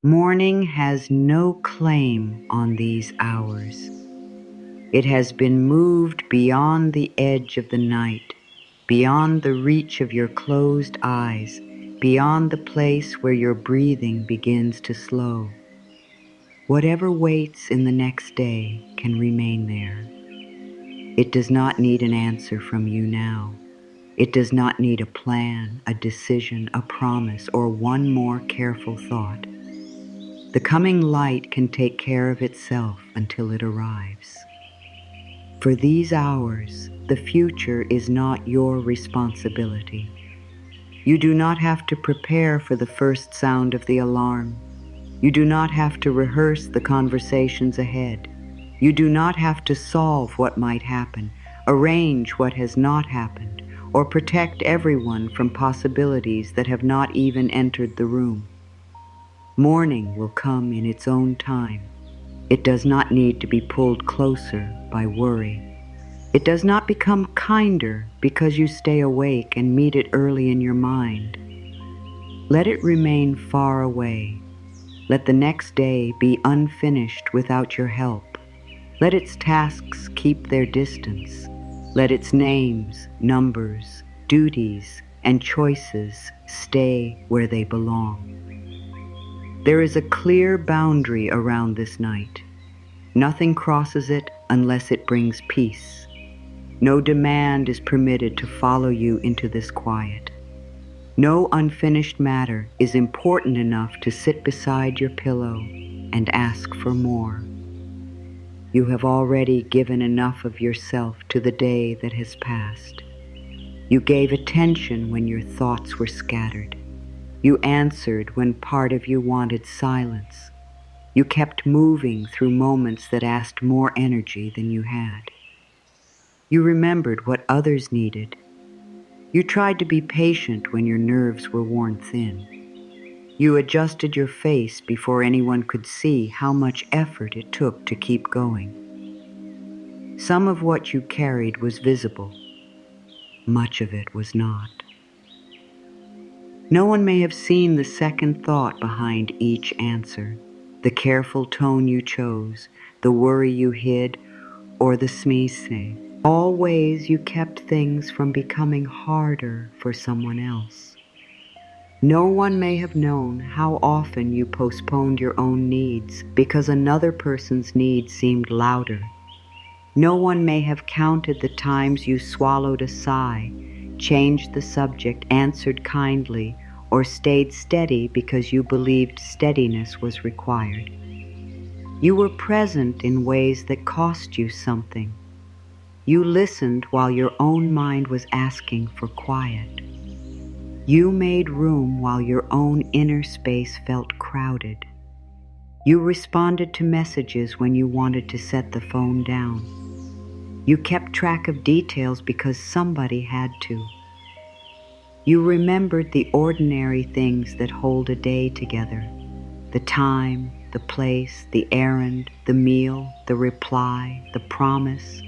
Morning has no claim on these hours. It has been moved beyond the edge of the night, beyond the reach of your closed eyes, beyond the place where your breathing begins to slow. Whatever waits in the next day can remain there. It does not need an answer from you now. It does not need a plan, a decision, a promise, or one more careful thought. The coming light can take care of itself until it arrives. For these hours, the future is not your responsibility. You do not have to prepare for the first sound of the alarm. You do not have to rehearse the conversations ahead. You do not have to solve what might happen, arrange what has not happened, or protect everyone from possibilities that have not even entered the room. Morning will come in its own time. It does not need to be pulled closer by worry. It does not become kinder because you stay awake and meet it early in your mind. Let it remain far away. Let the next day be unfinished without your help. Let its tasks keep their distance. Let its names, numbers, duties, and choices stay where they belong. There is a clear boundary around this night. Nothing crosses it unless it brings peace. No demand is permitted to follow you into this quiet. No unfinished matter is important enough to sit beside your pillow and ask for more. You have already given enough of yourself to the day that has passed. You gave attention when your thoughts were scattered. You answered when part of you wanted silence. You kept moving through moments that asked more energy than you had. You remembered what others needed. You tried to be patient when your nerves were worn thin. You adjusted your face before anyone could see how much effort it took to keep going. Some of what you carried was visible. Much of it was not. No one may have seen the second thought behind each answer, the careful tone you chose, the worry you hid, or the smee-say. All ways you kept things from becoming harder for someone else. No one may have known how often you postponed your own needs because another person's needs seemed louder. No one may have counted the times you swallowed a sigh, changed the subject, answered kindly, or stayed steady because you believed steadiness was required. You were present in ways that cost you something. You listened while your own mind was asking for quiet. You made room while your own inner space felt crowded. You responded to messages when you wanted to set the phone down. You kept track of details because somebody had to. You remembered the ordinary things that hold a day together: the time, the place, the errand, the meal, the reply, the promise,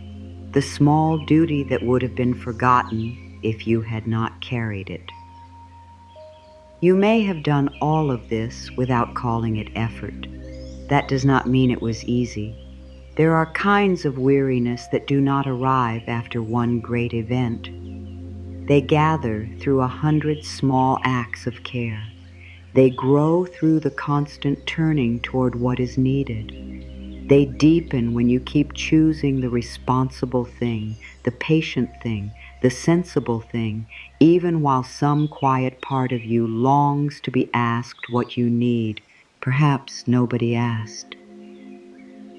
the small duty that would have been forgotten if you had not carried it. You may have done all of this without calling it effort. That does not mean it was easy. There are kinds of weariness that do not arrive after one great event. They gather through 100 small acts of care. They grow through the constant turning toward what is needed. They deepen when you keep choosing the responsible thing, the patient thing, the sensible thing, even while some quiet part of you longs to be asked what you need. Perhaps nobody asked.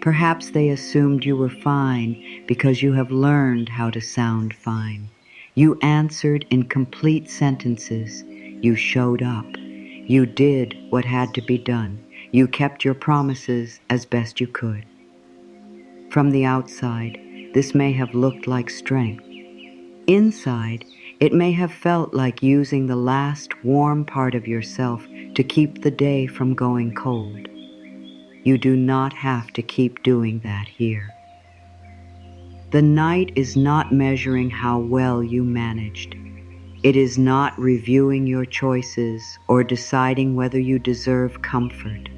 Perhaps they assumed you were fine because you have learned how to sound fine. You answered in complete sentences. You showed up. You did what had to be done. You kept your promises as best you could. From the outside, this may have looked like strength. Inside, it may have felt like using the last warm part of yourself to keep the day from going cold. You do not have to keep doing that here. The night is not measuring how well you managed. It is not reviewing your choices or deciding whether you deserve comfort.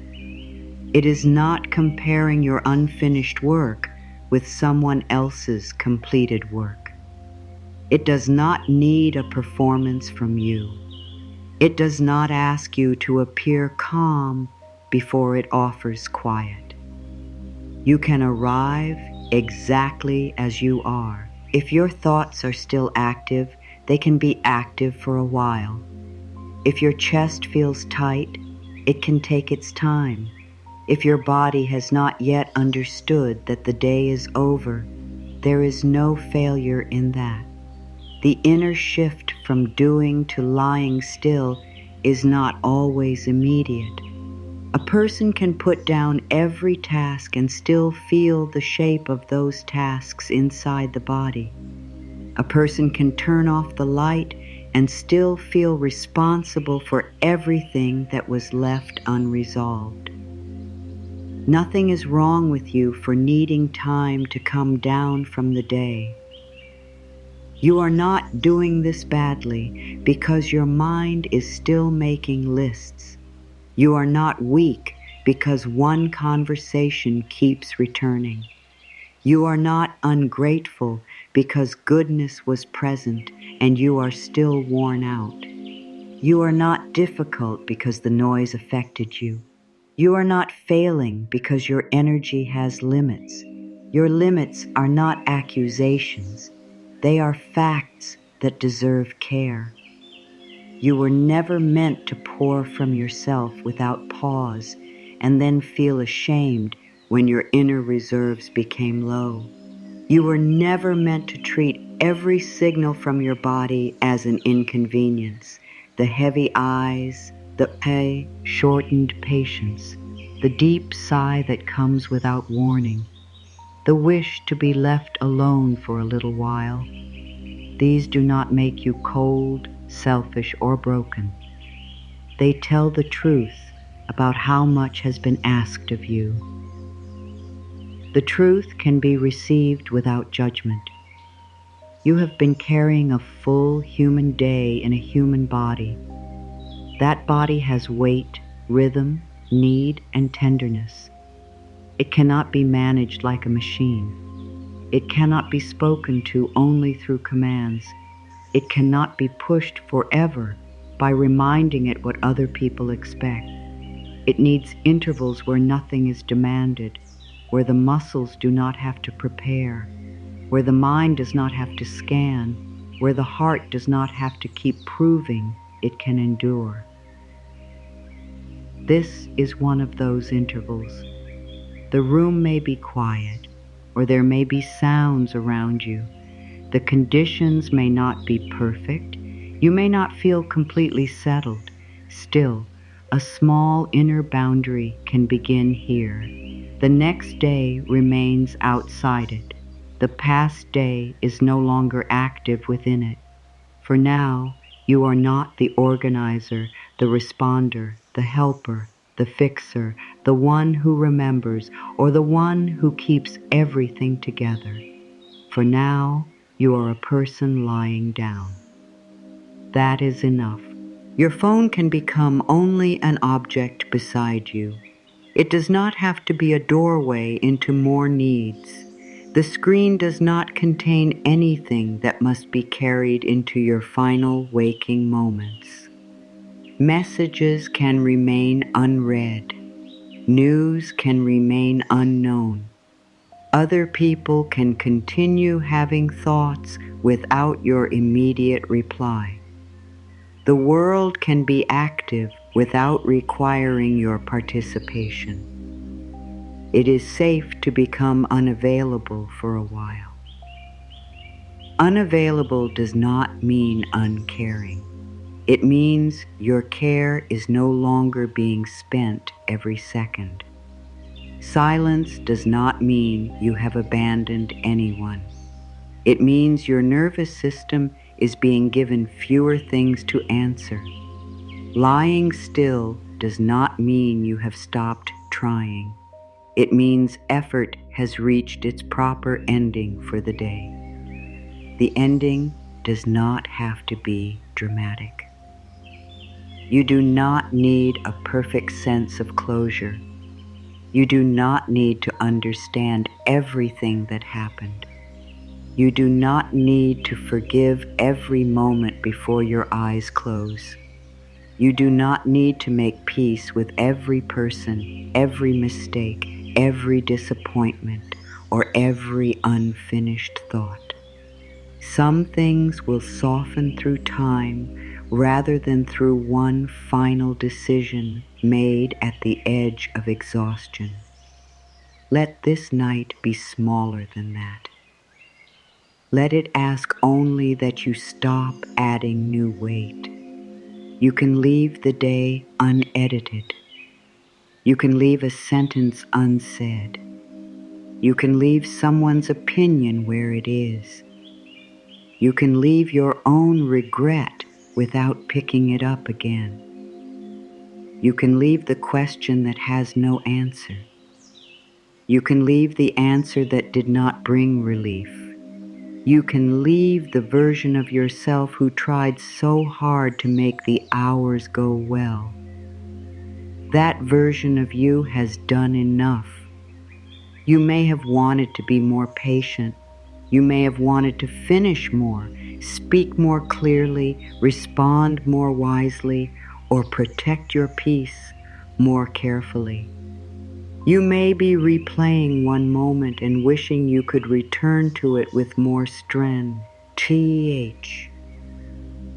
It is not comparing your unfinished work with someone else's completed work. It does not need a performance from you. It does not ask you to appear calm before it offers quiet. You can arrive exactly as you are. If your thoughts are still active, they can be active for a while. If your chest feels tight, it can take its time. If your body has not yet understood that the day is over, there is no failure in that. The inner shift from doing to lying still is not always immediate. A person can put down every task and still feel the shape of those tasks inside the body. A person can turn off the light and still feel responsible for everything that was left unresolved. Nothing is wrong with you for needing time to come down from the day. You are not doing this badly because your mind is still making lists. You are not weak because one conversation keeps returning. You are not ungrateful because goodness was present and you are still worn out. You are not difficult because the noise affected you. You are not failing because your energy has limits. Your limits are not accusations. They are facts that deserve care. You were never meant to pour from yourself without pause and then feel ashamed when your inner reserves became low. You were never meant to treat every signal from your body as an inconvenience. The heavy eyes, the shortened patience, the deep sigh that comes without warning, the wish to be left alone for a little while. These do not make you cold, selfish, or broken. They tell the truth about how much has been asked of you. The truth can be received without judgment. You have been carrying a full human day in a human body. That body has weight, rhythm, need, and tenderness. It cannot be managed like a machine. It cannot be spoken to only through commands. It cannot be pushed forever by reminding it what other people expect. It needs intervals where nothing is demanded, where the muscles do not have to prepare, where the mind does not have to scan, where the heart does not have to keep proving it can endure. This is one of those intervals. The room may be quiet, or there may be sounds around you. The conditions may not be perfect. You may not feel completely settled. Still, a small inner boundary can begin here. The next day remains outside it. The past day is no longer active within it. For now, you are not the organizer, the responder, the helper, the fixer, the one who remembers, or the one who keeps everything together. For now, you are a person lying down. That is enough. Your phone can become only an object beside you. It does not have to be a doorway into more needs. The screen does not contain anything that must be carried into your final waking moments. Messages can remain unread. News can remain unknown. Other people can continue having thoughts without your immediate reply. The world can be active without requiring your participation. It is safe to become unavailable for a while. Unavailable does not mean uncaring. It means your care is no longer being spent every second. Silence does not mean you have abandoned anyone. It means your nervous system is being given fewer things to answer. Lying still does not mean you have stopped trying. It means effort has reached its proper ending for the day. The ending does not have to be dramatic. You do not need a perfect sense of closure. You do not need to understand everything that happened. You do not need to forgive every moment before your eyes close. You do not need to make peace with every person, every mistake, every disappointment, or every unfinished thought. Some things will soften through time rather than through one final decision made at the edge of exhaustion. Let this night be smaller than that. Let it ask only that you stop adding new weight. You can leave the day unedited. You can leave a sentence unsaid. You can leave someone's opinion where it is. You can leave your own regret without picking it up again. You can leave the question that has no answer. You can leave the answer that did not bring relief. You can leave the version of yourself who tried so hard to make the hours go well. That version of you has done enough. You may have wanted to be more patient. You may have wanted to finish more, speak more clearly, respond more wisely, or protect your peace more carefully. You may be replaying one moment and wishing you could return to it with more strength.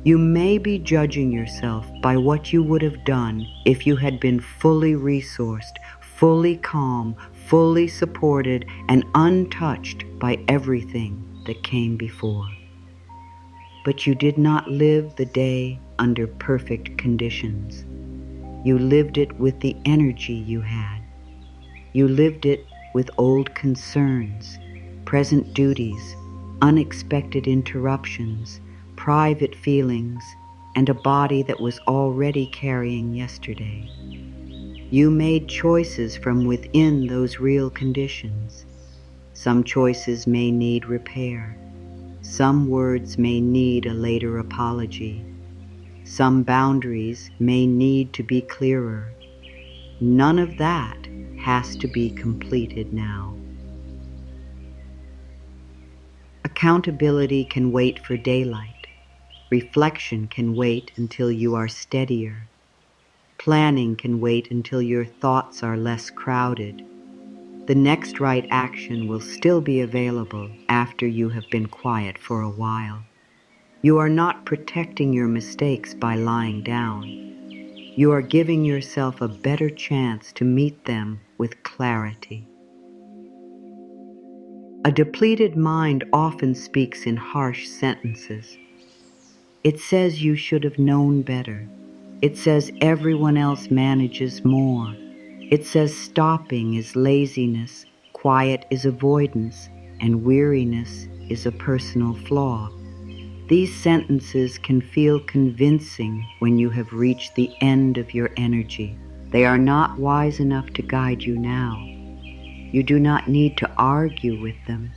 You may be judging yourself by what you would have done if you had been fully resourced, fully calm, fully supported, and untouched by everything that came before. But you did not live the day under perfect conditions. You lived it with the energy you had. You lived it with old concerns, present duties, unexpected interruptions, private feelings, and a body that was already carrying yesterday. You made choices from within those real conditions. Some choices may need repair. Some words may need a later apology. Some boundaries may need to be clearer. None of that has to be completed now. Accountability can wait for daylight. Reflection can wait until you are steadier. Planning can wait until your thoughts are less crowded. The next right action will still be available after you have been quiet for a while. You are not protecting your mistakes by lying down. You are giving yourself a better chance to meet them with clarity. A depleted mind often speaks in harsh sentences. It says you should have known better. It says everyone else manages more. It says stopping is laziness, quiet is avoidance, and weariness is a personal flaw. These sentences can feel convincing when you have reached the end of your energy. They are not wise enough to guide you now. You do not need to argue with them.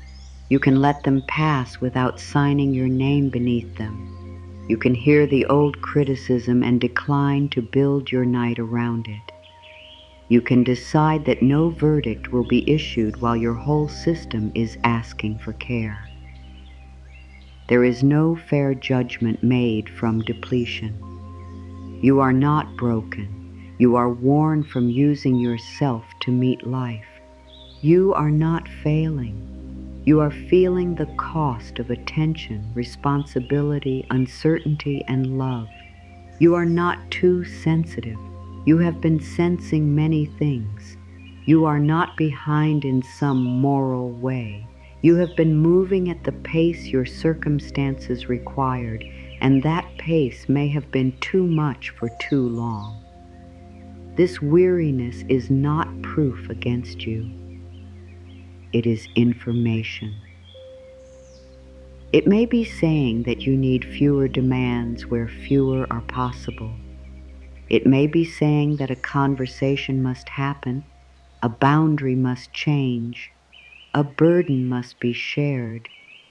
You can let them pass without signing your name beneath them. You can hear the old criticism and decline to build your night around it. You can decide that no verdict will be issued while your whole system is asking for care. There is no fair judgment made from depletion. You are not broken. You are worn from using yourself to meet life. You are not failing. You are feeling the cost of attention, responsibility, uncertainty, and love. You are not too sensitive. You have been sensing many things. You are not behind in some moral way. You have been moving at the pace your circumstances required, and that pace may have been too much for too long. This weariness is not proof against you. It is information. It may be saying that you need fewer demands where fewer are possible. It may be saying that a conversation must happen, a boundary must change, a burden must be shared,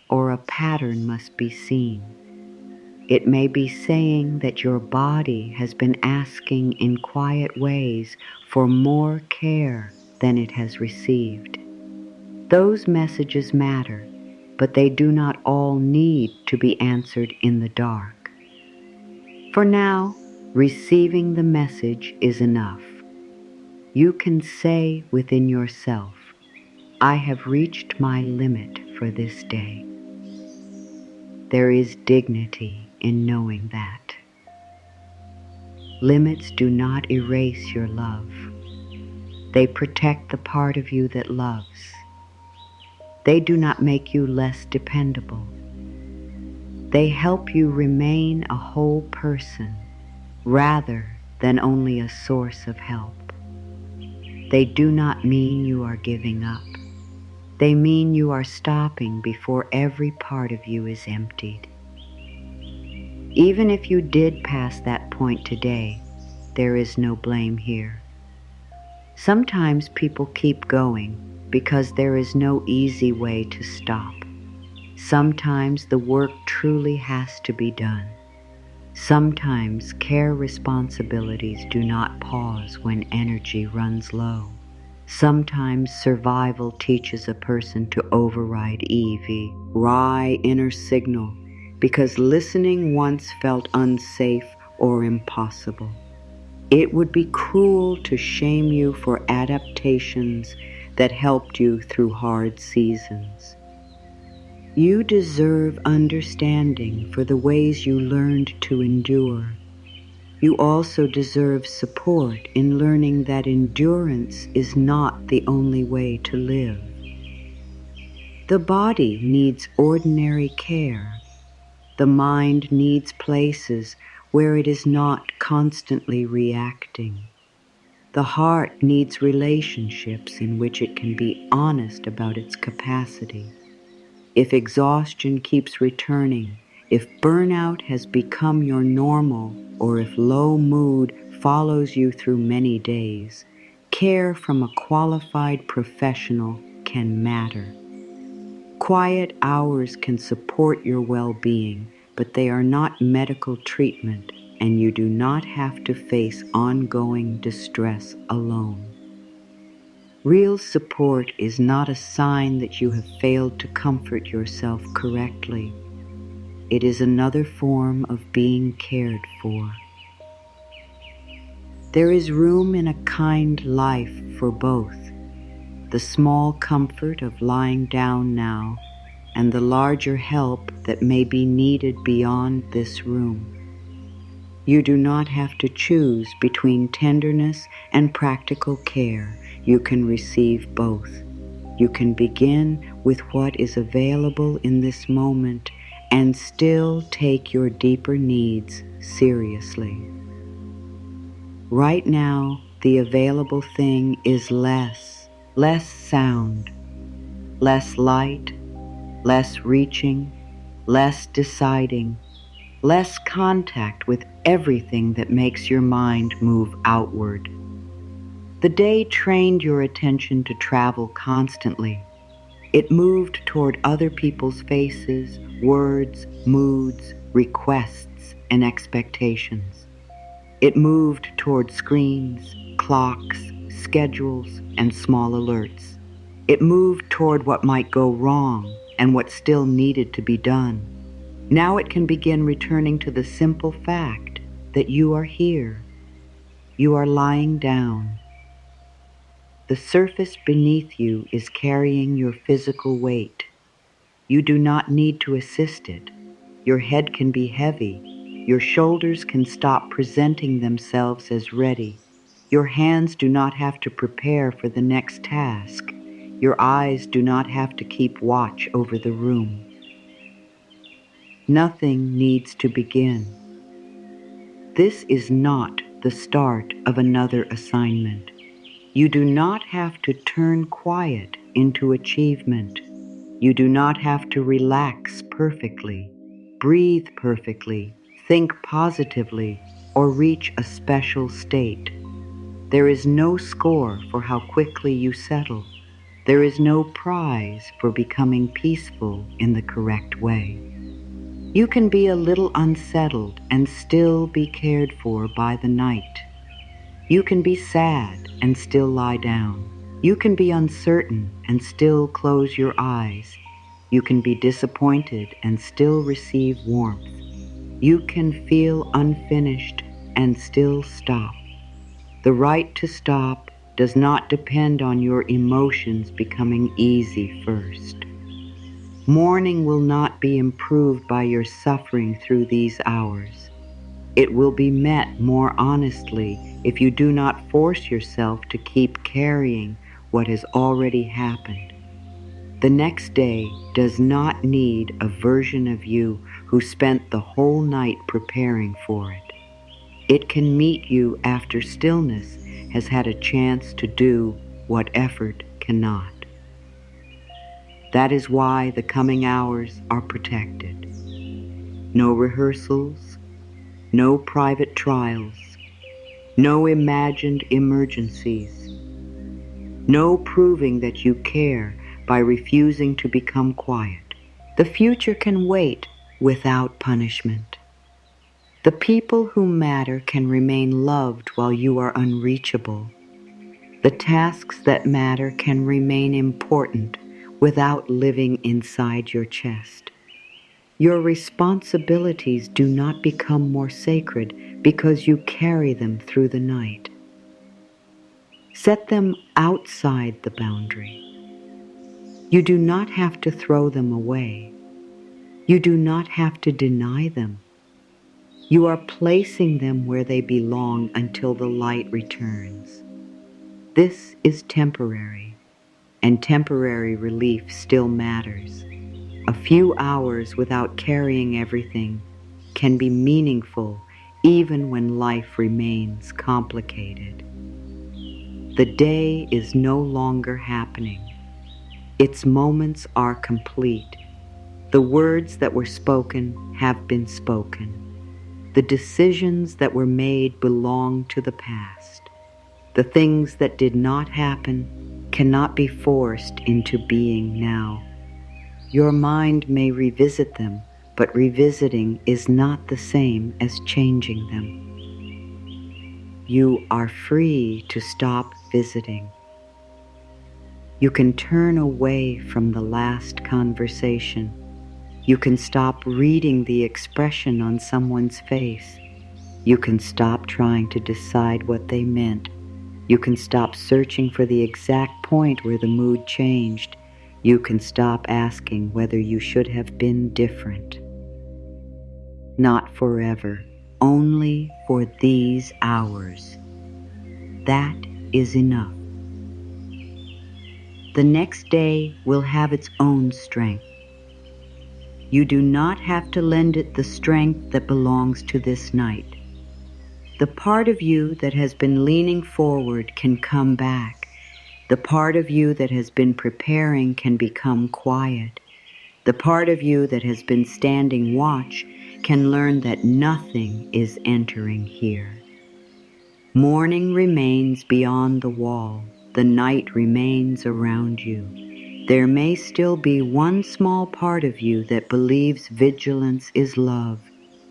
or a pattern must be seen. It may be saying that your body has been asking in quiet ways for more care, than it has received. Those messages matter, but they do not all need to be answered in the dark. For now, receiving the message is enough. You can say within yourself, I have reached my limit for this day. There is dignity in knowing that. Limits do not erase your love. They protect the part of you that loves. They do not make you less dependable. They help you remain a whole person rather than only a source of help. They do not mean you are giving up. They mean you are stopping before every part of you is emptied. Even if you did pass that point today, there is no blame here. Sometimes people keep going because there is no easy way to stop. Sometimes the work truly has to be done. Sometimes care responsibilities do not pause when energy runs low. Sometimes survival teaches a person to override EV, wry inner signal, because listening once felt unsafe or impossible. It would be cruel to shame you for adaptations that helped you through hard seasons. You deserve understanding for the ways you learned to endure. You also deserve support in learning that endurance is not the only way to live. The body needs ordinary care. The mind needs places where it is not constantly reacting. The heart needs relationships in which it can be honest about its capacity. If exhaustion keeps returning, if burnout has become your normal, or if low mood follows you through many days, care from a qualified professional can matter. Quiet hours can support your well-being, but they are not medical treatment, and you do not have to face ongoing distress alone. Real support is not a sign that you have failed to comfort yourself correctly. It is another form of being cared for. There is room in a kind life for both, the small comfort of lying down now and the larger help that may be needed beyond this room. You do not have to choose between tenderness and practical care. You can receive both. You can begin with what is available in this moment and still take your deeper needs seriously. Right now, the available thing is less sound, less light, less reaching, less deciding, less contact with everything that makes your mind move outward. The day trained your attention to travel constantly. It moved toward other people's faces, words, moods, requests, and expectations. It moved toward screens, clocks, schedules, and small alerts. It moved toward what might go wrong and what still needed to be done. Now it can begin returning to the simple fact that you are here. You are lying down. The surface beneath you is carrying your physical weight. You do not need to assist it. Your head can be heavy. Your shoulders can stop presenting themselves as ready. Your hands do not have to prepare for the next task. Your eyes do not have to keep watch over the room. Nothing needs to begin. This is not the start of another assignment. You do not have to turn quiet into achievement. You do not have to relax perfectly, breathe perfectly, think positively, or reach a special state. There is no score for how quickly you settle. There is no prize for becoming peaceful in the correct way. You can be a little unsettled and still be cared for by the night. You can be sad and still lie down. You can be uncertain and still close your eyes. You can be disappointed and still receive warmth. You can feel unfinished and still stop. The right to stop does not depend on your emotions becoming easy first. Mourning will not be improved by your suffering through these hours. It will be met more honestly if you do not force yourself to keep carrying what has already happened. The next day does not need a version of you who spent the whole night preparing for it. It can meet you after stillness has had a chance to do what effort cannot. That is why the coming hours are protected. No rehearsals, no private trials, no imagined emergencies, no proving that you care by refusing to become quiet. The future can wait without punishment. The people who matter can remain loved while you are unreachable. The tasks that matter can remain important without living inside your chest. Your responsibilities do not become more sacred because you carry them through the night. Set them outside the boundary. You do not have to throw them away. You do not have to deny them. You are placing them where they belong until the light returns. This is temporary, and temporary relief still matters. A few hours without carrying everything can be meaningful even when life remains complicated. The day is no longer happening. Its moments are complete. The words that were spoken have been spoken. The decisions that were made belong to the past. The things that did not happen cannot be forced into being now. Your mind may revisit them, but revisiting is not the same as changing them. You are free to stop visiting. You can turn away from the last conversation. You can stop reading the expression on someone's face. You can stop trying to decide what they meant. You can stop searching for the exact point where the mood changed. You can stop asking whether you should have been different. Not forever, only for these hours. That is enough. The next day will have its own strength. You do not have to lend it the strength that belongs to this night. The part of you that has been leaning forward can come back. The part of you that has been preparing can become quiet. The part of you that has been standing watch can learn that nothing is entering here. Morning remains beyond the wall. The night remains around you. There may still be one small part of you that believes vigilance is love.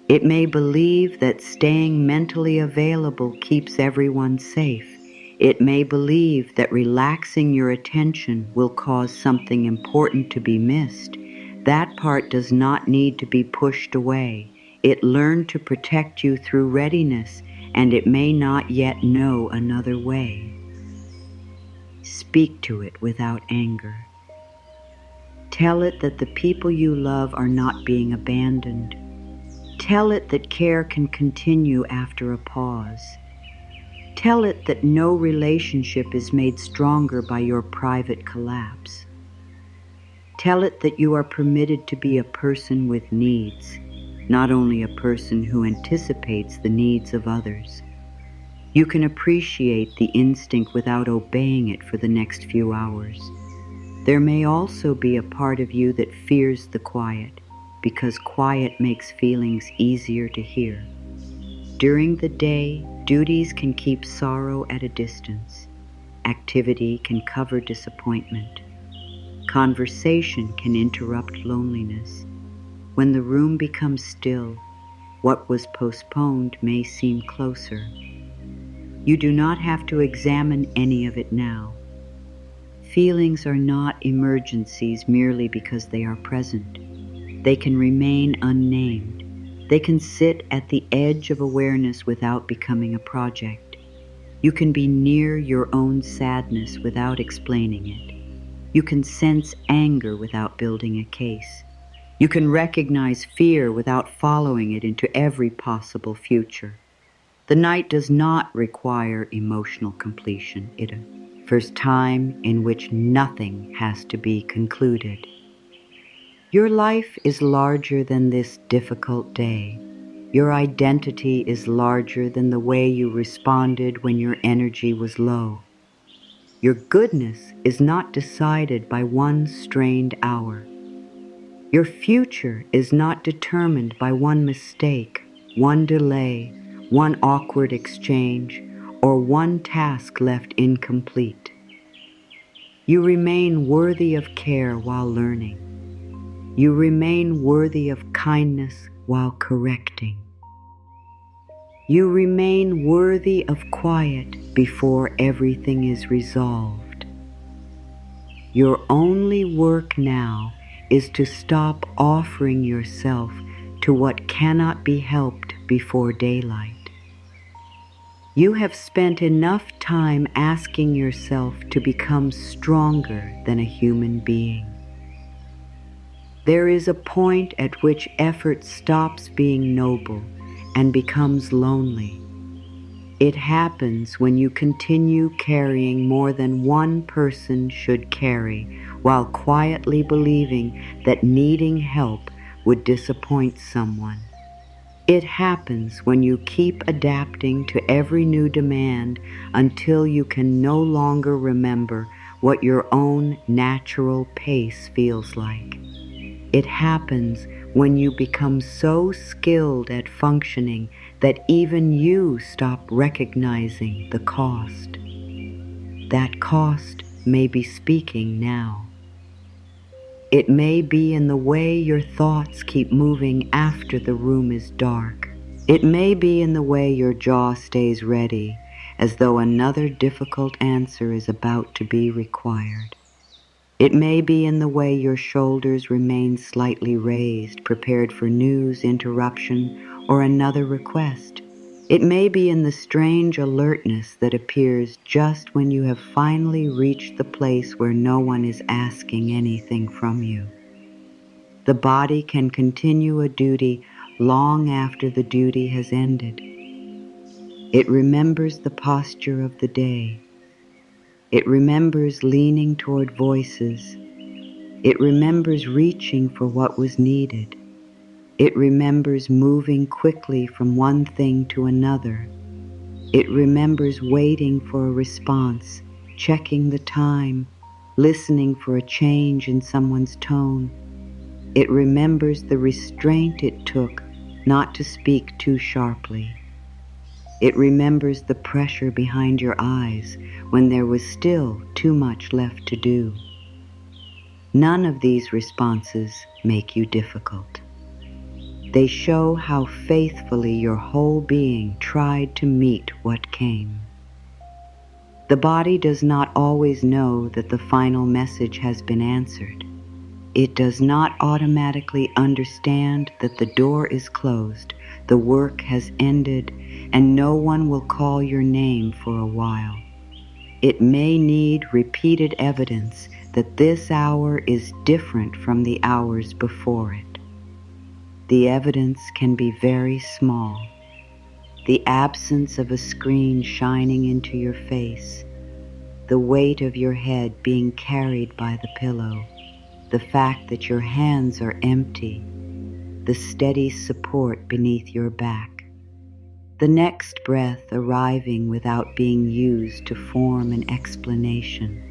It may believe that staying mentally available keeps everyone safe. It may believe that relaxing your attention will cause something important to be missed. That part does not need to be pushed away. It learned to protect you through readiness, and it may not yet know another way. Speak to it without anger. Tell it that the people you love are not being abandoned. Tell it that care can continue after a pause. Tell it that no relationship is made stronger by your private collapse. Tell it that you are permitted to be a person with needs, not only a person who anticipates the needs of others. You can appreciate the instinct without obeying it for the next few hours. There may also be a part of you that fears the quiet, because quiet makes feelings easier to hear. During the day, duties can keep sorrow at a distance. Activity can cover disappointment. Conversation can interrupt loneliness. When the room becomes still, what was postponed may seem closer. You do not have to examine any of it now. Feelings are not emergencies merely because they are present. They can remain unnamed. They can sit at the edge of awareness without becoming a project. You can be near your own sadness without explaining it. You can sense anger without building a case. You can recognize fear without following it into every possible future. The night does not require emotional completion. It offers time in which nothing has to be concluded. Your life is larger than this difficult day. Your identity is larger than the way you responded when your energy was low. Your goodness is not decided by one strained hour. Your future is not determined by one mistake, one delay, one awkward exchange, or one task left incomplete. You remain worthy of care while learning. You remain worthy of kindness while correcting. You remain worthy of quiet before everything is resolved. Your only work now is to stop offering yourself to what cannot be helped before daylight. You have spent enough time asking yourself to become stronger than a human being. There is a point at which effort stops being noble and becomes lonely. It happens when you continue carrying more than one person should carry, while quietly believing that needing help would disappoint someone. It happens when you keep adapting to every new demand until you can no longer remember what your own natural pace feels like. It happens when you become so skilled at functioning that even you stop recognizing the cost. That cost may be speaking now. It may be in the way your thoughts keep moving after the room is dark. It may be in the way your jaw stays ready, as though another difficult answer is about to be required. It may be in the way your shoulders remain slightly raised, prepared for news, interruption, or another request. It may be in the strange alertness that appears just when you have finally reached the place where no one is asking anything from you. The body can continue a duty long after the duty has ended. It remembers the posture of the day. It remembers leaning toward voices. It remembers reaching for what was needed. It remembers moving quickly from one thing to another. It remembers waiting for a response, checking the time, listening for a change in someone's tone. It remembers the restraint it took not to speak too sharply. It remembers the pressure behind your eyes when there was still too much left to do. None of these responses make you difficult. They show how faithfully your whole being tried to meet what came. The body does not always know that the final message has been answered. It does not automatically understand that the door is closed, the work has ended, and no one will call your name for a while. It may need repeated evidence that this hour is different from the hours before it. The evidence can be very small. The absence of a screen shining into your face, the weight of your head being carried by the pillow, the fact that your hands are empty, the steady support beneath your back, the next breath arriving without being used to form an explanation.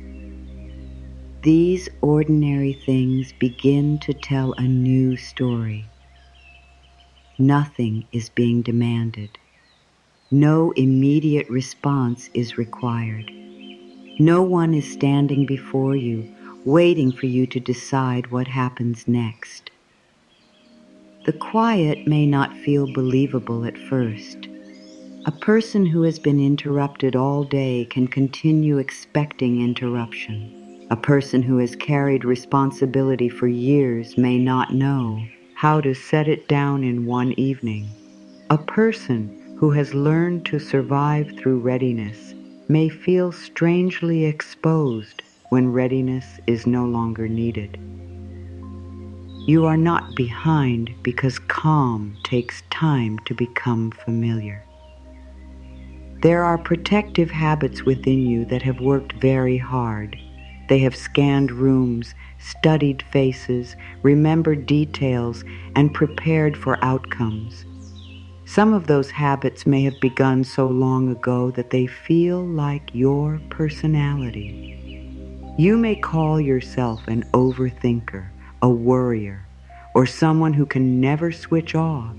These ordinary things begin to tell a new story. Nothing is being demanded. No immediate response is required. No one is standing before you, waiting for you to decide what happens next. The quiet may not feel believable at first. A person who has been interrupted all day can continue expecting interruption. A person who has carried responsibility for years may not know how to set it down in one evening. A person who has learned to survive through readiness may feel strangely exposed when readiness is no longer needed. You are not behind because calm takes time to become familiar. There are protective habits within you that have worked very hard. They have scanned rooms, studied faces, remembered details, and prepared for outcomes. Some of those habits may have begun so long ago that they feel like your personality. You may call yourself an overthinker, a worrier, or someone who can never switch off.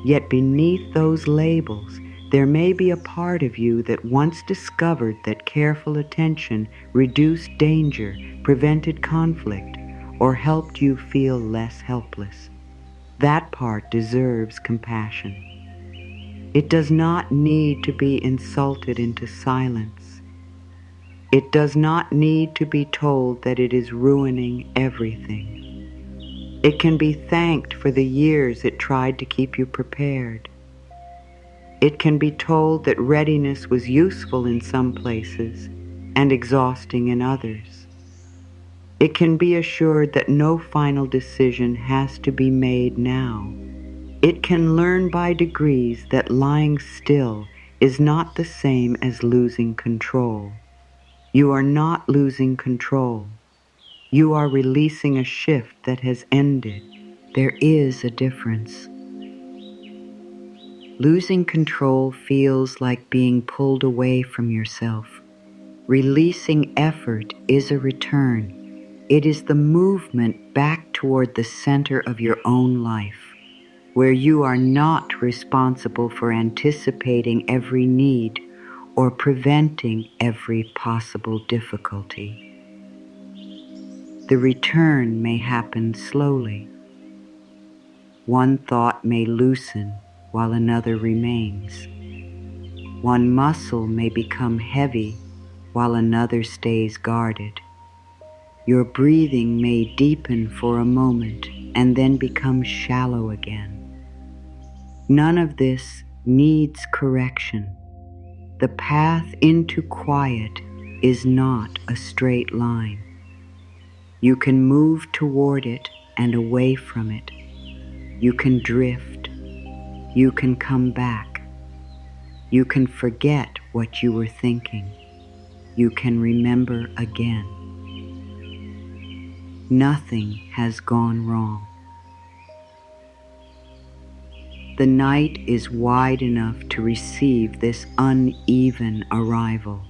Yet beneath those labels, there may be a part of you that once discovered that careful attention reduced danger, prevented conflict, or helped you feel less helpless. That part deserves compassion. It does not need to be insulted into silence. It does not need to be told that it is ruining everything. It can be thanked for the years it tried to keep you prepared. It can be told that readiness was useful in some places and exhausting in others. It can be assured that no final decision has to be made now. It can learn by degrees that lying still is not the same as losing control. You are not losing control. You are releasing a shift that has ended. There is a difference. Losing control feels like being pulled away from yourself. Releasing effort is a return. It is the movement back toward the center of your own life, where you are not responsible for anticipating every need or preventing every possible difficulty. The return may happen slowly. One thought may loosen while another remains. One muscle may become heavy while another stays guarded. Your breathing may deepen for a moment and then become shallow again. None of this needs correction. The path into quiet is not a straight line. You can move toward it and away from it. You can drift. You can come back. You can forget what you were thinking. You can remember again. Nothing has gone wrong. The night is wide enough to receive this uneven arrival.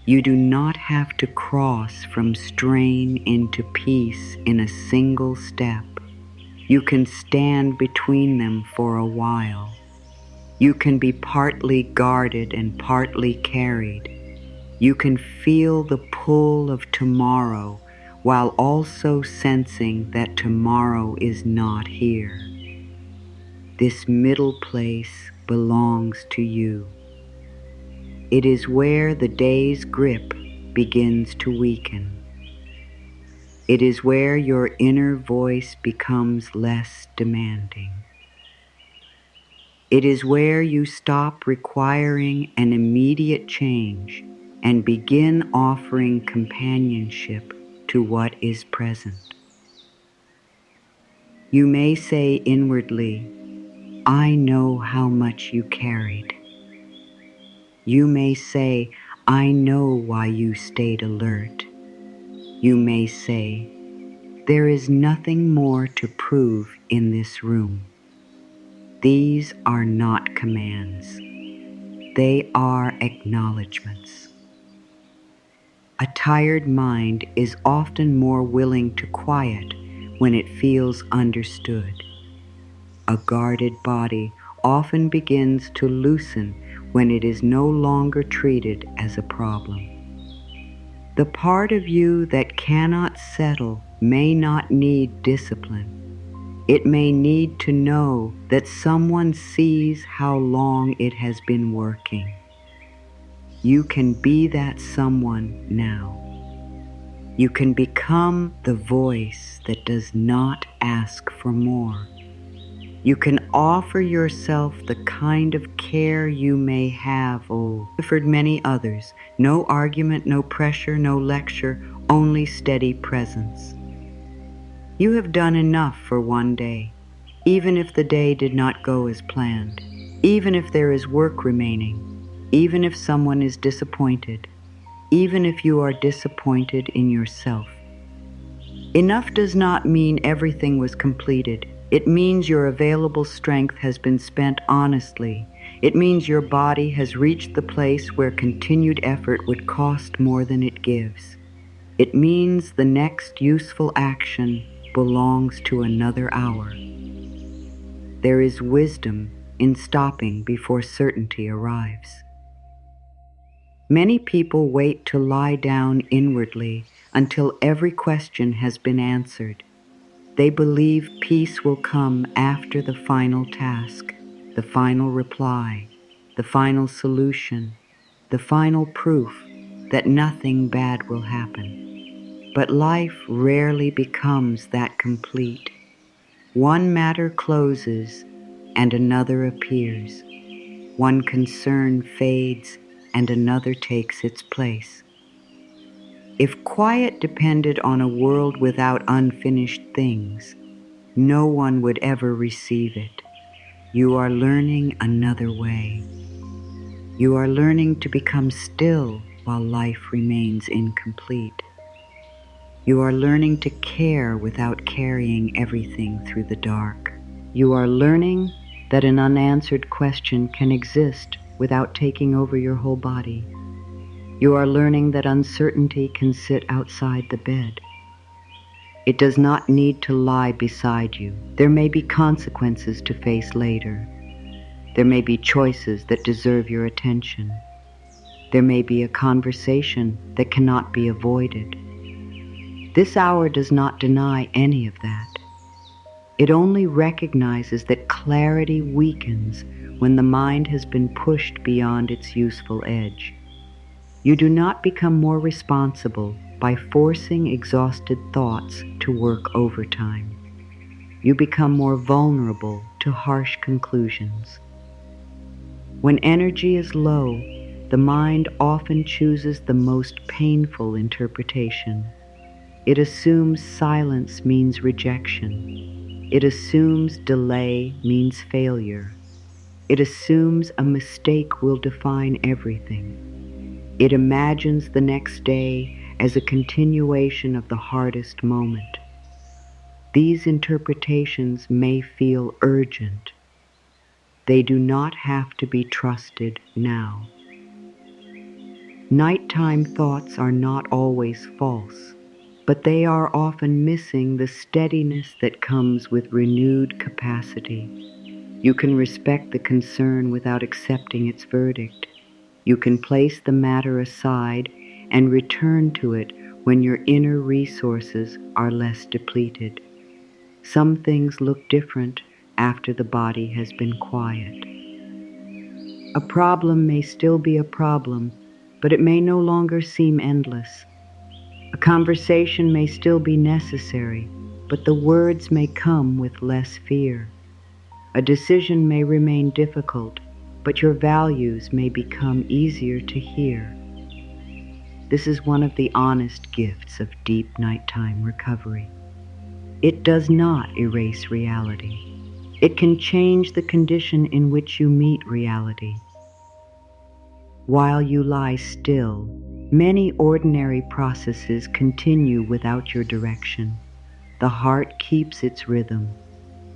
You do not have to cross from strain into peace in a single step. You can stand between them for a while. You can be partly guarded and partly carried. You can feel the pull of tomorrow while also sensing that tomorrow is not here. This middle place belongs to you. It is where the day's grip begins to weaken. It is where your inner voice becomes less demanding. It is where you stop requiring an immediate change and begin offering companionship to what is present. You may say inwardly, I know how much you carried. You may say, I know why you stayed alert. You may say, there is nothing more to prove in this room. These are not commands. They are acknowledgments. A tired mind is often more willing to quiet when it feels understood. A guarded body often begins to loosen when it is no longer treated as a problem. The part of you that cannot settle may not need discipline. It may need to know that someone sees how long it has been working. You can be that someone now. You can become the voice that does not ask for more. You can offer yourself the kind of care you may have offered many others. No argument, no pressure, no lecture, only steady presence. You have done enough for one day, even if the day did not go as planned, even if there is work remaining, even if someone is disappointed, even if you are disappointed in yourself. Enough does not mean everything was completed. It means your available strength has been spent honestly. It means your body has reached the place where continued effort would cost more than it gives. It means the next useful action belongs to another hour. There is wisdom in stopping before certainty arrives. Many people wait to lie down inwardly until every question has been answered. They believe peace will come after the final task, the final reply, the final solution, the final proof that nothing bad will happen. But life rarely becomes that complete. One matter closes and another appears. One concern fades and another takes its place. If quiet depended on a world without unfinished things, no one would ever receive it. You are learning another way. You are learning to become still while life remains incomplete. You are learning to care without carrying everything through the dark. You are learning that an unanswered question can exist without taking over your whole body. You are learning that uncertainty can sit outside the bed. It does not need to lie beside you. There may be consequences to face later. There may be choices that deserve your attention. There may be a conversation that cannot be avoided. This hour does not deny any of that. It only recognizes that clarity weakens when the mind has been pushed beyond its useful edge. You do not become more responsible by forcing exhausted thoughts to work overtime. You become more vulnerable to harsh conclusions. When energy is low, the mind often chooses the most painful interpretation. It assumes silence means rejection. It assumes delay means failure. It assumes a mistake will define everything. It imagines the next day as a continuation of the hardest moment. These interpretations may feel urgent. They do not have to be trusted now. Nighttime thoughts are not always false, but they are often missing the steadiness that comes with renewed capacity. You can respect the concern without accepting its verdict. You can place the matter aside and return to it when your inner resources are less depleted. Some things look different after the body has been quiet. A problem may still be a problem, but it may no longer seem endless. A conversation may still be necessary, but the words may come with less fear. A decision may remain difficult, but your values may become easier to hear. This is one of the honest gifts of deep nighttime recovery. It does not erase reality. It can change the condition in which you meet reality. While you lie still, many ordinary processes continue without your direction. The heart keeps its rhythm.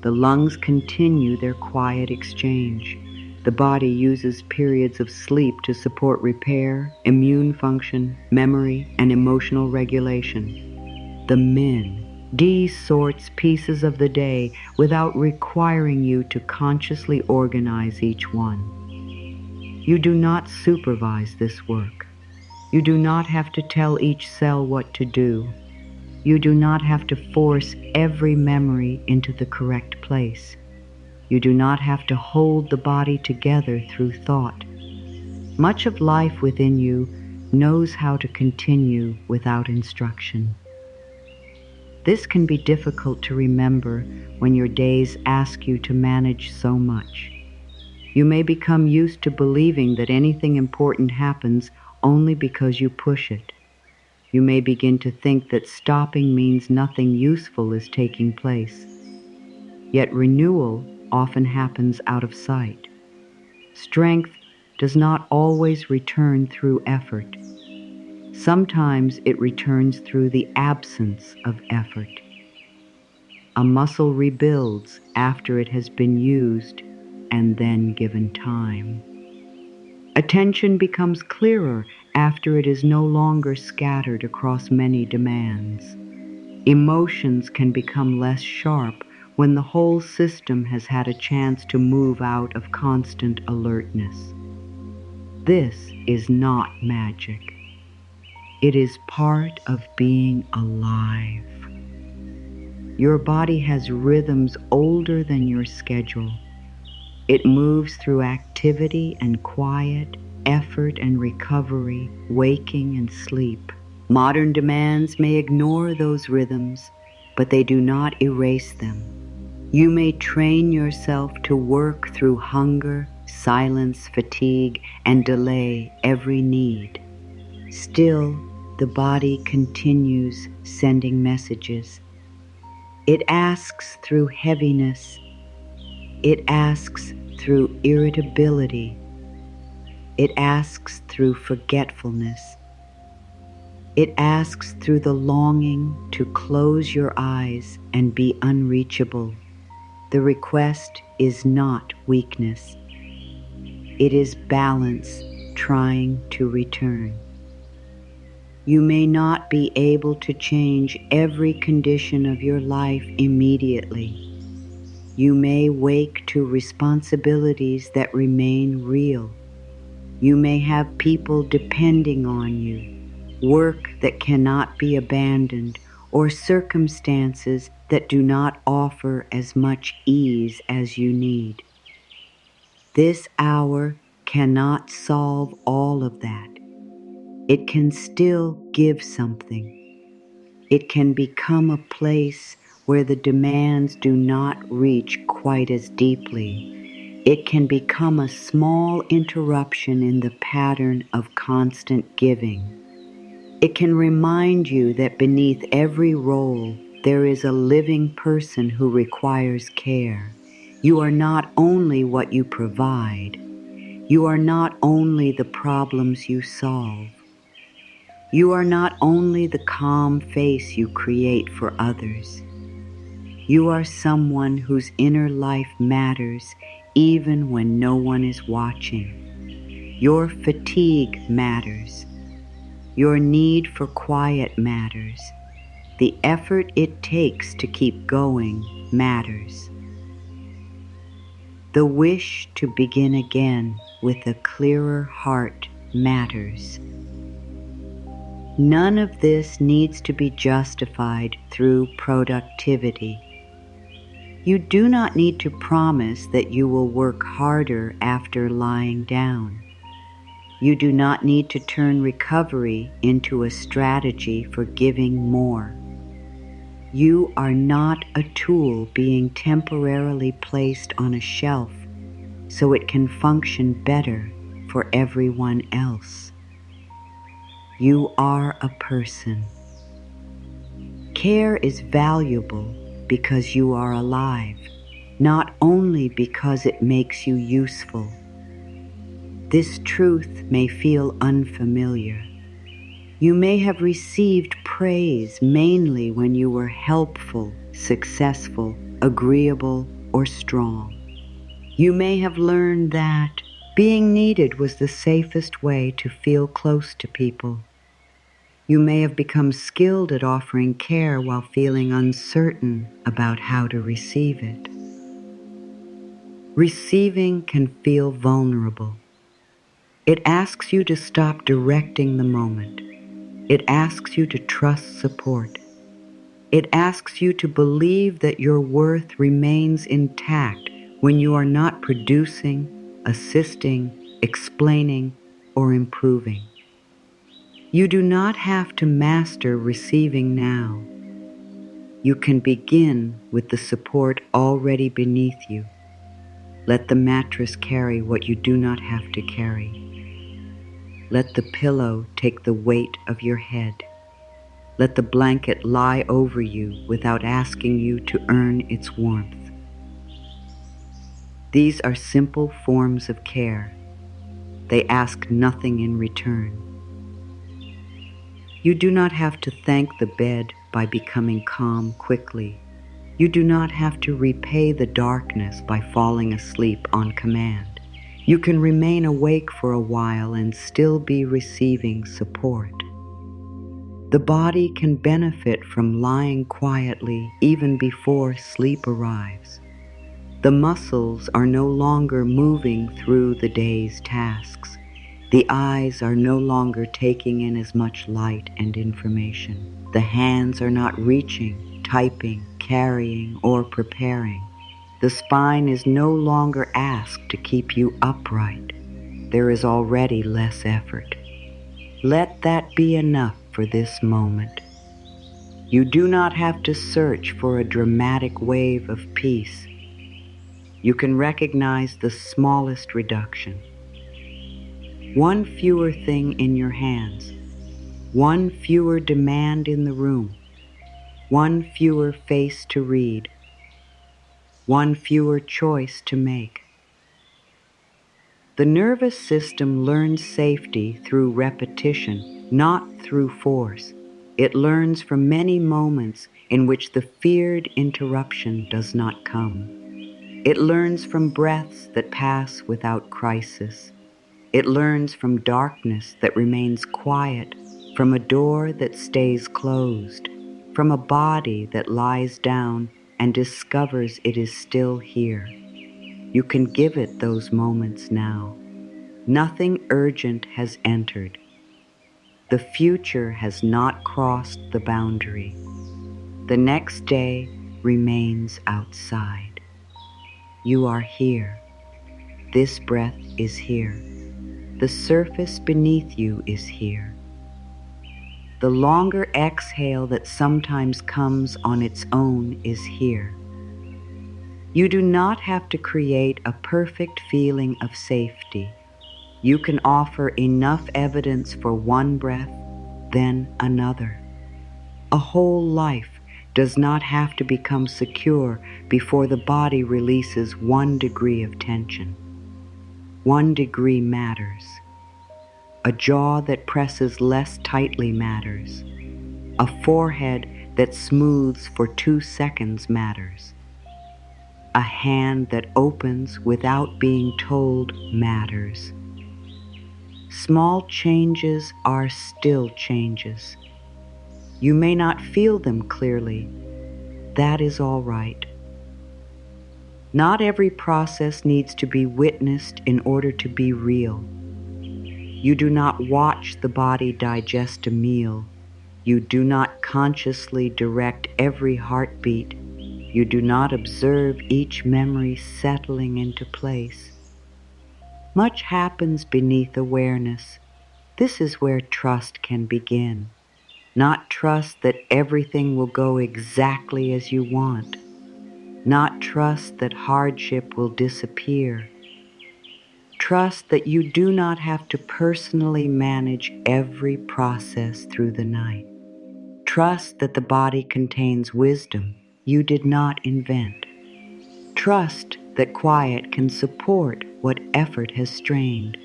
The lungs continue their quiet exchange. The body uses periods of sleep to support repair, immune function, memory, and emotional regulation. The Min sorts pieces of the day without requiring you to consciously organize each one. You do not supervise this work. You do not have to tell each cell what to do. You do not have to force every memory into the correct place. You do not have to hold the body together through thought. Much of life within you knows how to continue without instruction. This can be difficult to remember when your days ask you to manage so much. You may become used to believing that anything important happens only because you push it. You may begin to think that stopping means nothing useful is taking place. Yet renewal often happens out of sight. Strength does not always return through effort. Sometimes it returns through the absence of effort. A muscle rebuilds after it has been used and then given time. Attention becomes clearer after it is no longer scattered across many demands. Emotions can become less sharp when the whole system has had a chance to move out of constant alertness. This is not magic. It is part of being alive. Your body has rhythms older than your schedule. It moves through activity and quiet, effort and recovery, waking and sleep. Modern demands may ignore those rhythms, but they do not erase them. You may train yourself to work through hunger, silence, fatigue, and delay every need. Still, the body continues sending messages. It asks through heaviness. It asks through irritability. It asks through forgetfulness. It asks through the longing to close your eyes and be unreachable. The request is not weakness. It is balance trying to return. You may not be able to change every condition of your life immediately. You may wake to responsibilities that remain real. You may have people depending on you, work that cannot be abandoned, or circumstances that do not offer as much ease as you need. This hour cannot solve all of that. It can still give something. It can become a place where the demands do not reach quite as deeply. It can become a small interruption in the pattern of constant giving. It can remind you that beneath every role, there is a living person who requires care. You are not only what you provide. You are not only the problems you solve. You are not only the calm face you create for others. You are someone whose inner life matters even when no one is watching. Your fatigue matters. Your need for quiet matters. The effort it takes to keep going matters. The wish to begin again with a clearer heart matters. None of this needs to be justified through productivity. You do not need to promise that you will work harder after lying down. You do not need to turn recovery into a strategy for giving more. You are not a tool being temporarily placed on a shelf so it can function better for everyone else. You are a person. Care is valuable because you are alive, not only because it makes you useful. This truth may feel unfamiliar. You may have received praise mainly when you were helpful, successful, agreeable, or strong. You may have learned that being needed was the safest way to feel close to people. You may have become skilled at offering care while feeling uncertain about how to receive it. Receiving can feel vulnerable. It asks you to stop directing the moment. It asks you to trust support. It asks you to believe that your worth remains intact when you are not producing, assisting, explaining, or improving. You do not have to master receiving now. You can begin with the support already beneath you. Let the mattress carry what you do not have to carry. Let the pillow take the weight of your head. Let the blanket lie over you without asking you to earn its warmth. These are simple forms of care. They ask nothing in return. You do not have to thank the bed by becoming calm quickly. You do not have to repay the darkness by falling asleep on command. You can remain awake for a while and still be receiving support. The body can benefit from lying quietly even before sleep arrives. The muscles are no longer moving through the day's tasks. The eyes are no longer taking in as much light and information. The hands are not reaching, typing, carrying, or preparing. The spine is no longer asked to keep you upright. There is already less effort. Let that be enough for this moment. You do not have to search for a dramatic wave of peace. You can recognize the smallest reduction. One fewer thing in your hands, one fewer demand in the room, one fewer face to read, one fewer choice to make. The nervous system learns safety through repetition, not through force. It learns from many moments in which the feared interruption does not come. It learns from breaths that pass without crisis. It learns from darkness that remains quiet, from a door that stays closed, from a body that lies down and discovers it is still here. You can give it those moments now. Nothing urgent has entered. The future has not crossed the boundary. The next day remains outside. You are here. This breath is here. The surface beneath you is here. The longer exhale that sometimes comes on its own is here. You do not have to create a perfect feeling of safety. You can offer enough evidence for one breath, then another. A whole life does not have to become secure before the body releases 1 degree of tension. 1 degree matters. A jaw that presses less tightly matters. A forehead that smooths for 2 seconds matters. A hand that opens without being told matters. Small changes are still changes. You may not feel them clearly. That is all right. Not every process needs to be witnessed in order to be real. You do not watch the body digest a meal. You do not consciously direct every heartbeat. You do not observe each memory settling into place. Much happens beneath awareness. This is where trust can begin. Not trust that everything will go exactly as you want. Not trust that hardship will disappear. Trust that you do not have to personally manage every process through the night. Trust that the body contains wisdom you did not invent. Trust that quiet can support what effort has strained.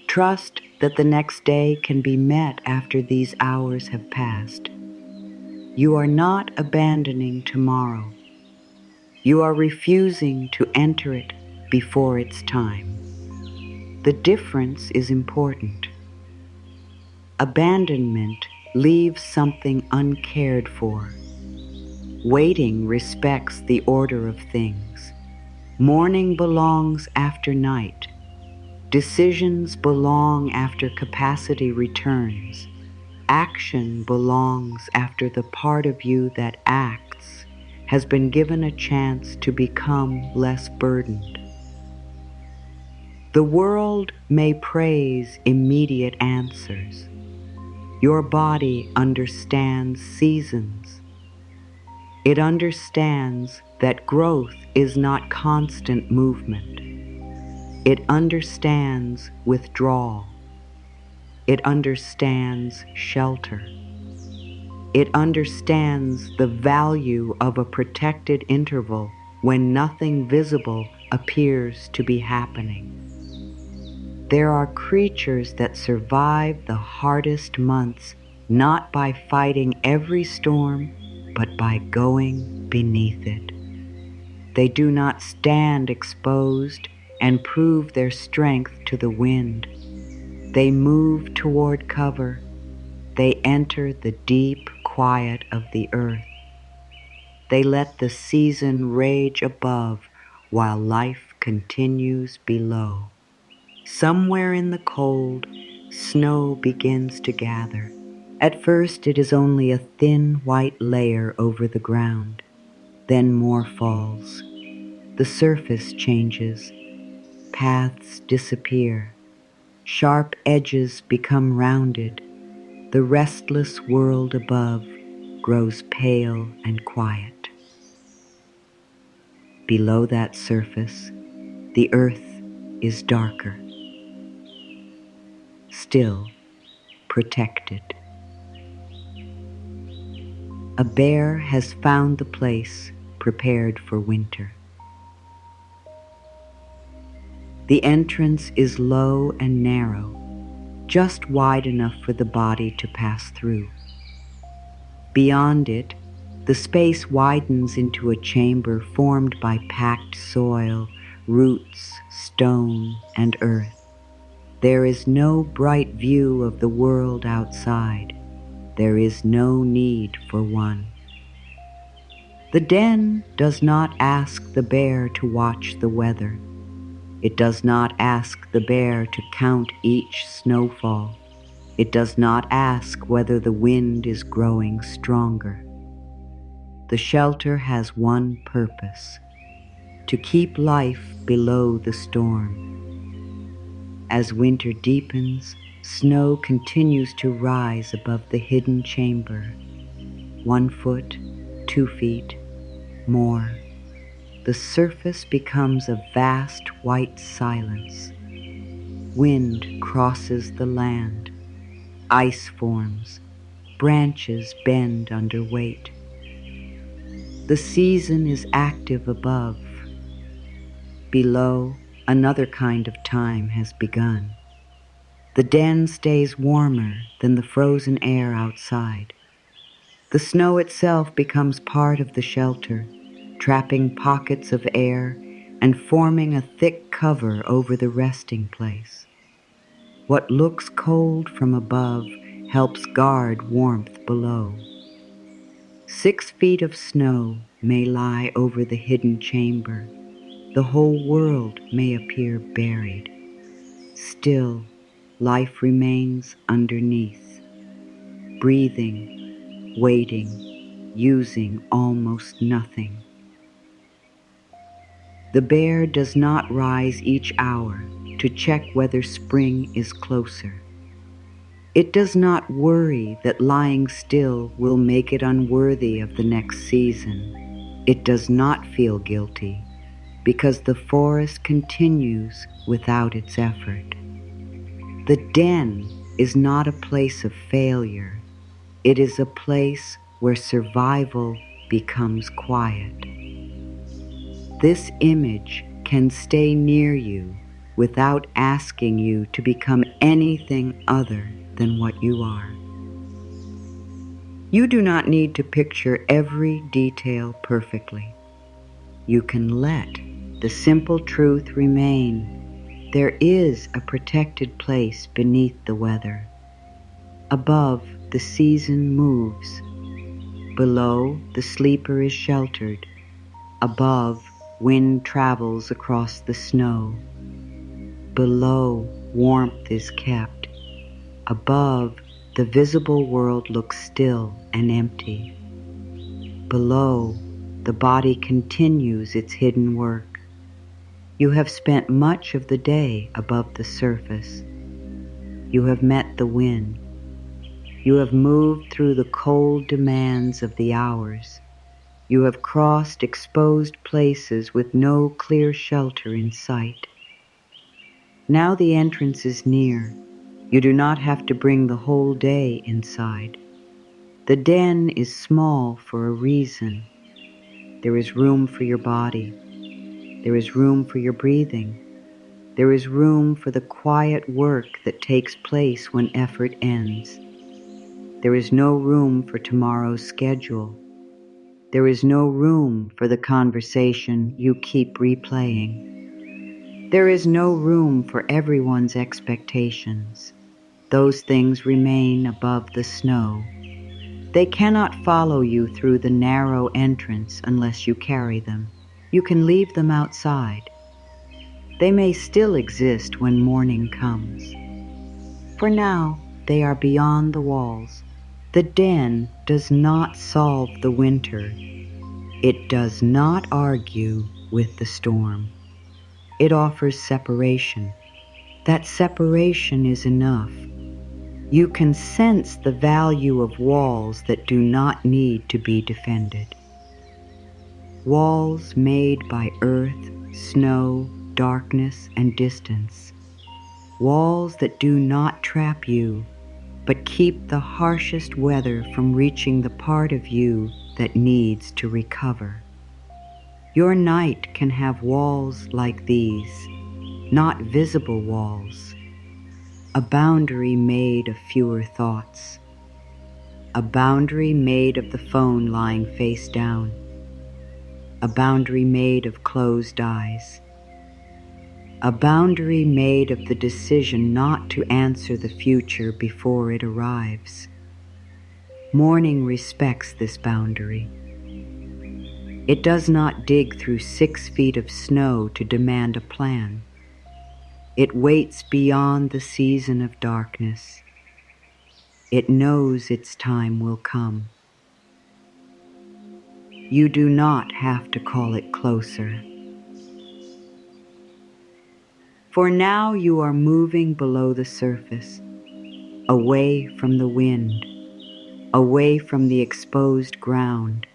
Trust that the next day can be met after these hours have passed. You are not abandoning tomorrow. You are refusing to enter it before its time. The difference is important. Abandonment leaves something uncared for. Waiting respects the order of things. Morning belongs after night. Decisions belong after capacity returns. Action belongs after the part of you that acts has been given a chance to become less burdened. The world may praise immediate answers. Your body understands seasons. It understands that growth is not constant movement. It understands withdrawal. It understands shelter. It understands the value of a protected interval when nothing visible appears to be happening. There are creatures that survive the hardest months not by fighting every storm, but by going beneath it. They do not stand exposed and prove their strength to the wind. They move toward cover. They enter the deep quiet of the earth. They let the season rage above while life continues below. Somewhere in the cold, snow begins to gather. At first it is only a thin white layer over the ground. Then more falls. The surface changes. Paths disappear. Sharp edges become rounded. The restless world above grows pale and quiet. Below that surface, the earth is darker, still protected. A bear has found the place prepared for winter. The entrance is low and narrow, just wide enough for the body to pass through. Beyond it, the space widens into a chamber formed by packed soil, roots, stone, and earth. There is no bright view of the world outside. There is no need for one. The den does not ask the bear to watch the weather. It does not ask the bear to count each snowfall. It does not ask whether the wind is growing stronger. The shelter has one purpose: to keep life below the storm. As winter deepens, snow continues to rise above the hidden chamber. 1 foot, 2 feet, more. The surface becomes a vast white silence. Wind crosses the land. Ice forms. Branches bend under weight. The season is active above. Below, another kind of time has begun. The den stays warmer than the frozen air outside. The snow itself becomes part of the shelter, trapping pockets of air and forming a thick cover over the resting place. What looks cold from above helps guard warmth below. 6 feet of snow may lie over the hidden chamber. The whole world may appear buried. Still, life remains underneath, breathing, waiting, using almost nothing. The bear does not rise each hour to check whether spring is closer. It does not worry that lying still will make it unworthy of the next season. It does not feel guilty because the forest continues without its effort. The den is not a place of failure. It is a place where survival becomes quiet. This image can stay near you without asking you to become anything other than what you are. You do not need to picture every detail perfectly. You can let the simple truth remain. There is a protected place beneath the weather. Above, the season moves. Below, the sleeper is sheltered. Above, wind travels across the snow. Below, warmth is kept. Above, the visible world looks still and empty. Below, the body continues its hidden work. You have spent much of the day above the surface. You have met the wind. You have moved through the cold demands of the hours. You have crossed exposed places with no clear shelter in sight. Now the entrance is near. You do not have to bring the whole day inside. The den is small for a reason. There is room for your body. There is room for your breathing. There is room for the quiet work that takes place when effort ends. There is no room for tomorrow's schedule. There is no room for the conversation you keep replaying. There is no room for everyone's expectations. Those things remain above the snow. They cannot follow you through the narrow entrance unless you carry them. You can leave them outside. They may still exist when morning comes. For now, they are beyond the walls. The den does not solve the winter. It does not argue with the storm. It offers separation. That separation is enough. You can sense the value of walls that do not need to be defended. Walls made by earth, snow, darkness, and distance. Walls that do not trap you, but keep the harshest weather from reaching the part of you that needs to recover. Your night can have walls like these, not visible walls, a boundary made of fewer thoughts, a boundary made of the phone lying face down, a boundary made of closed eyes, a boundary made of the decision not to answer the future before it arrives. Morning respects this boundary. It does not dig through 6 feet of snow to demand a plan. It waits beyond the season of darkness. It knows its time will come. You do not have to call it closer. For now you are moving below the surface, away from the wind, away from the exposed ground,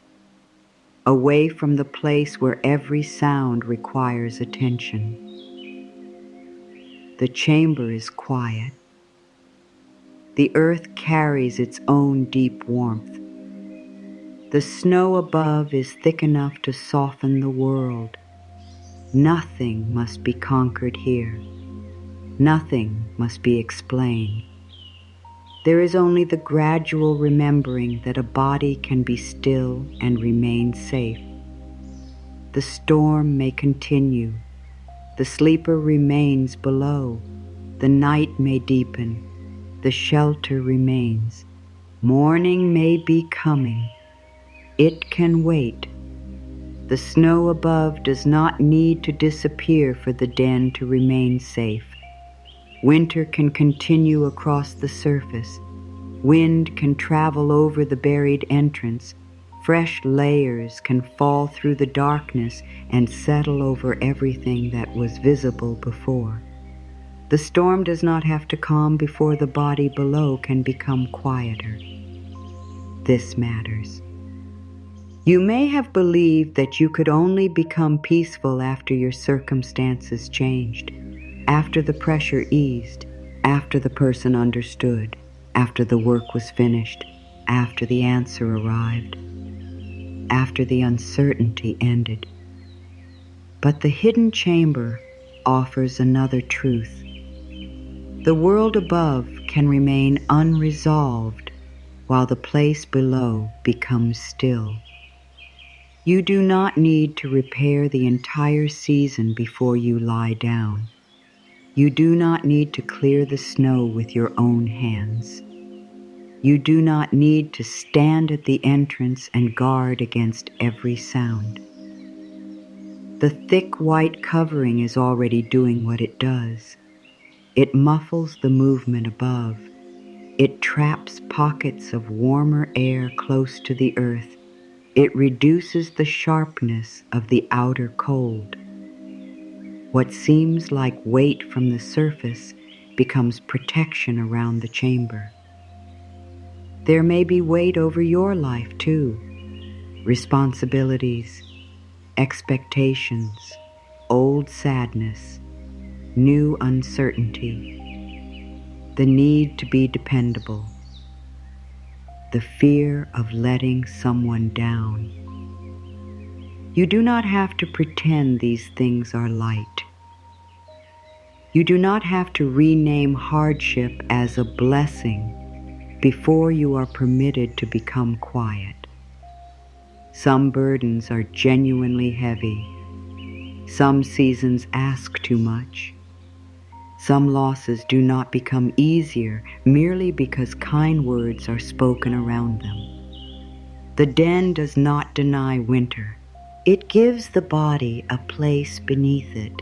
away from the place where every sound requires attention. The chamber is quiet. The earth carries its own deep warmth. The snow above is thick enough to soften the world. Nothing must be conquered here. Nothing must be explained. There is only the gradual remembering that a body can be still and remain safe. The storm may continue. The sleeper remains below. The night may deepen. The shelter remains. Morning may be coming. It can wait. The snow above does not need to disappear for the den to remain safe. Winter can continue across the surface. Wind can travel over the buried entrance. Fresh layers can fall through the darkness and settle over everything that was visible before. The storm does not have to calm before the body below can become quieter. This matters. You may have believed that you could only become peaceful after your circumstances changed, after the pressure eased, after the person understood, after the work was finished, after the answer arrived, after the uncertainty ended. But the hidden chamber offers another truth. The world above can remain unresolved while the place below becomes still. You do not need to repair the entire season before you lie down. You do not need to clear the snow with your own hands. You do not need to stand at the entrance and guard against every sound. The thick white covering is already doing what it does. It muffles the movement above. It traps pockets of warmer air close to the earth. It reduces the sharpness of the outer cold. What seems like weight from the surface becomes protection around the chamber. There may be weight over your life too. Responsibilities, expectations, old sadness, new uncertainty, the need to be dependable, the fear of letting someone down. You do not have to pretend these things are light. You do not have to rename hardship as a blessing before you are permitted to become quiet. Some burdens are genuinely heavy. Some seasons ask too much. Some losses do not become easier merely because kind words are spoken around them. The den does not deny winter. It gives the body a place beneath it.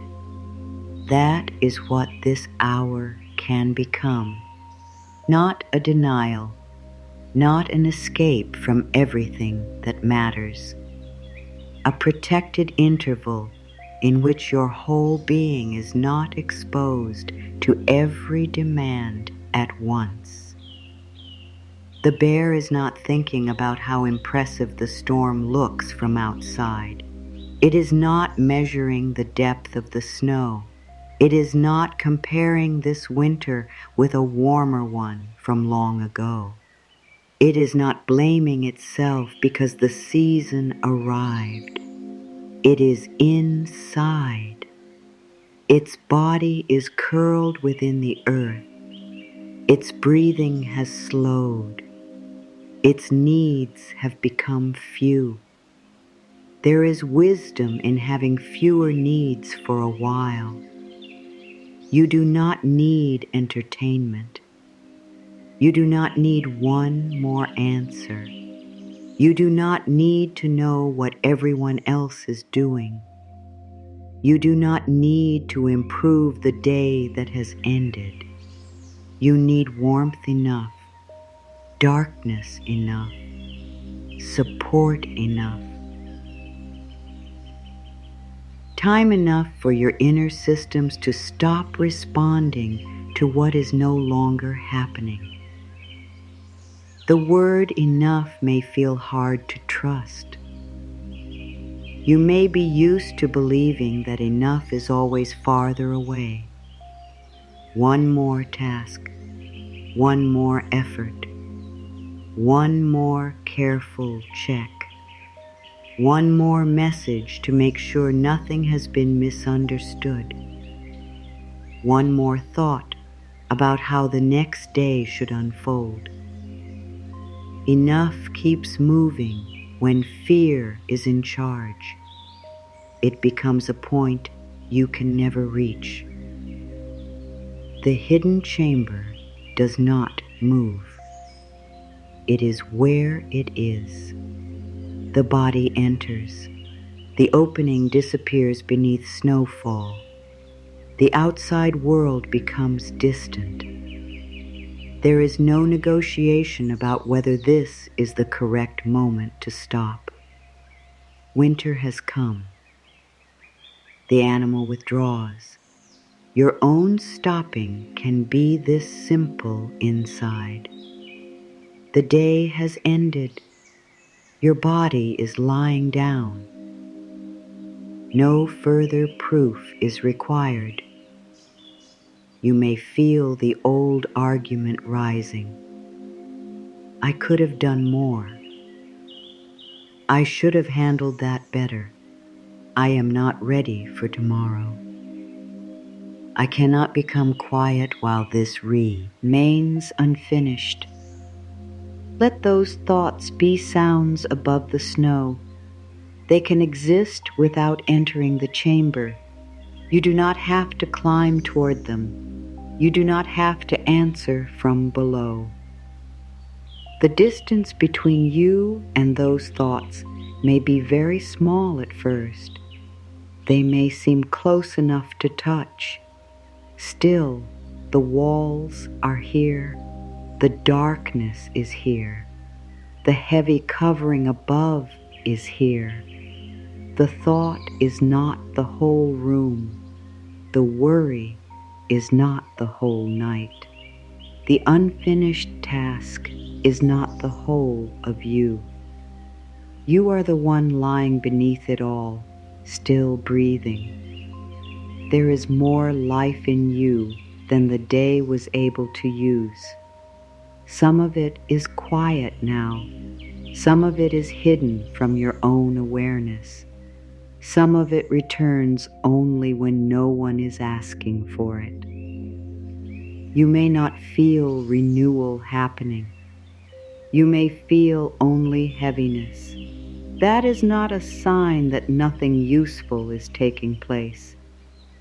That is what this hour can become. Not a denial, not an escape from everything that matters. A protected interval in which your whole being is not exposed to every demand at once. The bear is not thinking about how impressive the storm looks from outside. It is not measuring the depth of the snow. It is not comparing this winter with a warmer one from long ago. It is not blaming itself because the season arrived. It is inside. Its body is curled within the earth. Its breathing has slowed. Its needs have become few. There is wisdom in having fewer needs for a while. You do not need entertainment. You do not need one more answer. You do not need to know what everyone else is doing. You do not need to improve the day that has ended. You need warmth enough, darkness enough, support enough. Time enough for your inner systems to stop responding to what is no longer happening. The word enough may feel hard to trust. You may be used to believing that enough is always farther away. One more task, one more effort, one more careful check, one more message to make sure nothing has been misunderstood, one more thought about how the next day should unfold. Enough keeps moving when fear is in charge. It becomes a point you can never reach. The hidden chamber does not move. It is where it is. The body enters. The opening disappears beneath snowfall. The outside world becomes distant. There is no negotiation about whether this is the correct moment to stop. Winter has come. The animal withdraws. Your own stopping can be this simple inside. The day has ended. Your body is lying down. No further proof is required. You may feel the old argument rising. I could have done more. I should have handled that better. I am not ready for tomorrow. I cannot become quiet while this remains unfinished. Let those thoughts be sounds above the snow. They can exist without entering the chamber. You do not have to climb toward them. You do not have to answer from below. The distance between you and those thoughts may be very small at first. They may seem close enough to touch. Still, the walls are here. The darkness is here. The heavy covering above is here. The thought is not the whole room. The worry is not the whole night. The unfinished task is not the whole of you. You are the one lying beneath it all, still breathing. There is more life in you than the day was able to use. Some of it is quiet now. Some of it is hidden from your own awareness. Some of it returns only when no one is asking for it. You may not feel renewal happening. You may feel only heaviness. That is not a sign that nothing useful is taking place.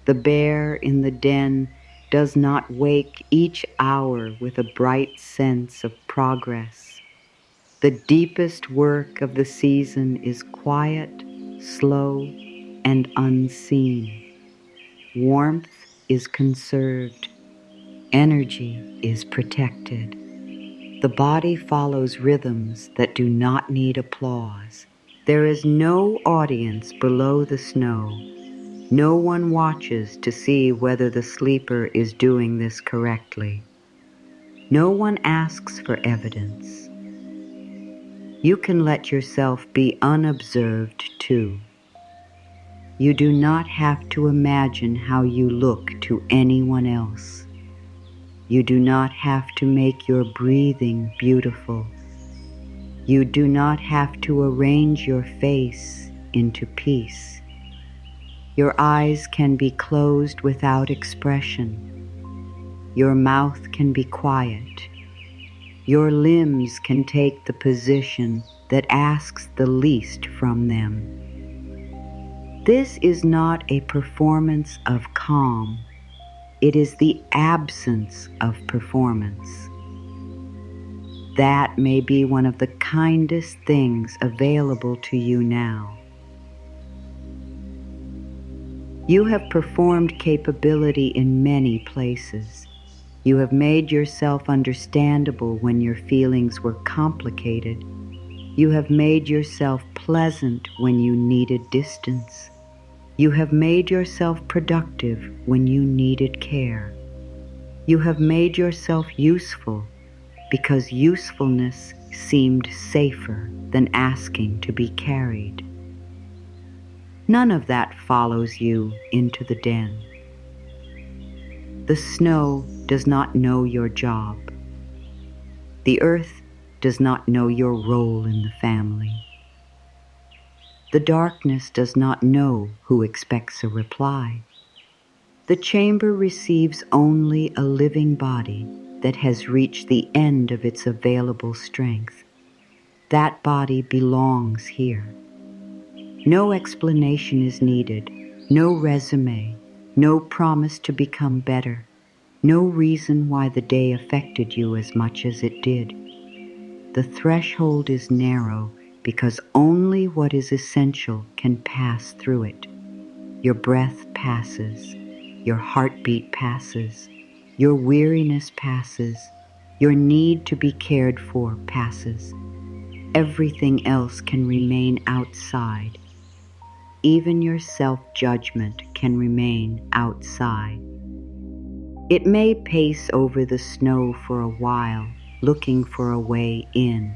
The bear in the den does not wake each hour with a bright sense of progress. The deepest work of the season is quiet, slow, and unseen. Warmth is conserved. Energy is protected. The body follows rhythms that do not need applause. There is no audience below the snow. No one watches to see whether the sleeper is doing this correctly. No one asks for evidence. You can let yourself be unobserved too. You do not have to imagine how you look to anyone else. You do not have to make your breathing beautiful. You do not have to arrange your face into peace. Your eyes can be closed without expression. Your mouth can be quiet. Your limbs can take the position that asks the least from them. This is not a performance of calm. It is the absence of performance. That may be one of the kindest things available to you now. You have performed capability in many places. You have made yourself understandable when your feelings were complicated. You have made yourself pleasant when you needed distance. You have made yourself productive when you needed care. You have made yourself useful because usefulness seemed safer than asking to be carried. None of that follows you into the den. The snow does not know your job. The earth does not know your role in the family. The darkness does not know who expects a reply. The chamber receives only a living body that has reached the end of its available strength. That body belongs here. No explanation is needed, no resume, no promise to become better, no reason why the day affected you as much as it did. The threshold is narrow because only what is essential can pass through it. Your breath passes, your heartbeat passes, your weariness passes, your need to be cared for passes. Everything else can remain outside. Even your self-judgment can remain outside. It may pace over the snow for a while, looking for a way in.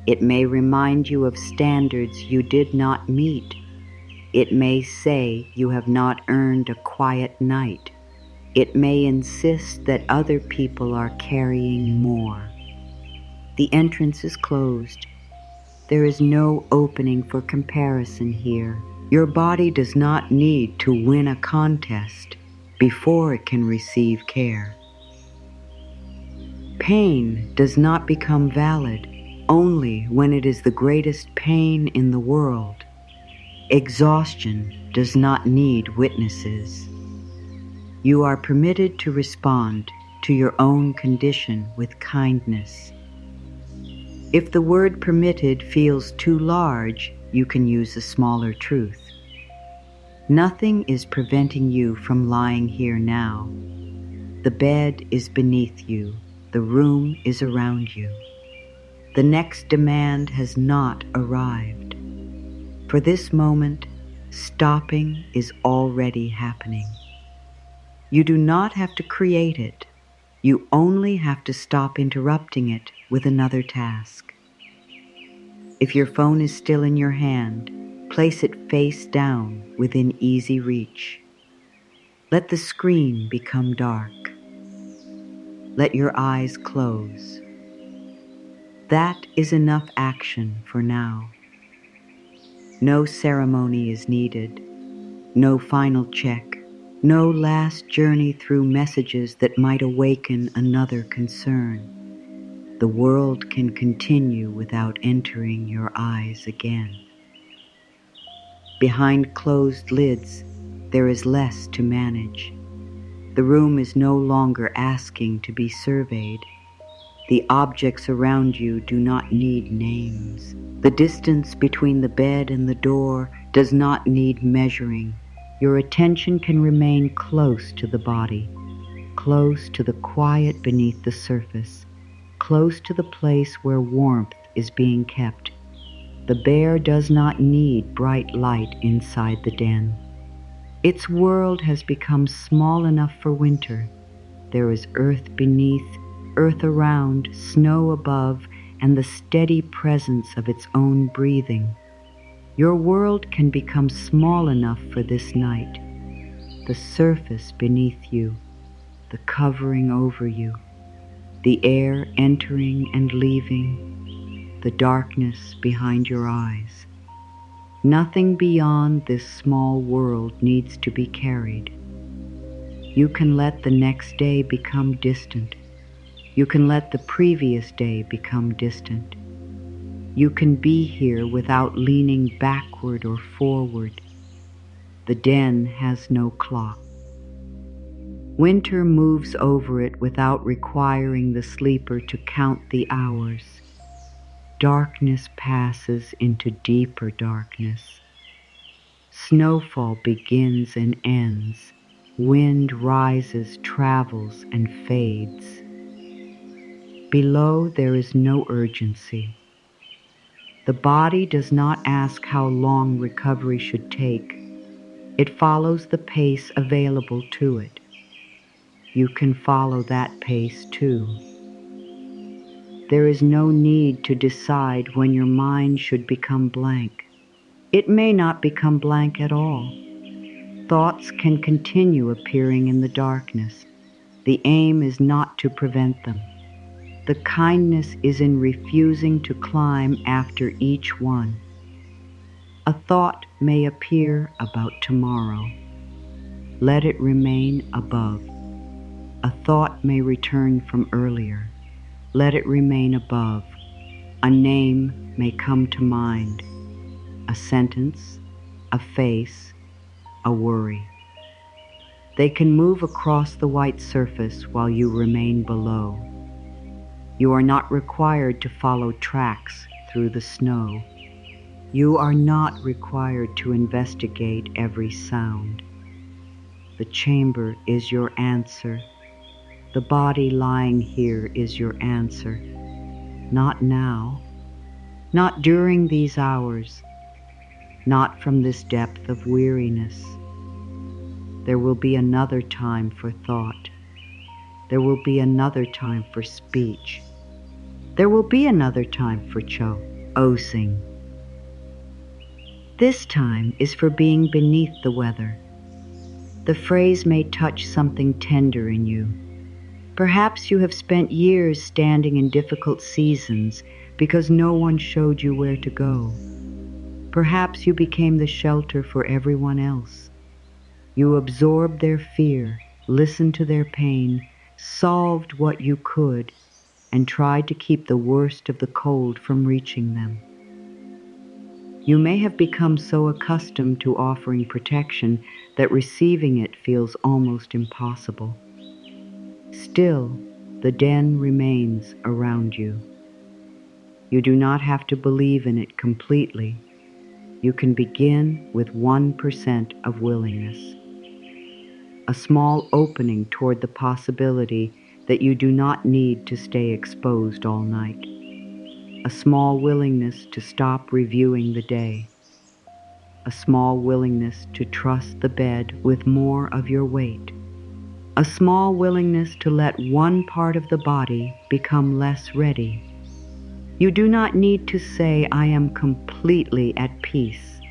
It may remind you of standards you did not meet. It may say you have not earned a quiet night. It may insist that other people are carrying more. The entrance is closed. There is no opening for comparison here. Your body does not need to win a contest before it can receive care. Pain does not become valid only when it is the greatest pain in the world. Exhaustion does not need witnesses. You are permitted to respond to your own condition with kindness. If the word permitted feels too large, you can use a smaller truth. Nothing is preventing you from lying here now. The bed is beneath you. The room is around you. The next demand has not arrived. For this moment, stopping is already happening. You do not have to create it. You only have to stop interrupting it with another task. If your phone is still in your hand, place it face down within easy reach. Let the screen become dark. Let your eyes close. That is enough action for now. No ceremony is needed. No final check. No last journey through messages that might awaken another concern. The world can continue without entering your eyes again. Behind closed lids, there is less to manage. The room is no longer asking to be surveyed. The objects around you do not need names. The distance between the bed and the door does not need measuring. Your attention can remain close to the body, close to the quiet beneath the surface, close to the place where warmth is being kept. The bear does not need bright light inside the den. Its world has become small enough for winter. There is earth beneath, earth around, snow above, and the steady presence of its own breathing. Your world can become small enough for this night. The surface beneath you, the covering over you, the air entering and leaving, the darkness behind your eyes. Nothing beyond this small world needs to be carried. You can let the next day become distant. You can let the previous day become distant. You can be here without leaning backward or forward. The den has no clock. Winter moves over it without requiring the sleeper to count the hours. Darkness passes into deeper darkness. Snowfall begins and ends. Wind rises, travels, and fades. Below there is no urgency. The body does not ask how long recovery should take. It follows the pace available to it. You can follow that pace too. There is no need to decide when your mind should become blank. It may not become blank at all. Thoughts can continue appearing in the darkness. The aim is not to prevent them. The kindness is in refusing to climb after each one. A thought may appear about tomorrow. Let it remain above. A thought may return from earlier. Let it remain above. A name may come to mind. A sentence, a face, a worry. They can move across the white surface while you remain below. You are not required to follow tracks through the snow. You are not required to investigate every sound. The chamber is your answer. The body lying here is your answer. Not now. Not during these hours. Not from this depth of weariness. There will be another time for thought. There will be another time for speech. There will be another time for osing. This time is for being beneath the weather. The phrase may touch something tender in you. Perhaps you have spent years standing in difficult seasons because no one showed you where to go. Perhaps you became the shelter for everyone else. You absorbed their fear, listened to their pain, solved what you could, and tried to keep the worst of the cold from reaching them. You may have become so accustomed to offering protection that receiving it feels almost impossible. Still, the den remains around you. You do not have to believe in it completely. You can begin with 1% of willingness. A small opening toward the possibility that you do not need to stay exposed all night. A small willingness to stop reviewing the day. A small willingness to trust the bed with more of your weight. a small willingness to let one part of the body become less ready. You do not need to say, "I am completely at peace."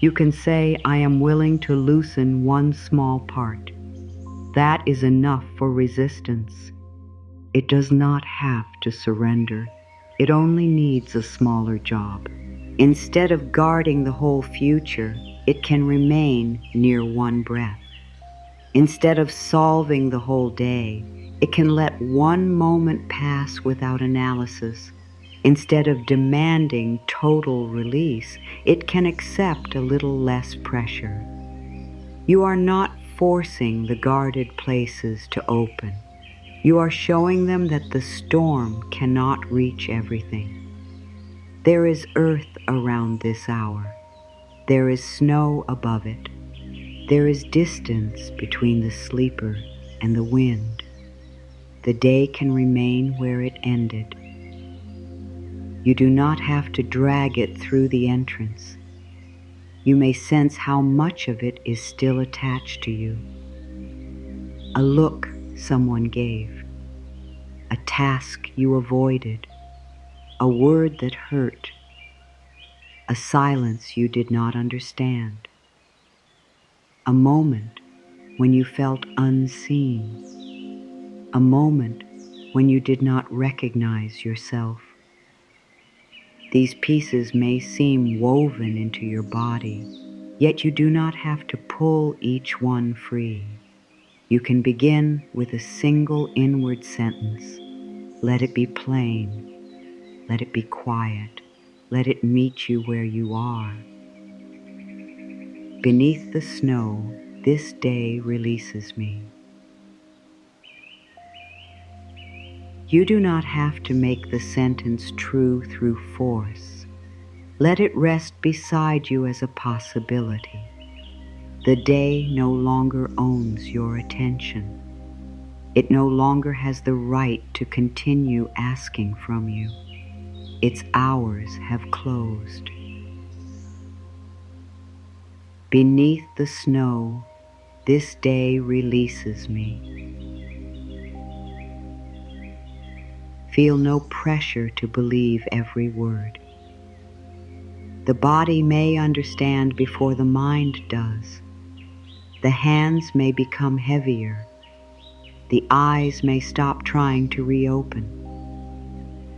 You can say, "I am willing to loosen one small part." That is enough for resistance. It does not have to surrender. It only needs a smaller job. Instead of guarding the whole future, it can remain near one breath. Instead of solving the whole day, it can let one moment pass without analysis. Instead of demanding total release, it can accept a little less pressure. You are not forcing the guarded places to open. You are showing them that the storm cannot reach everything. There is earth around this hour. There is snow above it. There is distance between the sleeper and the wind. The day can remain where it ended. You do not have to drag it through the entrance. You may sense how much of it is still attached to you. A look someone gave, a task you avoided, a word that hurt, a silence you did not understand, a moment when you felt unseen, a moment when you did not recognize yourself. These pieces may seem woven into your body, yet you do not have to pull each one free. You can begin with a single inward sentence. Let it be plain. Let it be quiet. Let it meet you where you are. Beneath the snow, this day releases me. You do not have to make the sentence true through force. Let it rest beside you as a possibility. The day no longer owns your attention. It no longer has the right to continue asking from you. Its hours have closed. Beneath the snow, this day releases me. Feel no pressure to believe every word. The body may understand before the mind does. The hands may become heavier. The eyes may stop trying to reopen.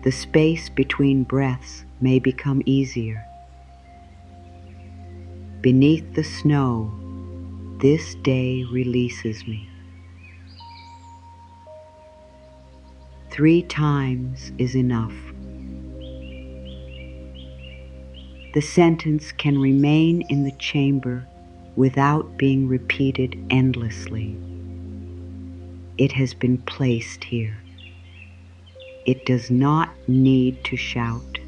The space between breaths may become easier. Beneath the snow, this day releases me. 3 times is enough. The sentence can remain in the chamber without being repeated endlessly. It has been placed here. It does not need to shout.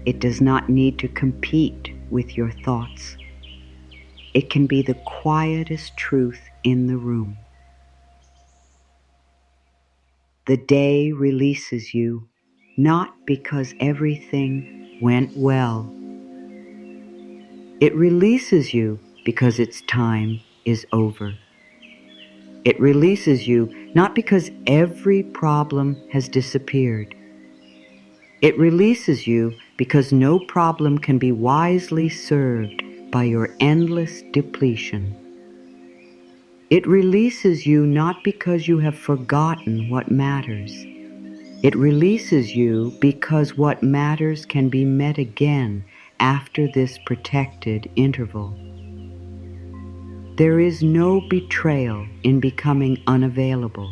It does not need to compete with your thoughts. It can be the quietest truth in the room. The day releases you, not because everything went well. It releases you because its time is over. It releases you not because every problem has disappeared. It releases you because no problem can be wisely served by your endless depletion. It releases you not because you have forgotten what matters. It releases you because what matters can be met again after this protected interval. There is no betrayal in becoming unavailable.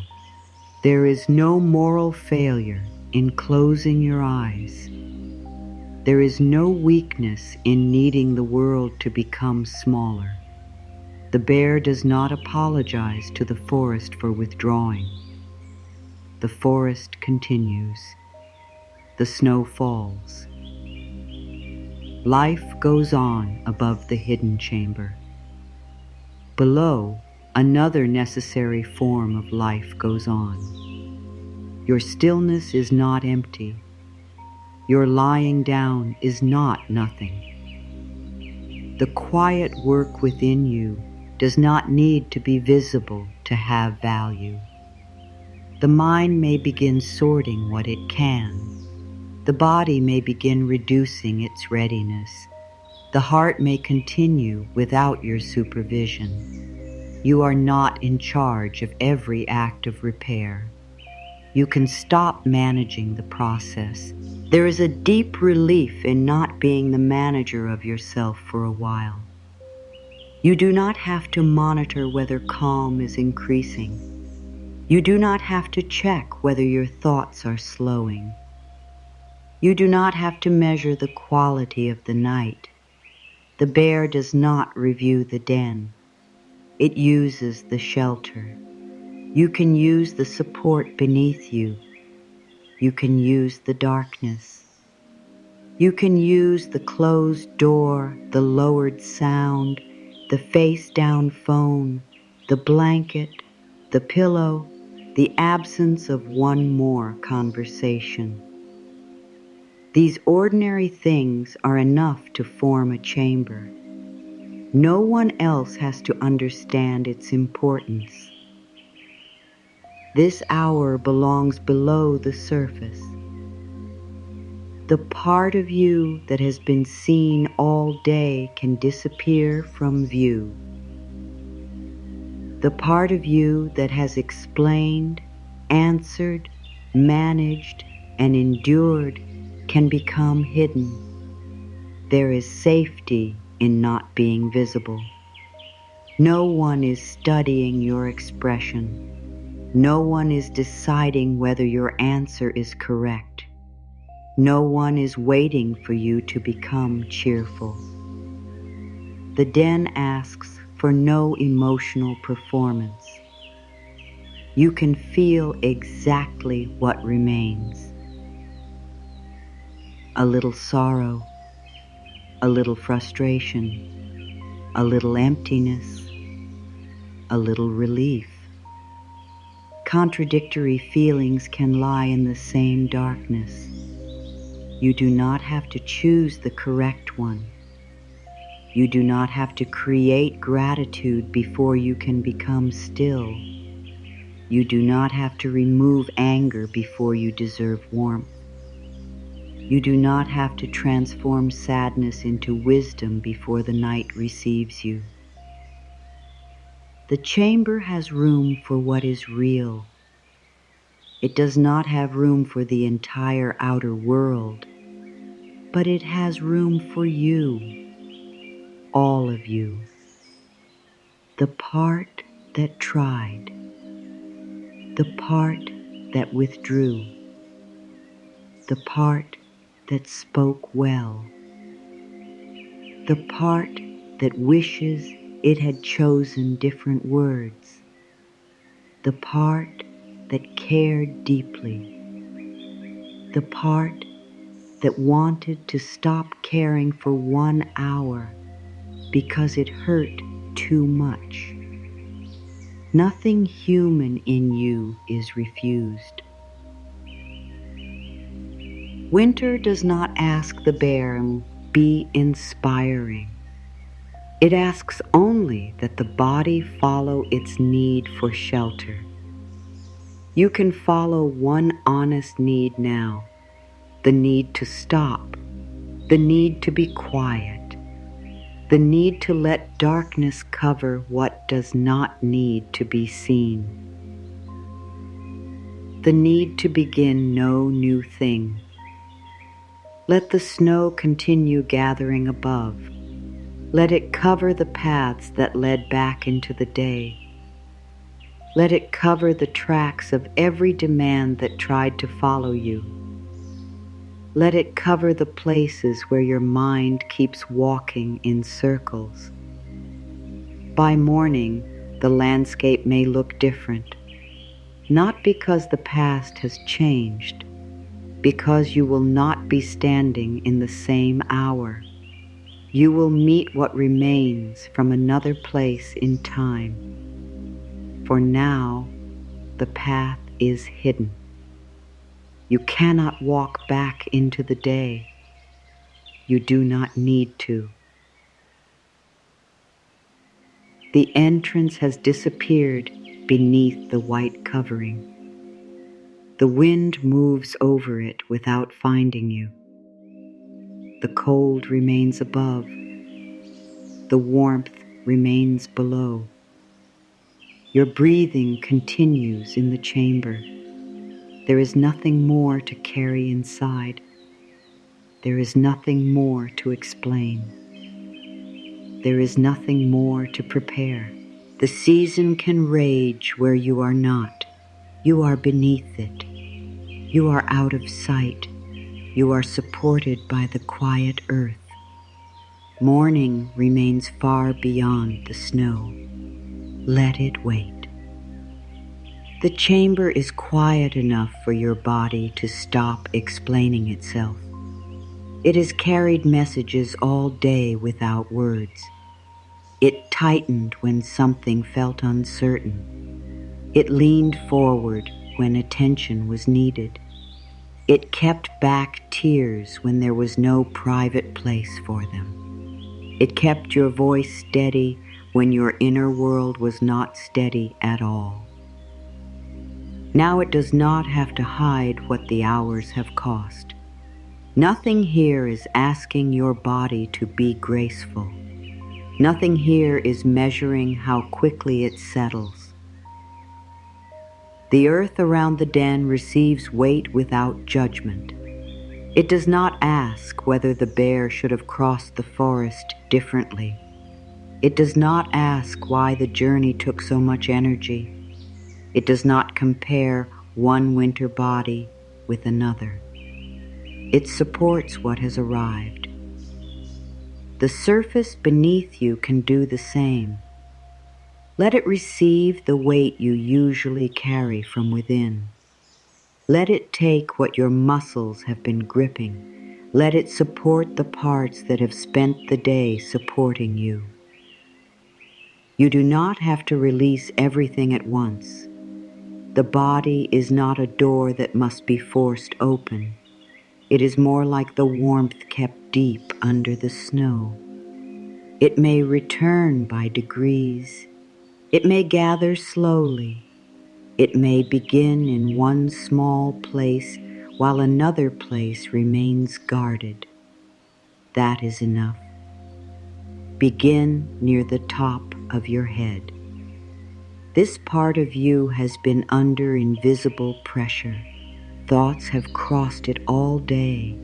There is no moral failure in closing your eyes. There is no weakness in needing the world to become smaller. The bear does not apologize to the forest for withdrawing. The forest continues. The snow falls. Life goes on above the hidden chamber. Below, another necessary form of life goes on. Your stillness is not empty. Your lying down is not nothing. The quiet work within you does not need to be visible to have value. The mind may begin sorting what it can. The body may begin reducing its readiness. The heart may continue without your supervision. You are not in charge of every act of repair. You can stop managing the process. There is a deep relief in not being the manager of yourself for a while. You do not have to monitor whether calm is increasing. You do not have to check whether your thoughts are slowing. You do not have to measure the quality of the night. The bear does not review the den. It uses the shelter. You can use the support beneath you. You can use the darkness. You can use the closed door, the lowered sound, the face-down phone, the blanket, the pillow, the absence of one more conversation. These ordinary things are enough to form a chamber. No one else has to understand its importance. This hour belongs below the surface. The part of you that has been seen all day can disappear from view. The part of you that has explained, answered, managed, and endured can become hidden. There is safety in not being visible. No one is studying your expression. No one is deciding whether your answer is correct. No one is waiting for you to become cheerful. The den asks for no emotional performance. You can feel exactly what remains. A little sorrow, a little frustration, a little emptiness, a little relief. Contradictory feelings can lie in the same darkness. You do not have to choose the correct one. You do not have to create gratitude before you can become still. You do not have to remove anger before you deserve warmth. You do not have to transform sadness into wisdom before the night receives you. The chamber has room for what is real. It does not have room for the entire outer world, but it has room for you, all of you. The part that tried, the part that withdrew, the part that spoke well, the part that wishes it had chosen different words, the part that cared deeply, the part that wanted to stop caring for 1 hour because it hurt too much. Nothing human in you is refused. Winter does not ask the bear to be inspiring. It asks only that the body follow its need for shelter. You can follow one honest need now, the need to stop, the need to be quiet, the need to let darkness cover what does not need to be seen, the need to begin no new thing. Let the snow continue gathering above. Let it cover the paths that led back into the day. Let it cover the tracks of every demand that tried to follow you. Let it cover the places where your mind keeps walking in circles. By morning, the landscape may look different, not because the past has changed, because you will not be standing in the same hour. You will meet what remains from another place in time. For now, the path is hidden. You cannot walk back into the day. You do not need to. The entrance has disappeared beneath the white covering. The wind moves over it without finding you. The cold remains above. The warmth remains below. Your breathing continues in the chamber. There is nothing more to carry inside. There is nothing more to explain. There is nothing more to prepare. The season can rage where you are not. You are beneath it. You are out of sight. You are supported by the quiet earth. Morning remains far beyond the snow. Let it wait. The chamber is quiet enough for your body to stop explaining itself. It has carried messages all day without words. It tightened when something felt uncertain. It leaned forward when attention was needed. It kept back tears when there was no private place for them. It kept your voice steady when your inner world was not steady at all. Now it does not have to hide what the hours have cost. Nothing here is asking your body to be graceful. Nothing here is measuring how quickly it settles. The earth around the den receives weight without judgment. It does not ask whether the bear should have crossed the forest differently. It does not ask why the journey took so much energy. It does not compare one winter body with another. It supports what has arrived. The surface beneath you can do the same. Let it receive the weight you usually carry from within. Let it take what your muscles have been gripping. Let it support the parts that have spent the day supporting you. You do not have to release everything at once. The body is not a door that must be forced open. It is more like the warmth kept deep under the snow. It may return by degrees. It may gather slowly. It may begin in one small place while another place remains guarded. That is enough. Begin near the top of your head. This part of you has been under invisible pressure. Thoughts have crossed it all day.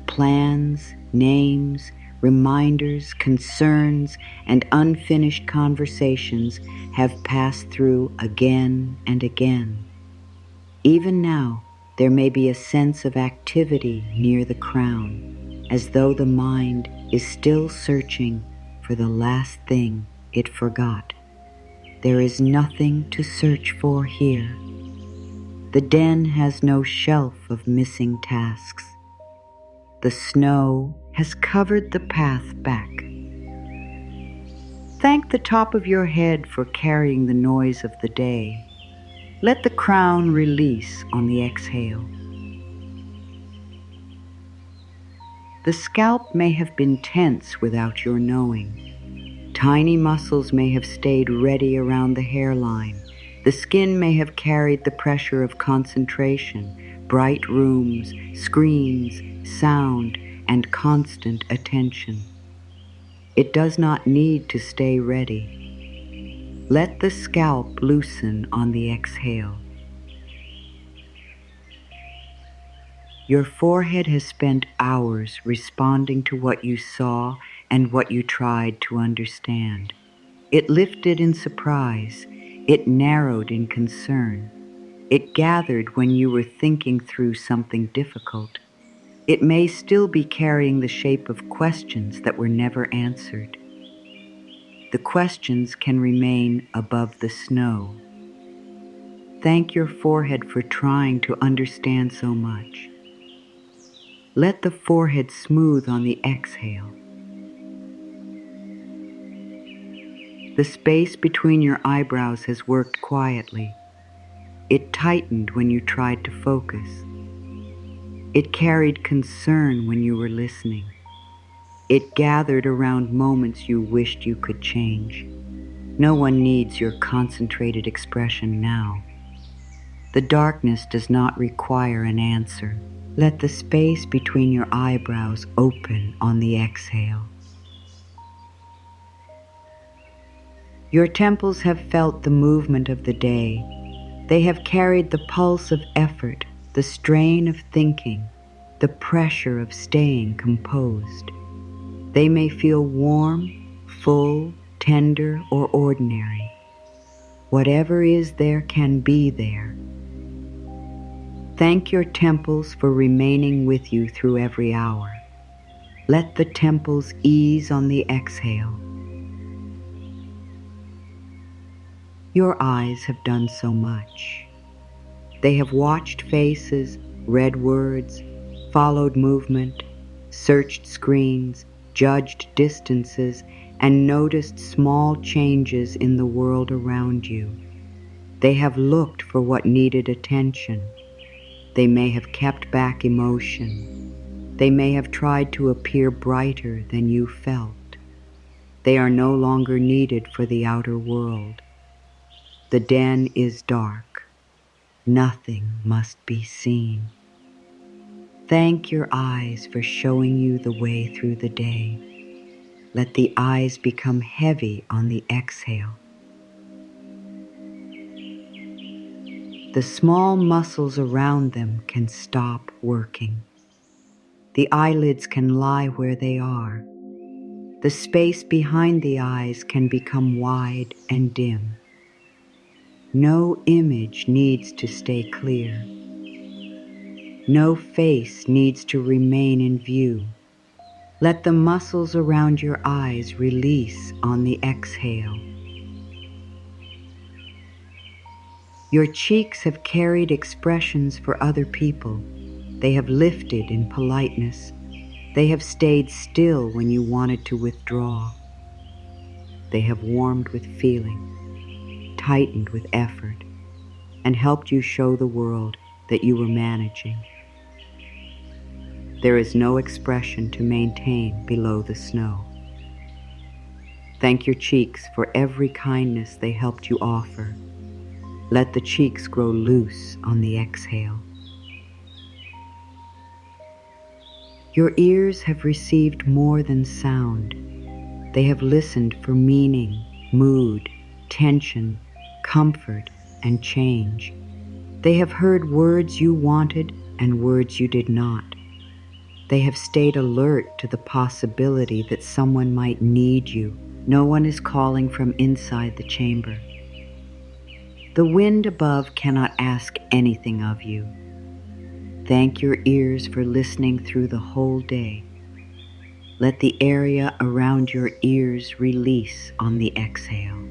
Plans, names, reminders, concerns, and unfinished conversations have passed through again and again. Even now, there may be a sense of activity near the crown, as though the mind is still searching for the last thing it forgot. There is nothing to search for here. The den has no shelf of missing tasks. The snow has covered the path back. Thank the top of your head for carrying the noise of the day. Let the crown release on the exhale. The scalp may have been tense without your knowing. Tiny muscles may have stayed ready around the hairline. The skin may have carried the pressure of concentration, bright rooms, screens, sound, and constant attention. It does not need to stay ready. Let the scalp loosen on the exhale. Your forehead has spent hours responding to what you saw and what you tried to understand. It lifted in surprise. It narrowed in concern. It gathered when you were thinking through something difficult. It may still be carrying the shape of questions that were never answered. The questions can remain above the snow. Thank your forehead for trying to understand so much. Let the forehead smooth on the exhale. The space between your eyebrows has worked quietly. It tightened when you tried to focus. It carried concern when you were listening. It gathered around moments you wished you could change. No one needs your concentrated expression now. The darkness does not require an answer. Let the space between your eyebrows open on the exhale. Your temples have felt the movement of the day. They have carried the pulse of effort, the strain of thinking, the pressure of staying composed. They may feel warm, full, tender, or ordinary. Whatever is there can be there. Thank your temples for remaining with you through every hour. Let the temples ease on the exhale. Your eyes have done so much. They have watched faces, read words, followed movement, searched screens, judged distances, and noticed small changes in the world around you. They have looked for what needed attention. They may have kept back emotion. They may have tried to appear brighter than you felt. They are no longer needed for the outer world. The den is dark. Nothing must be seen. Thank your eyes for showing you the way through the day. Let the eyes become heavy on the exhale. The small muscles around them can stop working. The eyelids can lie where they are. The space behind the eyes can become wide and dim. No image needs to stay clear. No face needs to remain in view. Let the muscles around your eyes release on the exhale. Your cheeks have carried expressions for other people. They have lifted in politeness. They have stayed still when you wanted to withdraw. They have warmed with feeling, tightened with effort, and helped you show the world that you were managing. There is no expression to maintain below the snow. Thank your cheeks for every kindness they helped you offer. Let the cheeks grow loose on the exhale. Your ears have received more than sound. They have listened for meaning, mood, tension, comfort, and change. They have heard words you wanted and words you did not. They have stayed alert to the possibility that someone might need you. No one is calling from inside the chamber. The wind above cannot ask anything of you. Thank your ears for listening through the whole day. Let the area around your ears release on the exhale.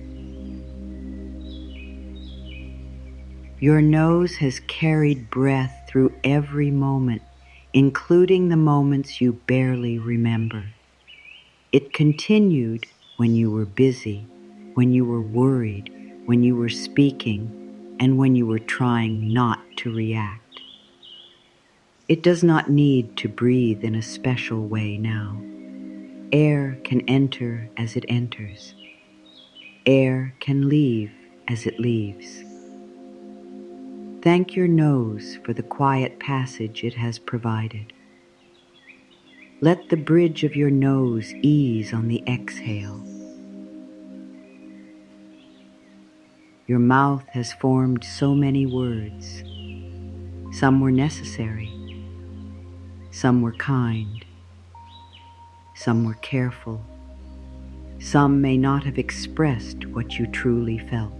Your nose has carried breath through every moment, including the moments you barely remember. It continued when you were busy, when you were worried, when you were speaking, and when you were trying not to react. It does not need to breathe in a special way now. Air can enter as it enters. Air can leave as it leaves. Thank your nose for the quiet passage it has provided. Let the bridge of your nose ease on the exhale. Your mouth has formed so many words. Some were necessary. Some were kind. Some were careful. Some may not have expressed what you truly felt.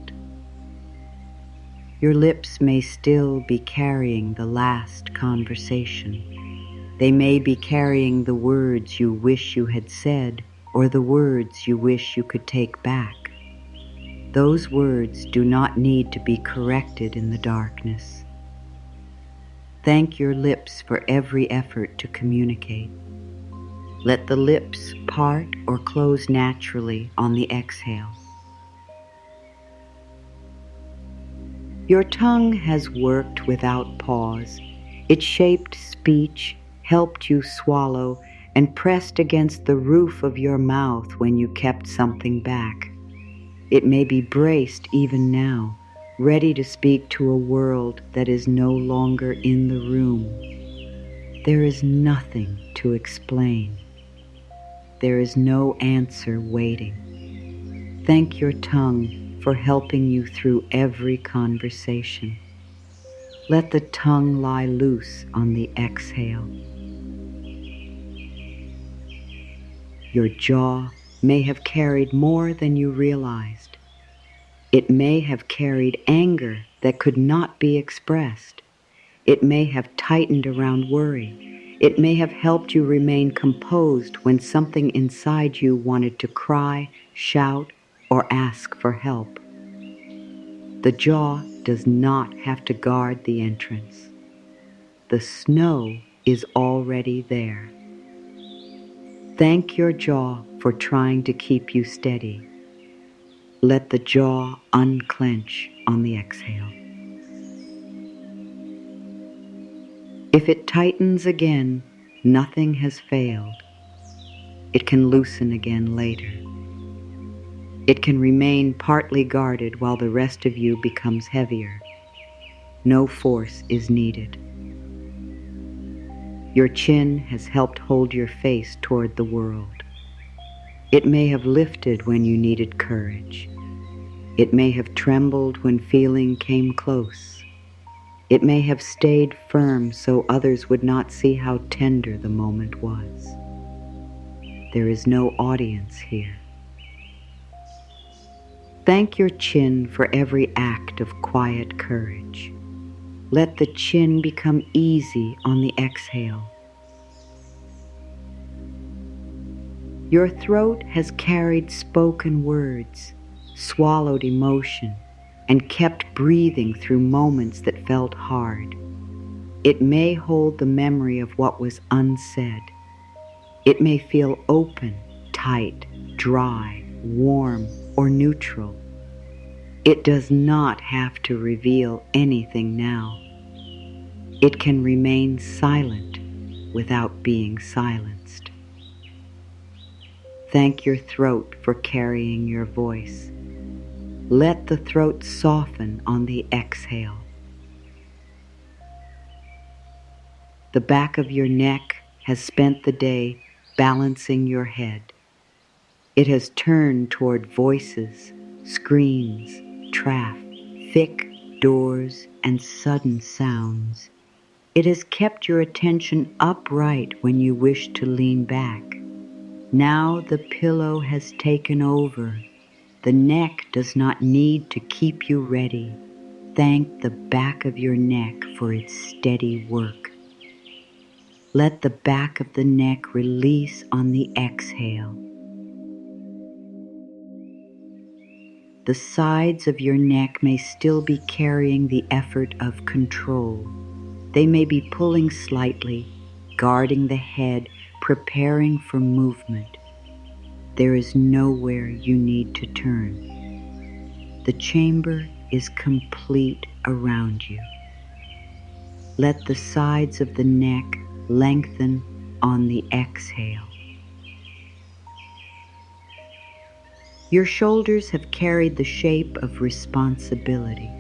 Your lips may still be carrying the last conversation. They may be carrying the words you wish you had said, or the words you wish you could take back. Those words do not need to be corrected in the darkness. Thank your lips for every effort to communicate. Let the lips part or close naturally on the exhale. Your tongue has worked without pause. It shaped speech, helped you swallow, and pressed against the roof of your mouth when you kept something back. It may be braced even now, ready to speak to a world that is no longer in the room. There is nothing to explain. There is no answer waiting. Thank your tongue for helping you through every conversation. Let the tongue lie loose on the exhale. Your jaw may have carried more than you realized. It may have carried anger that could not be expressed. It may have tightened around worry. It may have helped you remain composed when something inside you wanted to cry, shout, or ask for help. The jaw does not have to guard the entrance. The snow is already there. Thank your jaw for trying to keep you steady. Let the jaw unclench on the exhale. If it tightens again, nothing has failed. It can loosen again later. It can remain partly guarded while the rest of you becomes heavier. No force is needed. Your chin has helped hold your face toward the world. It may have lifted when you needed courage. It may have trembled when feeling came close. It may have stayed firm so others would not see how tender the moment was. There is no audience here. Thank your chin for every act of quiet courage. Let the chin become easy on the exhale. Your throat has carried spoken words, swallowed emotion, and kept breathing through moments that felt hard. It may hold the memory of what was unsaid. It may feel open, tight, dry, warm, or neutral. It does not have to reveal anything now. It can remain silent without being silenced. Thank your throat for carrying your voice. Let the throat soften on the exhale. The back of your neck has spent the day balancing your head. It has turned toward voices, screens, traffic, doors, and sudden sounds. It has kept your attention upright when you wish to lean back. Now the pillow has taken over. The neck does not need to keep you ready. Thank the back of your neck for its steady work. Let the back of the neck release on the exhale. The sides of your neck may still be carrying the effort of control. They may be pulling slightly, guarding the head, preparing for movement. There is nowhere you need to turn. The chamber is complete around you. Let the sides of the neck lengthen on the exhale. Your shoulders have carried the shape of responsibility.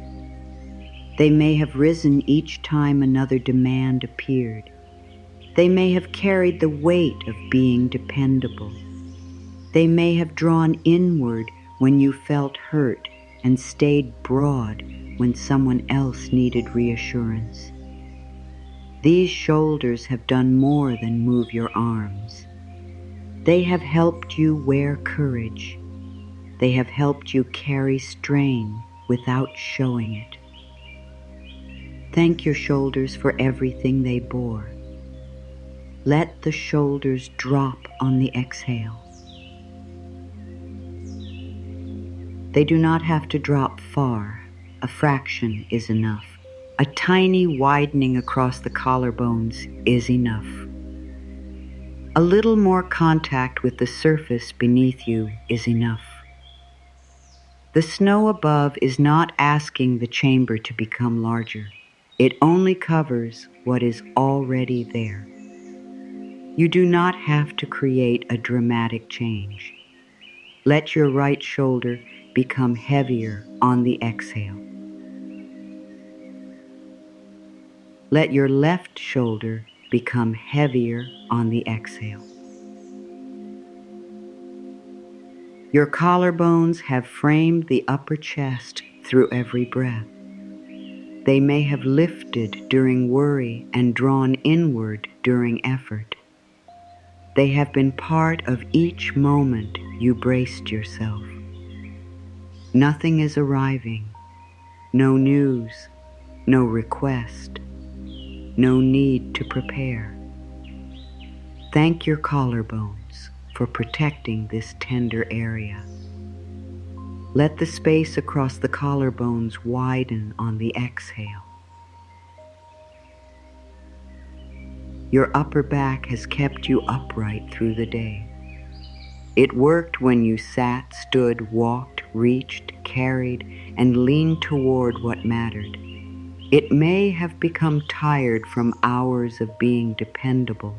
They may have risen each time another demand appeared. They may have carried the weight of being dependable. They may have drawn inward when you felt hurt and stayed broad when someone else needed reassurance. These shoulders have done more than move your arms. They have helped you wear courage. They have helped you carry strain without showing it. Thank your shoulders for everything they bore. Let the shoulders drop on the exhale. They do not have to drop far. A fraction is enough. A tiny widening across the collarbones is enough. A little more contact with the surface beneath you is enough. The snow above is not asking the chamber to become larger. It only covers what is already there. You do not have to create a dramatic change. Let your right shoulder become heavier on the exhale. Let your left shoulder become heavier on the exhale. Your collarbones have framed the upper chest through every breath. They may have lifted during worry and drawn inward during effort. They have been part of each moment you braced yourself. Nothing is arriving, no news, no request, no need to prepare. Thank your collarbones for protecting this tender area. Let the space across the collarbones widen on the exhale. Your upper back has kept you upright through the day. It worked when you sat, stood, walked, reached, carried, and leaned toward what mattered. It may have become tired from hours of being dependable.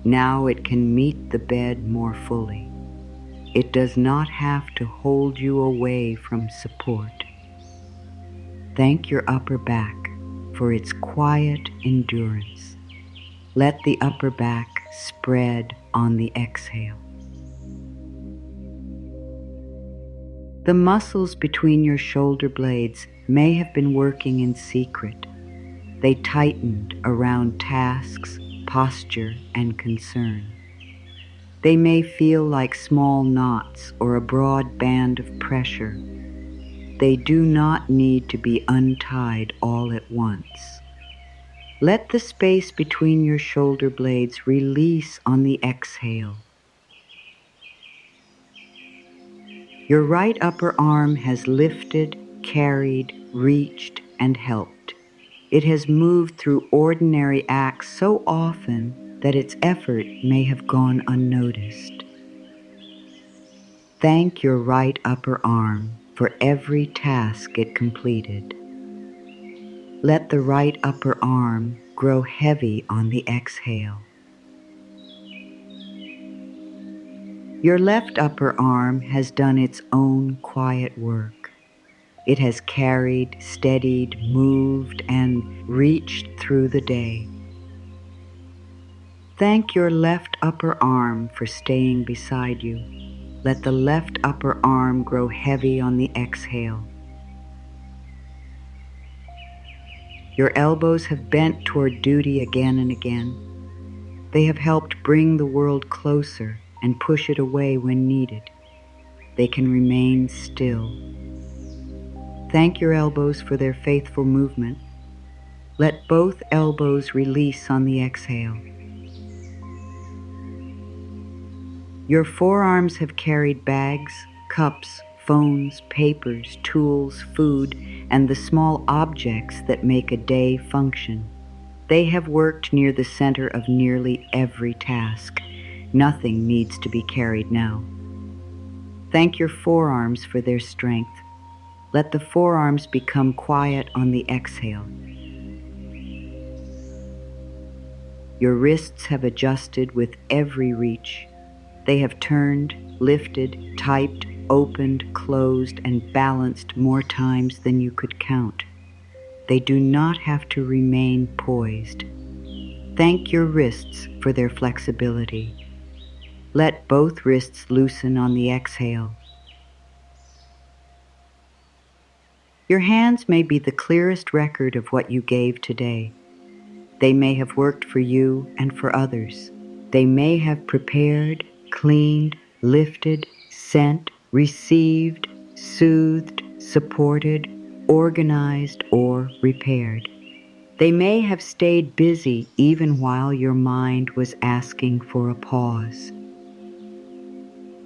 Now it can meet the bed more fully. It does not have to hold you away from support. Thank your upper back for its quiet endurance. Let the upper back spread on the exhale. The muscles between your shoulder blades may have been working in secret. They tightened around tasks, posture, and concern. They may feel like small knots or a broad band of pressure. They do not need to be untied all at once. Let the space between your shoulder blades release on the exhale. Your right upper arm has lifted, carried, reached, and helped. It has moved through ordinary acts so often that its effort may have gone unnoticed. Thank your right upper arm for every task it completed. Let the right upper arm grow heavy on the exhale. Your left upper arm has done its own quiet work. It has carried, steadied, moved, and reached through the day. Thank your left upper arm for staying beside you. Let the left upper arm grow heavy on the exhale. Your elbows have bent toward duty again and again. They have helped bring the world closer and push it away when needed. They can remain still. Thank your elbows for their faithful movement. Let both elbows release on the exhale. Your forearms have carried bags, cups, phones, papers, tools, food, and the small objects that make a day function. They have worked near the center of nearly every task. Nothing needs to be carried now. Thank your forearms for their strength. Let the forearms become quiet on the exhale. Your wrists have adjusted with every reach. They have turned, lifted, typed, opened, closed, and balanced more times than you could count. They do not have to remain poised. Thank your wrists for their flexibility. Let both wrists loosen on the exhale. Your hands may be the clearest record of what you gave today. They may have worked for you and for others. They may have prepared, cleaned, lifted, sent, received, soothed, supported, organized, or repaired. They may have stayed busy even while your mind was asking for a pause.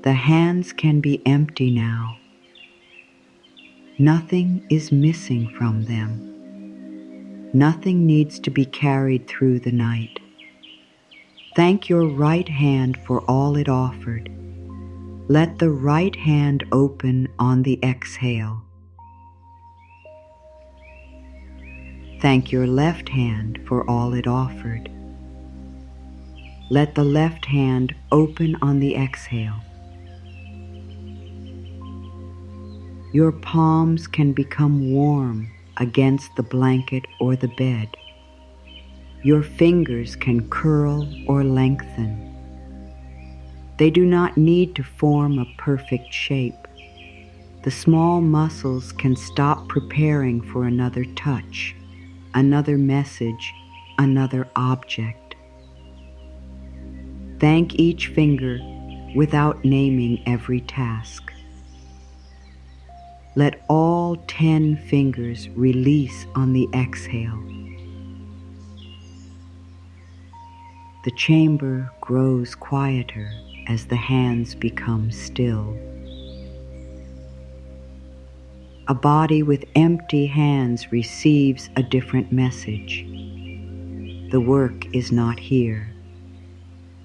The hands can be empty now. Nothing is missing from them. Nothing needs to be carried through the night. Thank your right hand for all it offered. Let the right hand open on the exhale. Thank your left hand for all it offered. Let the left hand open on the exhale. Your palms can become warm against the blanket or the bed. Your fingers can curl or lengthen. They do not need to form a perfect shape. The small muscles can stop preparing for another touch, another message, another object. Thank each finger without naming every task. Let all 10 fingers release on the exhale. The chamber grows quieter as the hands become still. A body with empty hands receives a different message. The work is not here.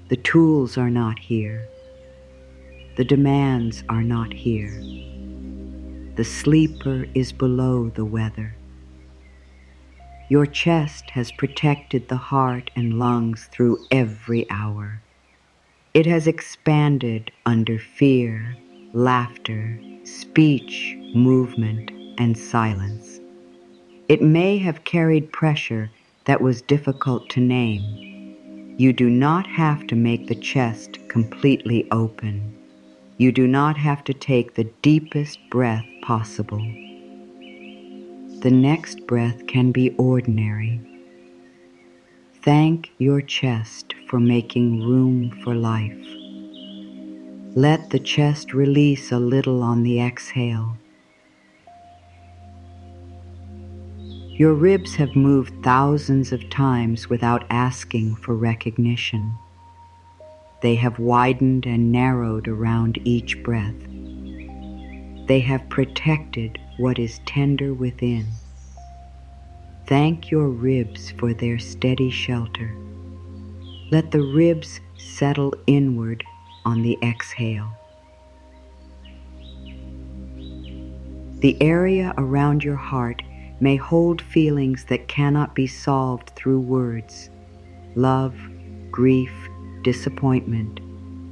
The tools are not here. The demands are not here. The sleeper is below the weather. Your chest has protected the heart and lungs through every hour. It has expanded under fear, laughter, speech, movement, and silence. It may have carried pressure that was difficult to name. You do not have to make the chest completely open. You do not have to take the deepest breath possible. The next breath can be ordinary. Thank your chest for making room for life. Let the chest release a little on the exhale. Your ribs have moved thousands of times without asking for recognition. They have widened and narrowed around each breath. They have protected what is tender within. Thank your ribs for their steady shelter. Let the ribs settle inward on the exhale. The area around your heart may hold feelings that cannot be solved through words. Love, grief, disappointment,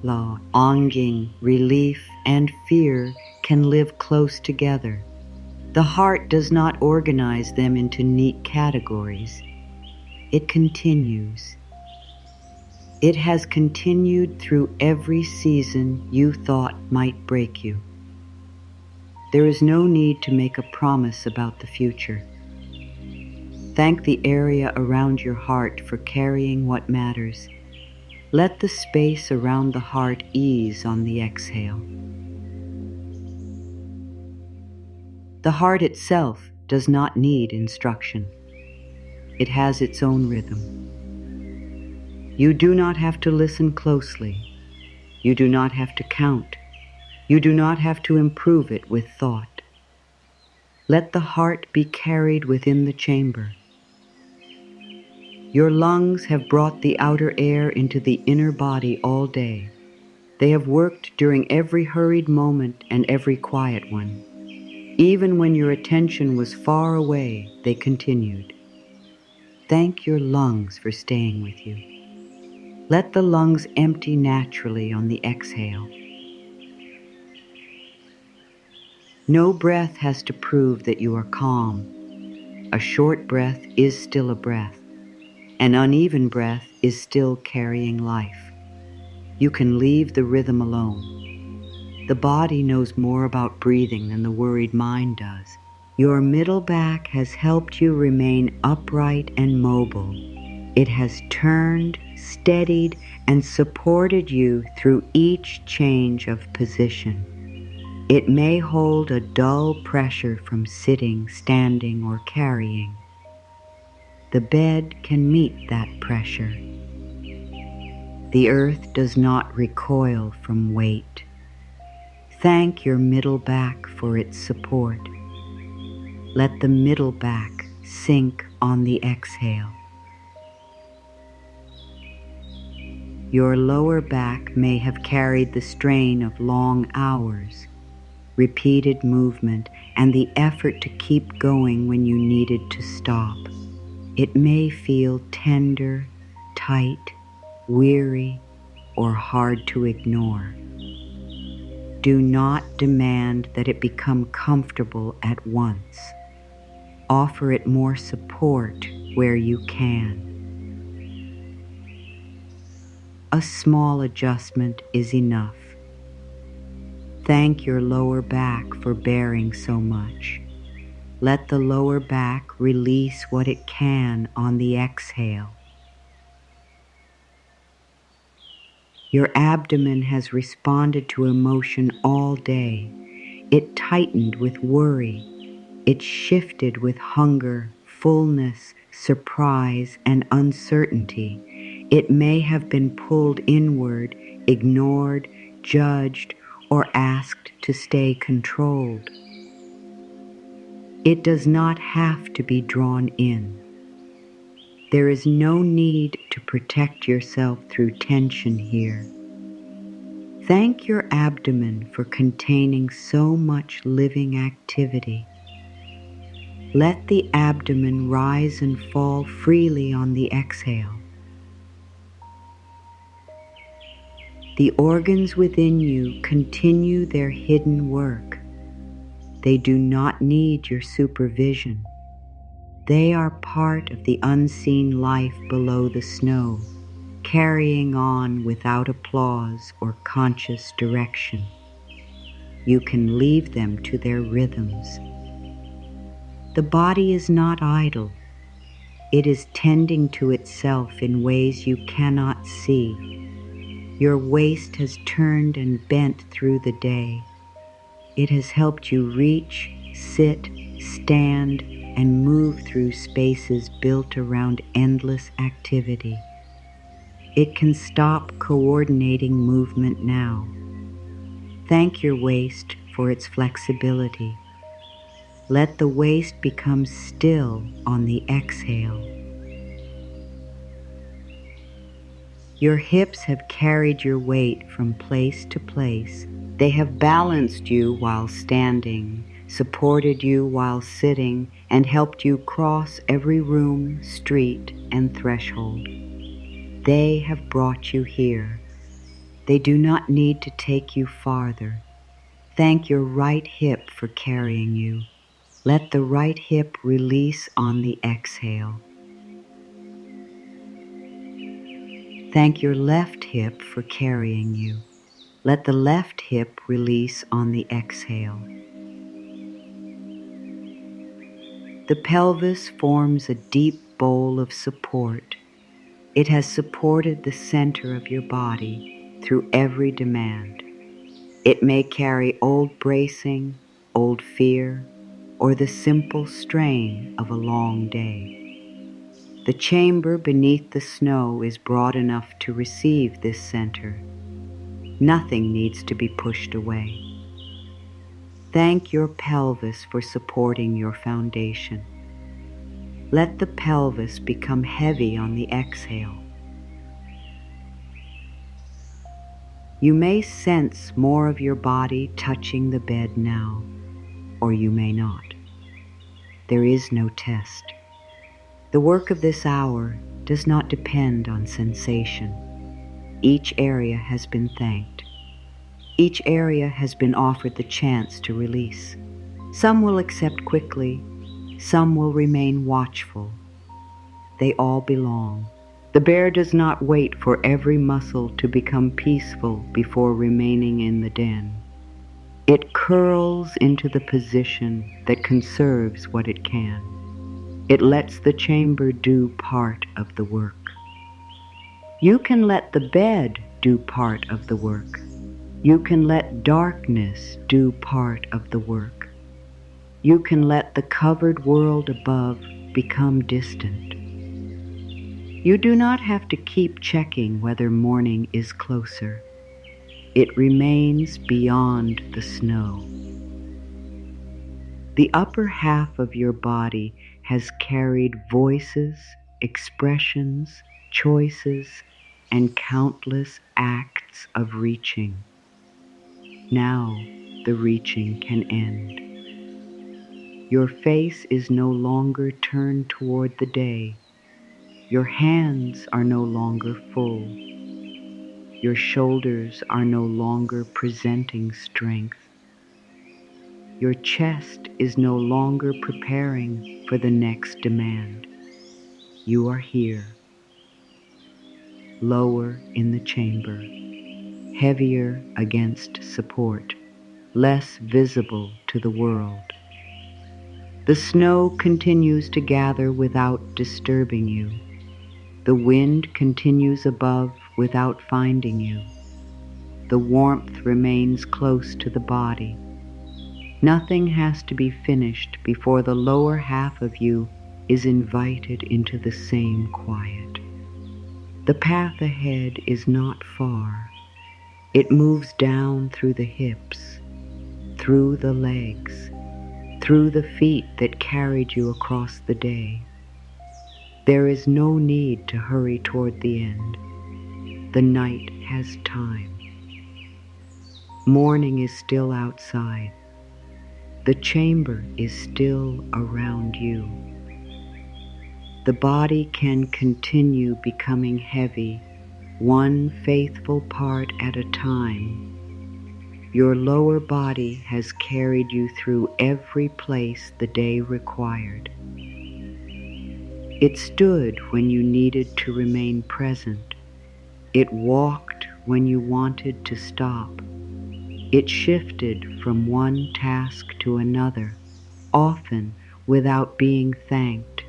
longing, relief, and fear can live close together. The heart does not organize them into neat categories. It continues. It has continued through every season you thought might break you. There is no need to make a promise about the future. Thank the area around your heart for carrying what matters. Let the space around the heart ease on the exhale. The heart itself does not need instruction. It has its own rhythm. You do not have to listen closely. You do not have to count. You do not have to improve it with thought. Let the heart be carried within the chamber. Your lungs have brought the outer air into the inner body all day. They have worked during every hurried moment and every quiet one. Even when your attention was far away, they continued. Thank your lungs for staying with you. Let the lungs empty naturally on the exhale. No breath has to prove that you are calm. A short breath is still a breath. An uneven breath is still carrying life. You can leave the rhythm alone. The body knows more about breathing than the worried mind does. Your middle back has helped you remain upright and mobile. It has turned, steadied, and supported you through each change of position. It may hold a dull pressure from sitting, standing, or carrying. The bed can meet that pressure. The earth does not recoil from weight. Thank your middle back for its support. Let the middle back sink on the exhale. Your lower back may have carried the strain of long hours, repeated movement, and the effort to keep going when you needed to stop. It may feel tender, tight, weary, or hard to ignore. Do not demand that it become comfortable at once. Offer it more support where you can. A small adjustment is enough. Thank your lower back for bearing so much. Let the lower back release what it can on the exhale. Your abdomen has responded to emotion all day. It tightened with worry. It shifted with hunger, fullness, surprise, and uncertainty. It may have been pulled inward, ignored, judged, or asked to stay controlled. It does not have to be drawn in. There is no need to protect yourself through tension here. Thank your abdomen for containing so much living activity. Let the abdomen rise and fall freely on the exhale. The organs within you continue their hidden work. They do not need your supervision. They are part of the unseen life below the snow, carrying on without applause or conscious direction. You can leave them to their rhythms. The body is not idle. It is tending to itself in ways you cannot see. Your waist has turned and bent through the day. It has helped you reach, sit, stand, and move through spaces built around endless activity. It can stop coordinating movement now. Thank your waist for its flexibility. Let the waist become still on the exhale. Your hips have carried your weight from place to place. They have balanced you while standing, supported you while sitting, and helped you cross every room, street, and threshold. They have brought you here. They do not need to take you farther. Thank your right hip for carrying you. Let the right hip release on the exhale. Thank your left hip for carrying you. Let the left hip release on the exhale. The pelvis forms a deep bowl of support. It has supported the center of your body through every demand. It may carry old bracing, old fear, or the simple strain of a long day. The chamber beneath the snow is broad enough to receive this center. Nothing needs to be pushed away. Thank your pelvis for supporting your foundation. Let the pelvis become heavy on the exhale. You may sense more of your body touching the bed now, or you may not. There is no test. The work of this hour does not depend on sensation. Each area has been thanked. Each area has been offered the chance to release. Some will accept quickly, some will remain watchful. They all belong. The bear does not wait for every muscle to become peaceful before remaining in the den. It curls into the position that conserves what it can. It lets the chamber do part of the work. You can let the bed do part of the work. You can let darkness do part of the work. You can let the covered world above become distant. You do not have to keep checking whether morning is closer. It remains beyond the snow. The upper half of your body has carried voices, expressions, choices, and countless acts of reaching. Now the reaching can end. Your face is no longer turned toward the day. Your hands are no longer full. Your shoulders are no longer presenting strength. Your chest is no longer preparing for the next demand. You are here, lower in the chamber, heavier against support, less visible to the world. The snow continues to gather without disturbing you. The wind continues above without finding you. The warmth remains close to the body. Nothing has to be finished before the lower half of you is invited into the same quiet. The path ahead is not far. It moves down through the hips, through the legs, through the feet that carried you across the day. There is no need to hurry toward the end. The night has time. Morning is still outside. The chamber is still around you. The body can continue becoming heavy, one faithful part at a time. Your lower body has carried you through every place the day required. It stood when you needed to remain present. It walked when you wanted to stop. It shifted from one task to another, often without being thanked.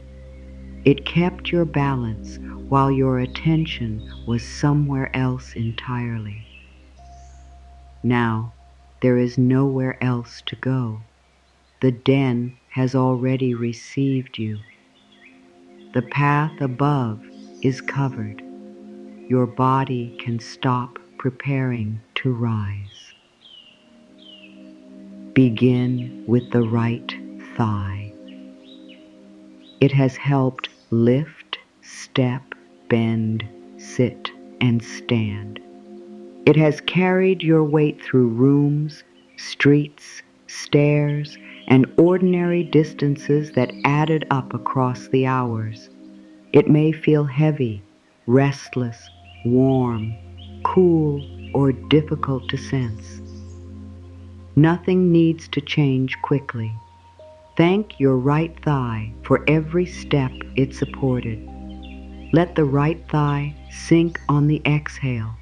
It kept your balance while your attention was somewhere else entirely. Now, there is nowhere else to go. The den has already received you. The path above is covered. Your body can stop preparing to rise. Begin with the right thigh. It has helped lift, step, bend, sit, and stand. It has carried your weight through rooms, streets, stairs, and ordinary distances that added up across the hours. It may feel heavy, restless, warm, cool, or difficult to sense. Nothing needs to change quickly. Thank your right thigh for every step it supported. Let the right thigh sink on the exhale.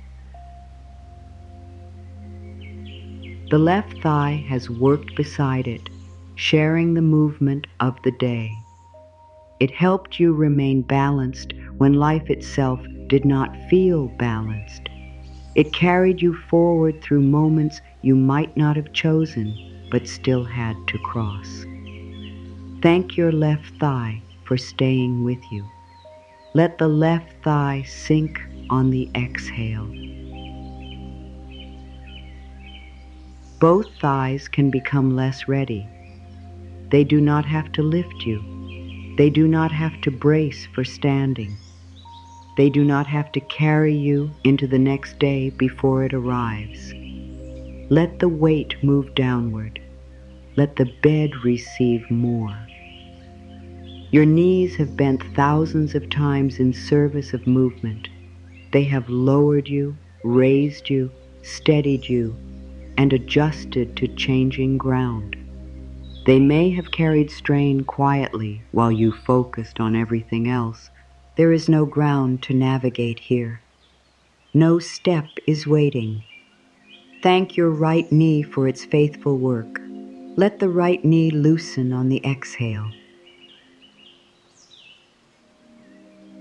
The left thigh has worked beside it, sharing the movement of the day. It helped you remain balanced when life itself did not feel balanced. It carried you forward through moments you might not have chosen, but still had to cross. Thank your left thigh for staying with you. Let the left thigh sink on the exhale. Both thighs can become less ready. They do not have to lift you. They do not have to brace for standing. They do not have to carry you into the next day before it arrives. Let the weight move downward. Let the bed receive more. Your knees have bent thousands of times in service of movement. They have lowered you, raised you, steadied you, and adjusted to changing ground. They may have carried strain quietly while you focused on everything else. There is no ground to navigate here. No step is waiting. Thank your right knee for its faithful work. Let the right knee loosen on the exhale.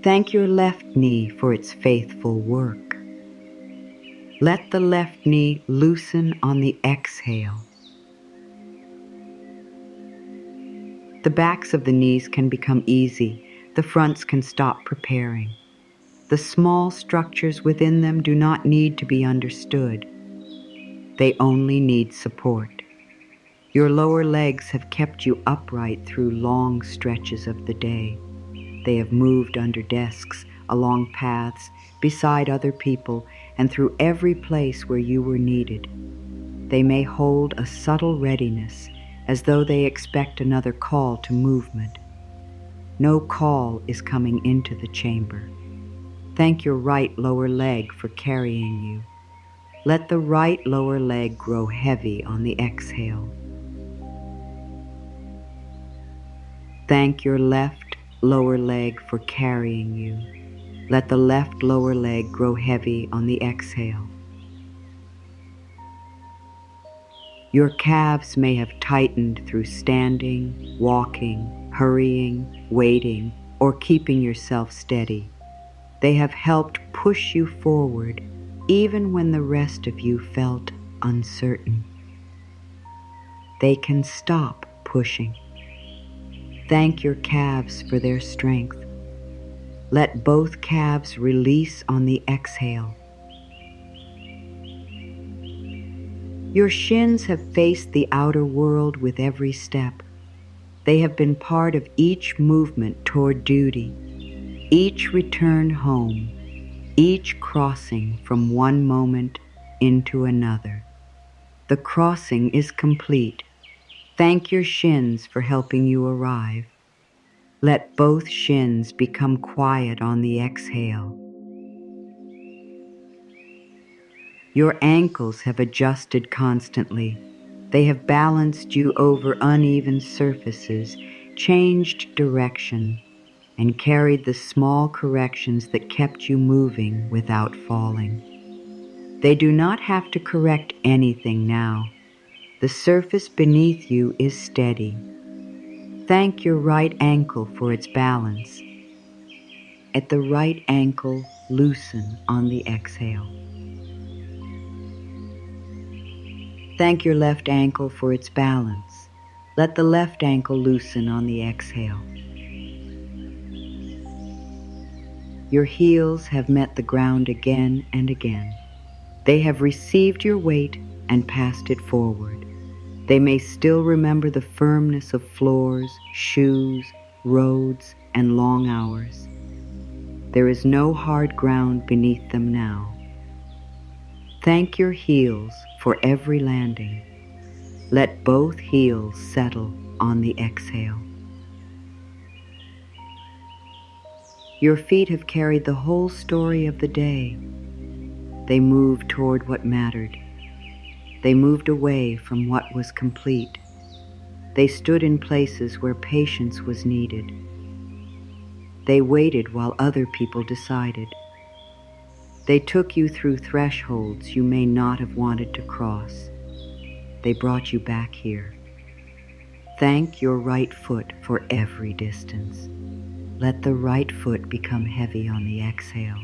Thank your left knee for its faithful work. Let the left knee loosen on the exhale. The backs of the knees can become easy. The fronts can stop preparing. The small structures within them do not need to be understood. They only need support. Your lower legs have kept you upright through long stretches of the day. They have moved under desks, along paths, beside other people, and through every place where you were needed. They may hold a subtle readiness, as though they expect another call to movement. No call is coming into the chamber. Thank your right lower leg for carrying you. Let the right lower leg grow heavy on the exhale. Thank your left lower leg for carrying you. Let the left lower leg grow heavy on the exhale. Your calves may have tightened through standing, walking, hurrying, waiting, or keeping yourself steady. They have helped push you forward even when the rest of you felt uncertain. They can stop pushing. Thank your calves for their strength. Let both calves release on the exhale. Your shins have faced the outer world with every step. They have been part of each movement toward duty, each return home, each crossing from one moment into another. The crossing is complete. Thank your shins for helping you arrive. Let both shins become quiet on the exhale. Your ankles have adjusted constantly. They have balanced you over uneven surfaces, changed direction, and carried the small corrections that kept you moving without falling. They do not have to correct anything now. The surface beneath you is steady. Thank your right ankle for its balance. At the right ankle, loosen on the exhale. Thank your left ankle for its balance. Let the left ankle loosen on the exhale. Your heels have met the ground again and again. They have received your weight and passed it forward. They may still remember the firmness of floors, shoes, roads, and long hours. There is no hard ground beneath them now. Thank your heels for every landing. Let both heels settle on the exhale. Your feet have carried the whole story of the day. They moved toward what mattered. They moved away from what was complete. They stood in places where patience was needed. They waited while other people decided. They took you through thresholds you may not have wanted to cross. They brought you back here. Thank your right foot for every distance. Let the right foot become heavy on the exhale.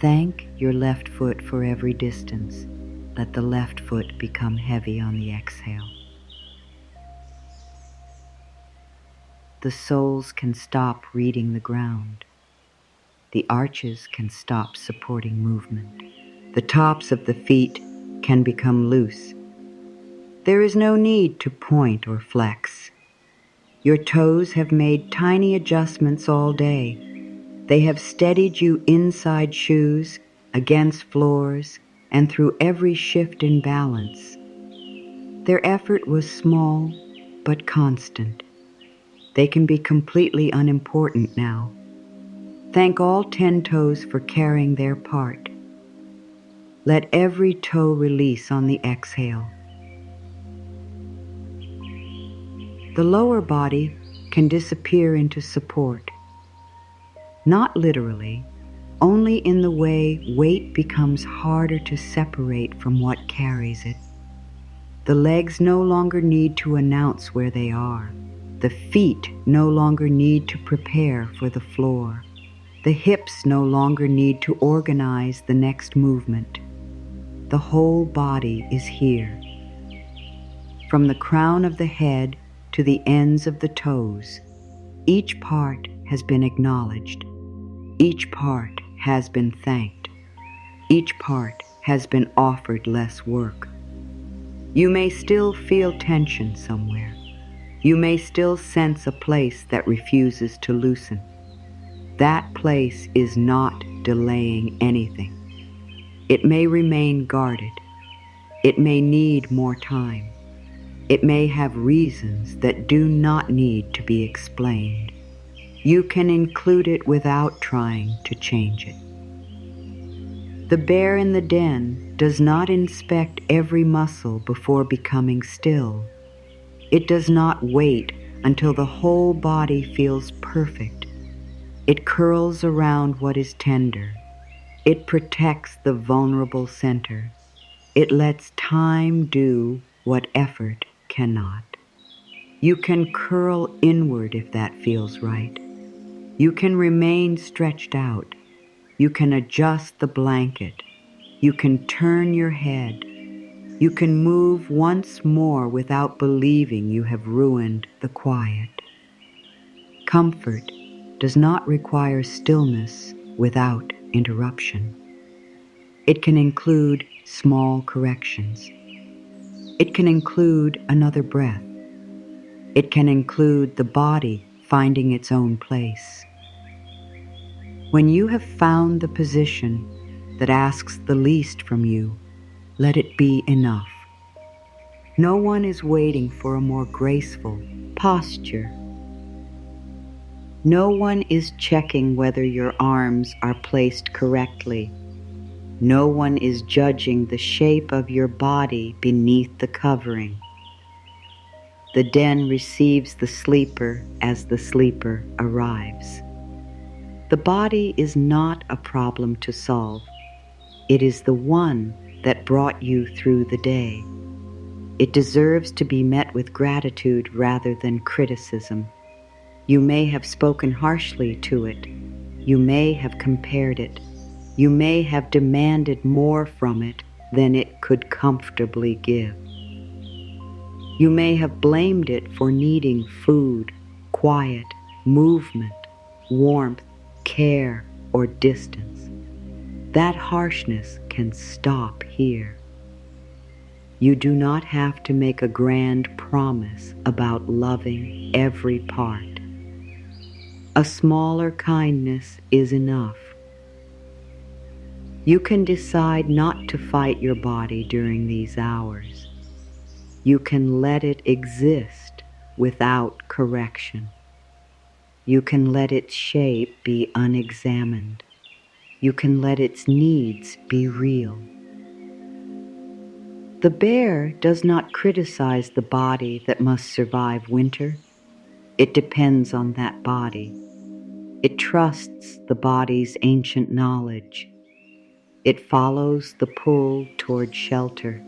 Thank your left foot for every distance. Let the left foot become heavy on the exhale. The soles can stop reading the ground. The arches can stop supporting movement. The tops of the feet can become loose. There is no need to point or flex. Your toes have made tiny adjustments all day. They have steadied you inside shoes, against floors, and through every shift in balance. Their effort was small, but constant. They can be completely unimportant now. Thank all 10 toes for carrying their part. Let every toe release on the exhale. The lower body can disappear into support. Not literally, only in the way weight becomes harder to separate from what carries it. The legs no longer need to announce where they are. The feet no longer need to prepare for the floor. The hips no longer need to organize the next movement. The whole body is here. From the crown of the head to the ends of the toes, each part has been acknowledged. Each part has been thanked. Each part has been offered less work. You may still feel tension somewhere. You may still sense a place that refuses to loosen. That place is not delaying anything. It may remain guarded. It may need more time. It may have reasons that do not need to be explained. You can include it without trying to change it. The bear in the den does not inspect every muscle before becoming still. It does not wait until the whole body feels perfect. It curls around what is tender. It protects the vulnerable center. It lets time do what effort cannot. You can curl inward if that feels right. You can remain stretched out. You can adjust the blanket. You can turn your head. You can move once more without believing you have ruined the quiet. Comfort does not require stillness without interruption. It can include small corrections. It can include another breath. It can include the body finding its own place. When you have found the position that asks the least from you, let it be enough. No one is waiting for a more graceful posture. No one is checking whether your arms are placed correctly. No one is judging the shape of your body beneath the covering. The den receives the sleeper as the sleeper arrives. The body is not a problem to solve. It is the one that brought you through the day. It deserves to be met with gratitude rather than criticism. You may have spoken harshly to it. You may have compared it. You may have demanded more from it than it could comfortably give. You may have blamed it for needing food, quiet, movement, warmth, care, or distance. That harshness can stop here. You do not have to make a grand promise about loving every part. A smaller kindness is enough. You can decide not to fight your body during these hours. You can let it exist without correction. You can let its shape be unexamined. You can let its needs be real. The bear does not criticize the body that must survive winter. It depends on that body. It trusts the body's ancient knowledge. It follows the pull toward shelter.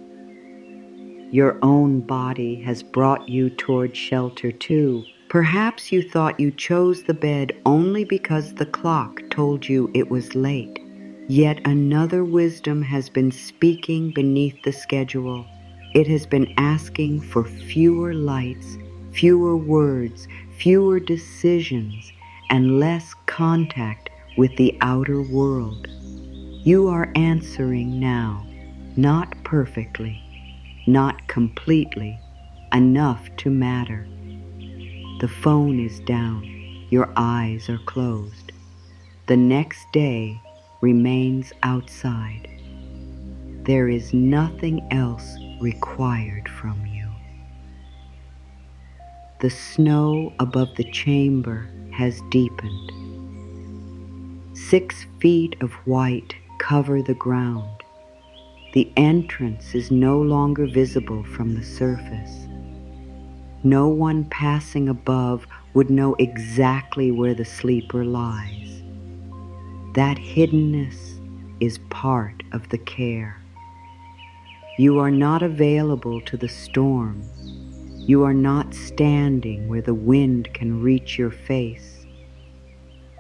Your own body has brought you toward shelter too. Perhaps you thought you chose the bed only because the clock told you it was late. Yet another wisdom has been speaking beneath the schedule. It has been asking for fewer lights, fewer words, fewer decisions, and less contact with the outer world. You are answering now, not perfectly, not completely, enough to matter. The phone is down, your eyes are closed. The next day remains outside. There is nothing else required from you. The snow above the chamber has deepened. 6 feet of white cover the ground. The entrance is no longer visible from the surface. No one passing above would know exactly where the sleeper lies. That hiddenness is part of the care. You are not available to the storm. You are not standing where the wind can reach your face.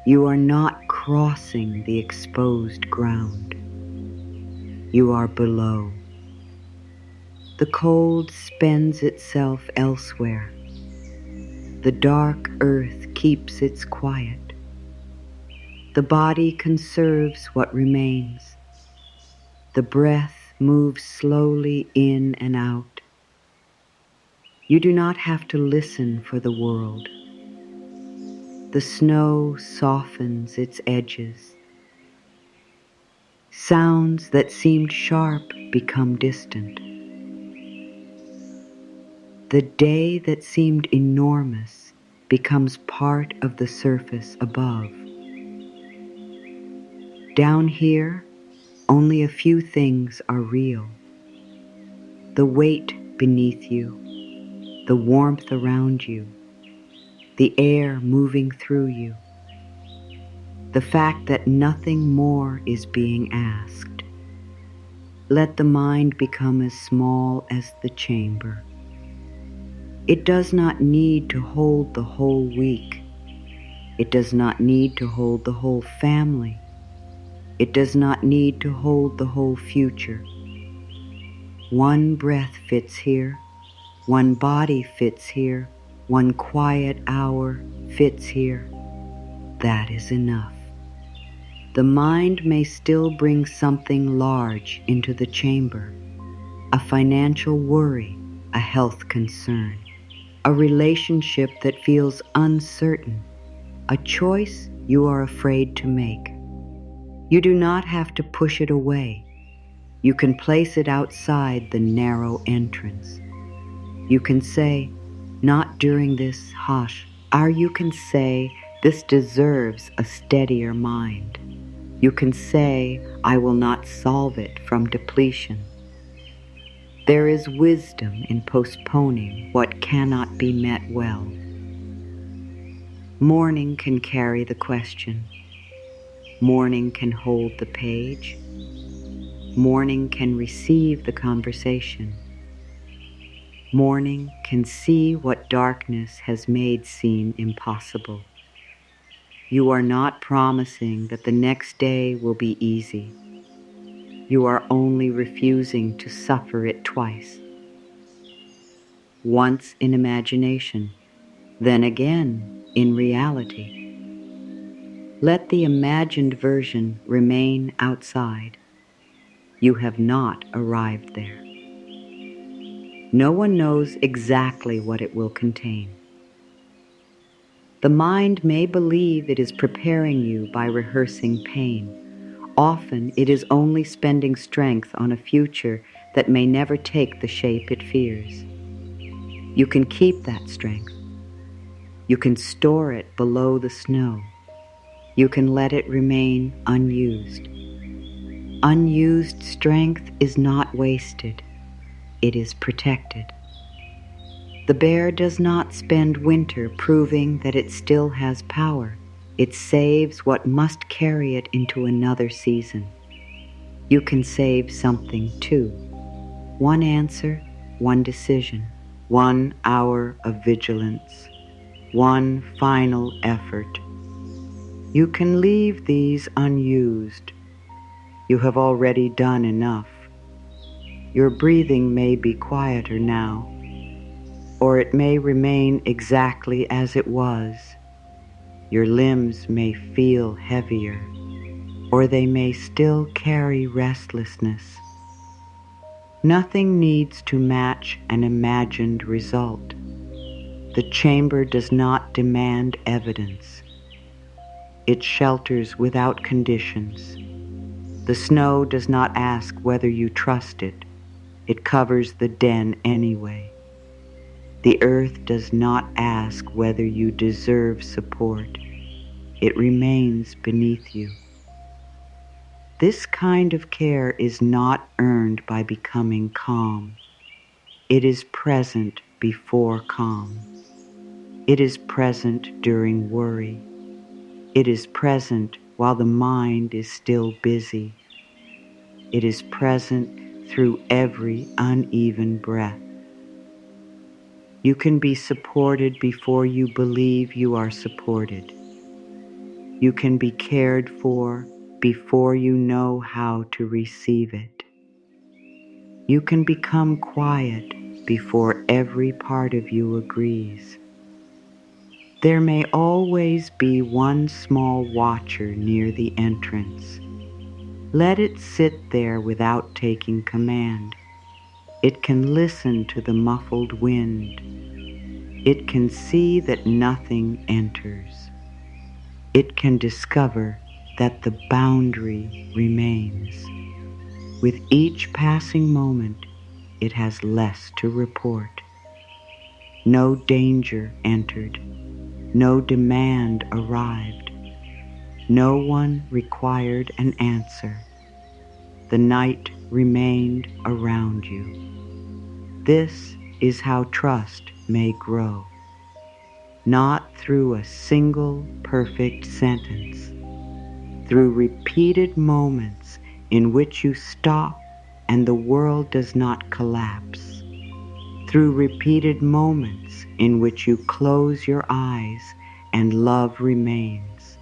You are not crossing the exposed ground. You are below. The cold spends itself elsewhere. The dark earth keeps its quiet. The body conserves what remains. The breath moves slowly in and out. You do not have to listen for the world. The snow softens its edges. Sounds that seemed sharp become distant. The day that seemed enormous becomes part of the surface above. Down here, only a few things are real. The weight beneath you, the warmth around you, the air moving through you, the fact that nothing more is being asked. Let the mind become as small as the chamber. It does not need to hold the whole week. It does not need to hold the whole family. It does not need to hold the whole future. One breath fits here. One body fits here. One quiet hour fits here. That is enough. The mind may still bring something large into the chamber, a financial worry, a health concern, a relationship that feels uncertain, a choice you are afraid to make. You do not have to push it away. You can place it outside the narrow entrance. You can say, not during this hush, or you can say, this deserves a steadier mind. You can say, I will not solve it from depletion. There is wisdom in postponing what cannot be met well. Morning can carry the question. Morning can hold the page. Morning can receive the conversation. Morning can see what darkness has made seem impossible. You are not promising that the next day will be easy. You are only refusing to suffer it twice. Once in imagination, then again in reality. Let the imagined version remain outside. You have not arrived there. No one knows exactly what it will contain. The mind may believe it is preparing you by rehearsing pain. Often it is only spending strength on a future that may never take the shape it fears. You can keep that strength. You can store it below the snow. You can let it remain unused. Unused strength is not wasted. It is protected. The bear does not spend winter proving that it still has power. It saves what must carry it into another season. You can save something too. One answer, one decision, 1 hour of vigilance, one final effort. You can leave these unused. You have already done enough. Your breathing may be quieter now, or it may remain exactly as it was. Your limbs may feel heavier, or they may still carry restlessness. Nothing needs to match an imagined result. The chamber does not demand evidence. It shelters without conditions. The snow does not ask whether you trust it. It covers the den anyway. The earth does not ask whether you deserve support. It remains beneath you. This kind of care is not earned by becoming calm. It is present before calm. It is present during worry. It is present while the mind is still busy. It is present through every uneven breath. You can be supported before you believe you are supported. You can be cared for before you know how to receive it. You can become quiet before every part of you agrees. There may always be one small watcher near the entrance. Let it sit there without taking command. It can listen to the muffled wind. It can see that nothing enters. It can discover that the boundary remains. With each passing moment, it has less to report. No danger entered. No demand arrived. No one required an answer. The night remained around you. This is how trust may grow. Not through a single perfect sentence, through repeated moments in which you stop and the world does not collapse, through repeated moments in which you close your eyes and love remains,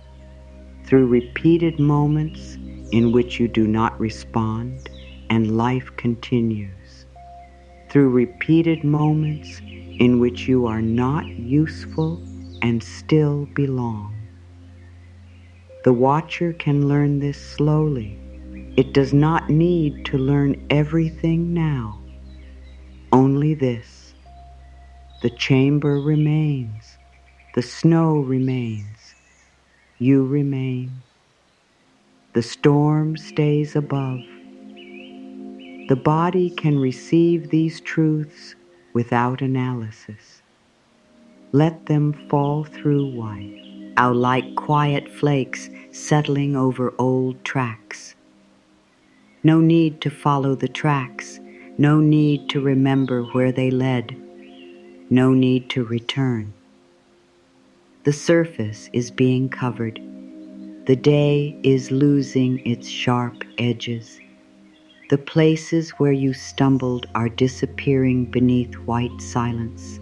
through repeated moments in which you do not respond and life continues, through repeated moments in which you are not useful and still belong. The watcher can learn this slowly. It does not need to learn everything now. Only this. The chamber remains. The snow remains. You remain. The storm stays above. The body can receive these truths without analysis. Let them fall through one, out like quiet flakes settling over old tracks. No need to follow the tracks, no need to remember where they led, no need to return. The surface is being covered. The day is losing its sharp edges. The places where you stumbled are disappearing beneath white silence.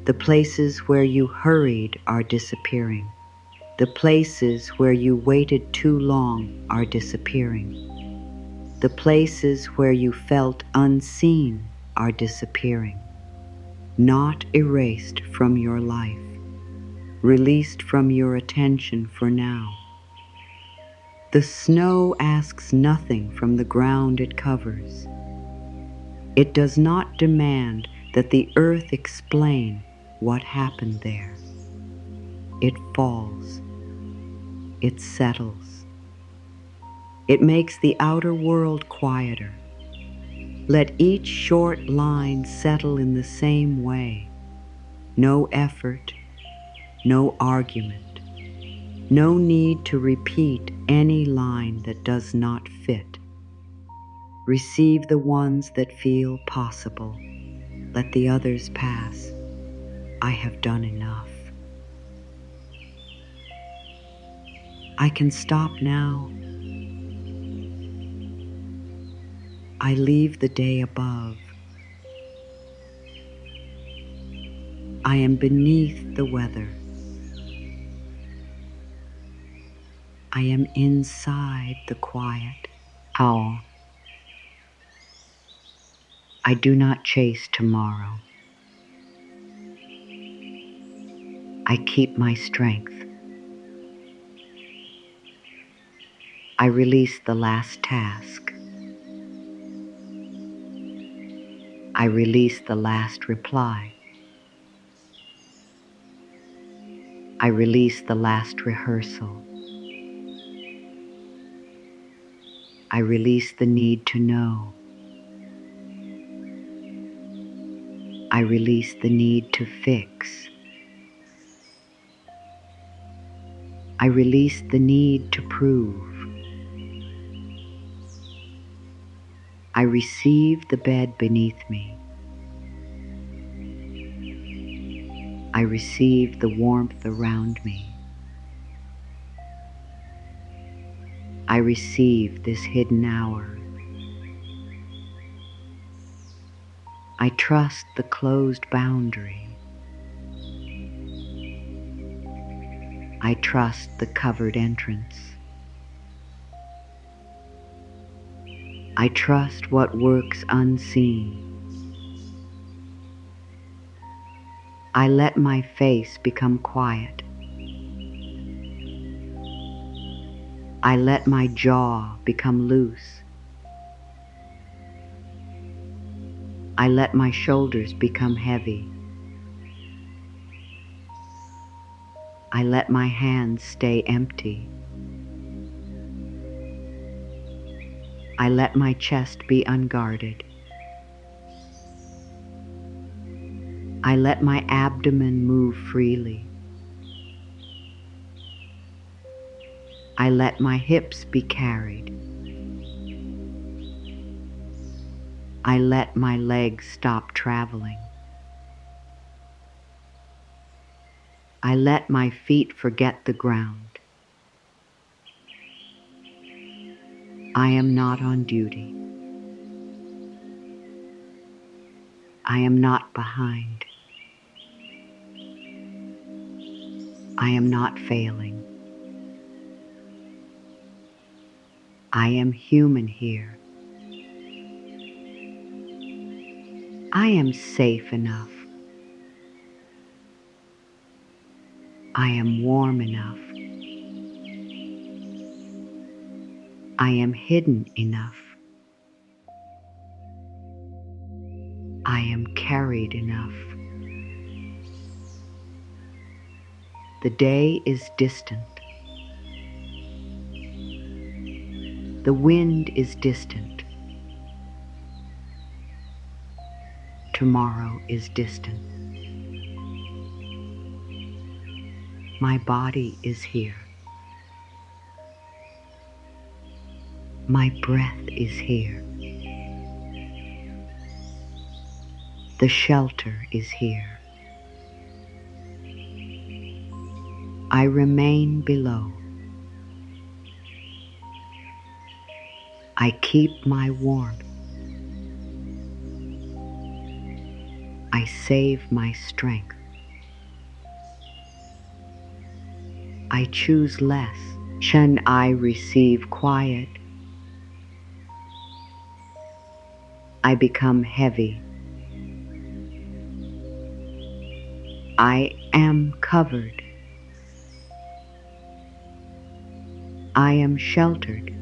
The places where you hurried are disappearing. The places where you waited too long are disappearing. The places where you felt unseen are disappearing. Not erased from your life, released from your attention for now. The snow asks nothing from the ground it covers. It does not demand that the earth explain what happened there. It falls. It settles. It makes the outer world quieter. Let each short line settle in the same way. No effort, no argument, no need to repeat any line that does not fit. Receive the ones that feel possible. Let the others pass. I have done enough. I can stop now. I leave the day above. I am beneath the weather. I am inside the quiet. Owl. I do not chase tomorrow. I keep my strength. I release the last task. I release the last reply. I release the last rehearsal. I release the need to know. I release the need to fix. I release the need to prove. I receive the bed beneath me. I receive the warmth around me. I receive this hidden hour. I trust the closed boundary. I trust the covered entrance. I trust what works unseen. I let my face become quiet. I let my jaw become loose. I let my shoulders become heavy. I let my hands stay empty. I let my chest be unguarded. I let my abdomen move freely. I let my hips be carried. I let my legs stop traveling. I let my feet forget the ground. I am not on duty. I am not behind. I am not failing. I am human here. I am safe enough. I am warm enough. I am hidden enough. I am carried enough. The day is distant. The wind is distant. Tomorrow is distant. My body is here. My breath is here. The shelter is here. I remain below. I keep my warmth. I save my strength. I choose less. Can I receive quiet? I become heavy. I am covered. I am sheltered.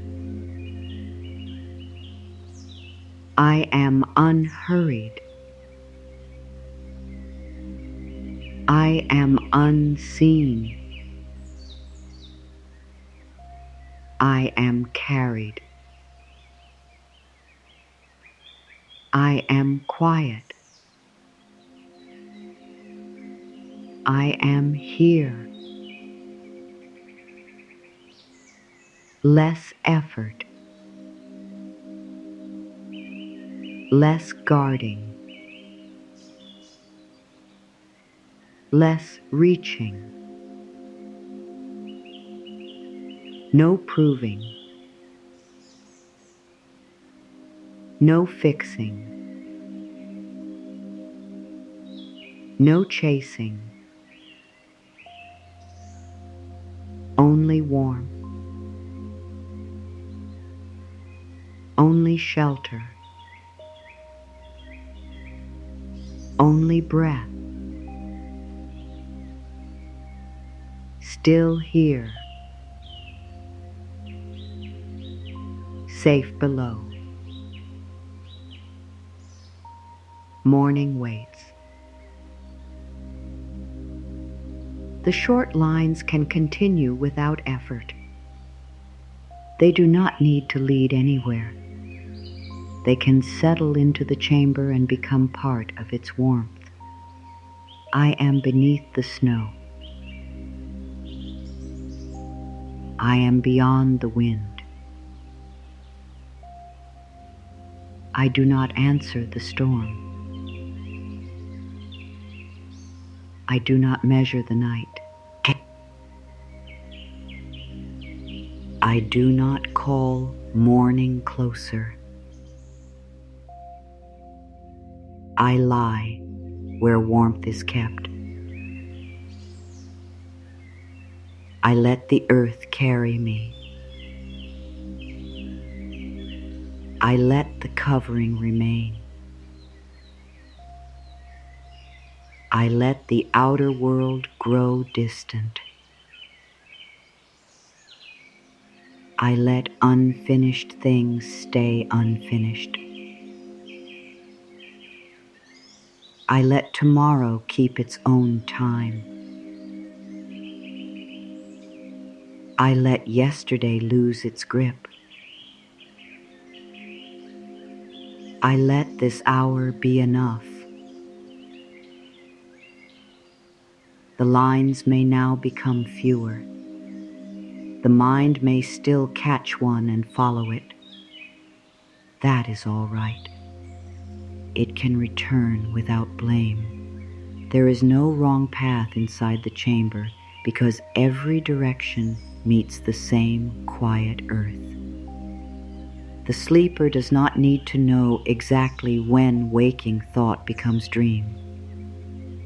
I am unhurried. I am unseen. I am carried. I am quiet. I am here. Less effort. Less guarding. Less reaching. No proving. No fixing. No chasing. Only warmth. Only shelter. Only breath. Still here. Safe below. Morning waits. The short lines can continue without effort. They do not need to lead anywhere. They can settle into the chamber and become part of its warmth. I am beneath the snow. I am beyond the wind. I do not answer the storm. I do not measure the night. I do not call morning closer. I lie where warmth is kept. I let the earth carry me. I let the covering remain. I let the outer world grow distant. I let unfinished things stay unfinished. I let tomorrow keep its own time. I let yesterday lose its grip. I let this hour be enough. The lines may now become fewer. The The mind may still catch one and follow it. That is all right. It can return without blame. There is no wrong path inside the chamber because every direction meets the same quiet earth. The sleeper does not need to know exactly when waking thought becomes dream.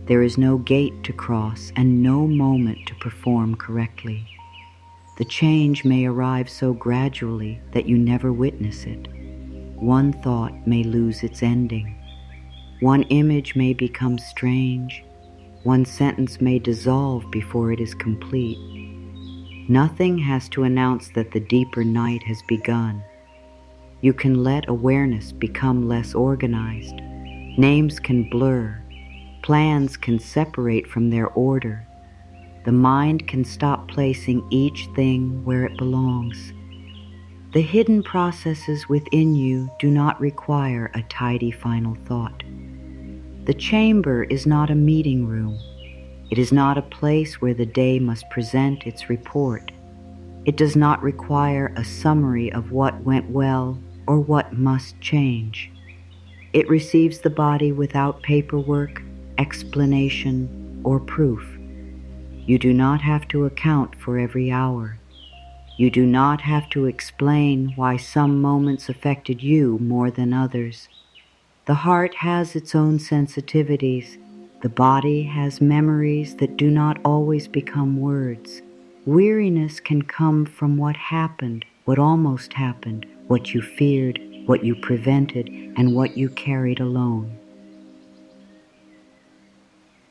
There is no gate to cross and no moment to perform correctly. The change may arrive so gradually that you never witness it. One thought may lose its ending. One image may become strange. One sentence may dissolve before it is complete. Nothing has to announce that the deeper night has begun. You can let awareness become less organized. Names can blur. Plans can separate from their order. The mind can stop placing each thing where it belongs. The hidden processes within you do not require a tidy final thought. The chamber is not a meeting room. It is not a place where the day must present its report. It does not require a summary of what went well or what must change. It receives the body without paperwork, explanation, or proof. You do not have to account for every hour. You do not have to explain why some moments affected you more than others. The heart has its own sensitivities. The body has memories that do not always become words. Weariness can come from what happened, what almost happened, what you feared, what you prevented, and what you carried alone.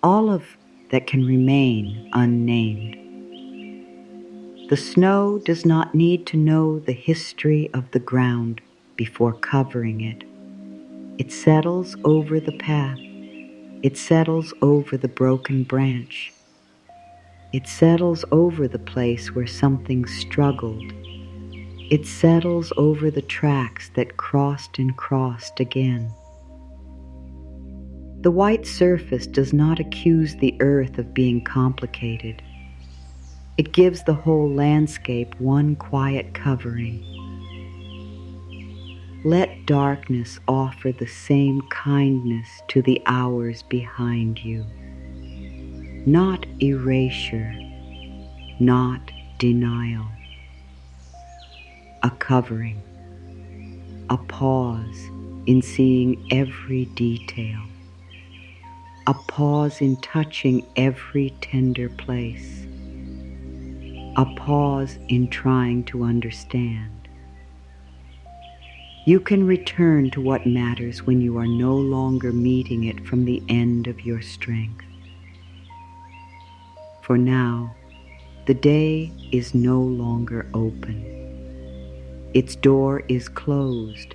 All of that can remain unnamed. The snow does not need to know the history of the ground before covering it. It settles over the path. It settles over the broken branch. It settles over the place where something struggled. It settles over the tracks that crossed and crossed again. The white surface does not accuse the earth of being complicated. It gives the whole landscape one quiet covering. Let darkness offer the same kindness to the hours behind you. Not erasure, not denial. A covering, a pause in seeing every detail, a pause in touching every tender place, a pause in trying to understand. You can return to what matters when you are no longer meeting it from the end of your strength. For now, the day is no longer open. Its door is closed.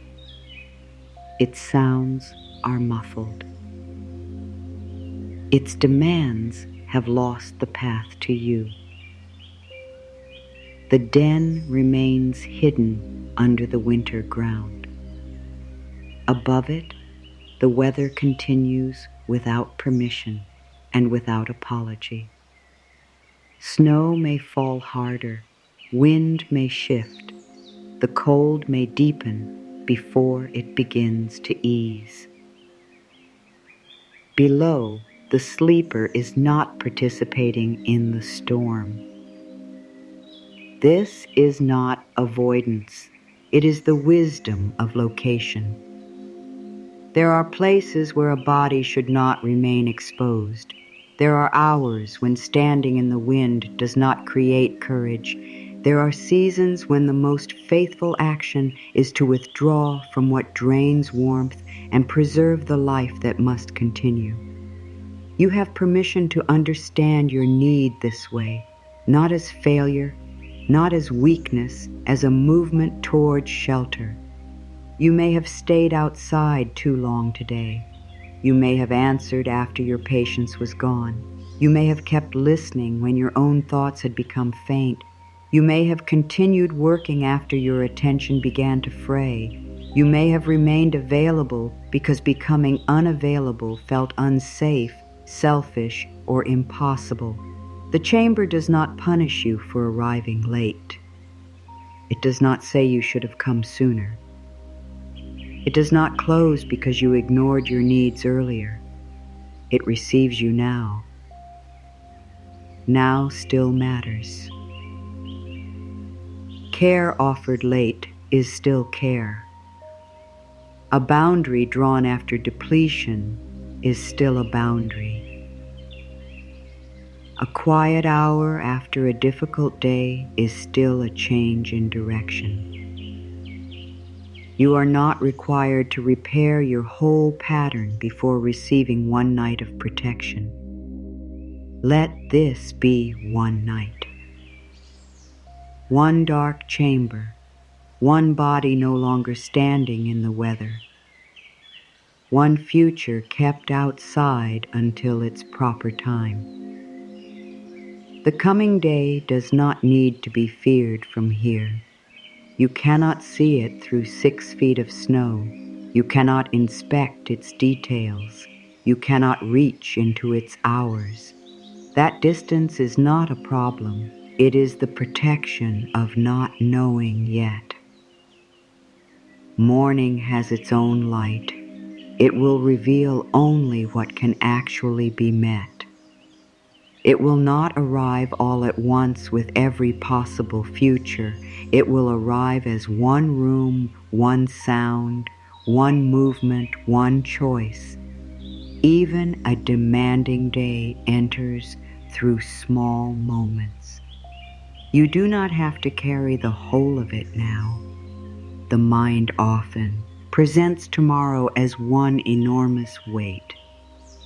Its sounds are muffled. Its demands have lost the path to you. The den remains hidden under the winter ground. Above it, the weather continues without permission and without apology. Snow may fall harder, wind may shift, the cold may deepen before it begins to ease. Below, the sleeper is not participating in the storm. This is not avoidance. It is the wisdom of location. There are places where a body should not remain exposed. There are hours when standing in the wind does not create courage. There are seasons when the most faithful action is to withdraw from what drains warmth and preserve the life that must continue. You have permission to understand your need this way, not as failure, not as weakness, as a movement towards shelter. You may have stayed outside too long today. You may have answered after your patience was gone. You may have kept listening when your own thoughts had become faint. You may have continued working after your attention began to fray. You may have remained available because becoming unavailable felt unsafe, selfish, or impossible. The chamber does not punish you for arriving late. It does not say you should have come sooner. It does not close because you ignored your needs earlier. It receives you now. Now still matters. Care offered late is still care. A boundary drawn after depletion is still a boundary. A quiet hour after a difficult day is still a change in direction. You are not required to repair your whole pattern before receiving one night of protection. Let this be one night. One dark chamber, one body no longer standing in the weather. One future kept outside until its proper time. The coming day does not need to be feared from here. You cannot see it through 6 feet of snow. You cannot inspect its details. You cannot reach into its hours. That distance is not a problem. It is the protection of not knowing yet. Morning has its own light. It will reveal only what can actually be met. It will not arrive all at once with every possible future. It will arrive as one room, one sound, one movement, one choice. Even a demanding day enters through small moments. You do not have to carry the whole of it now. The mind often presents tomorrow as one enormous weight.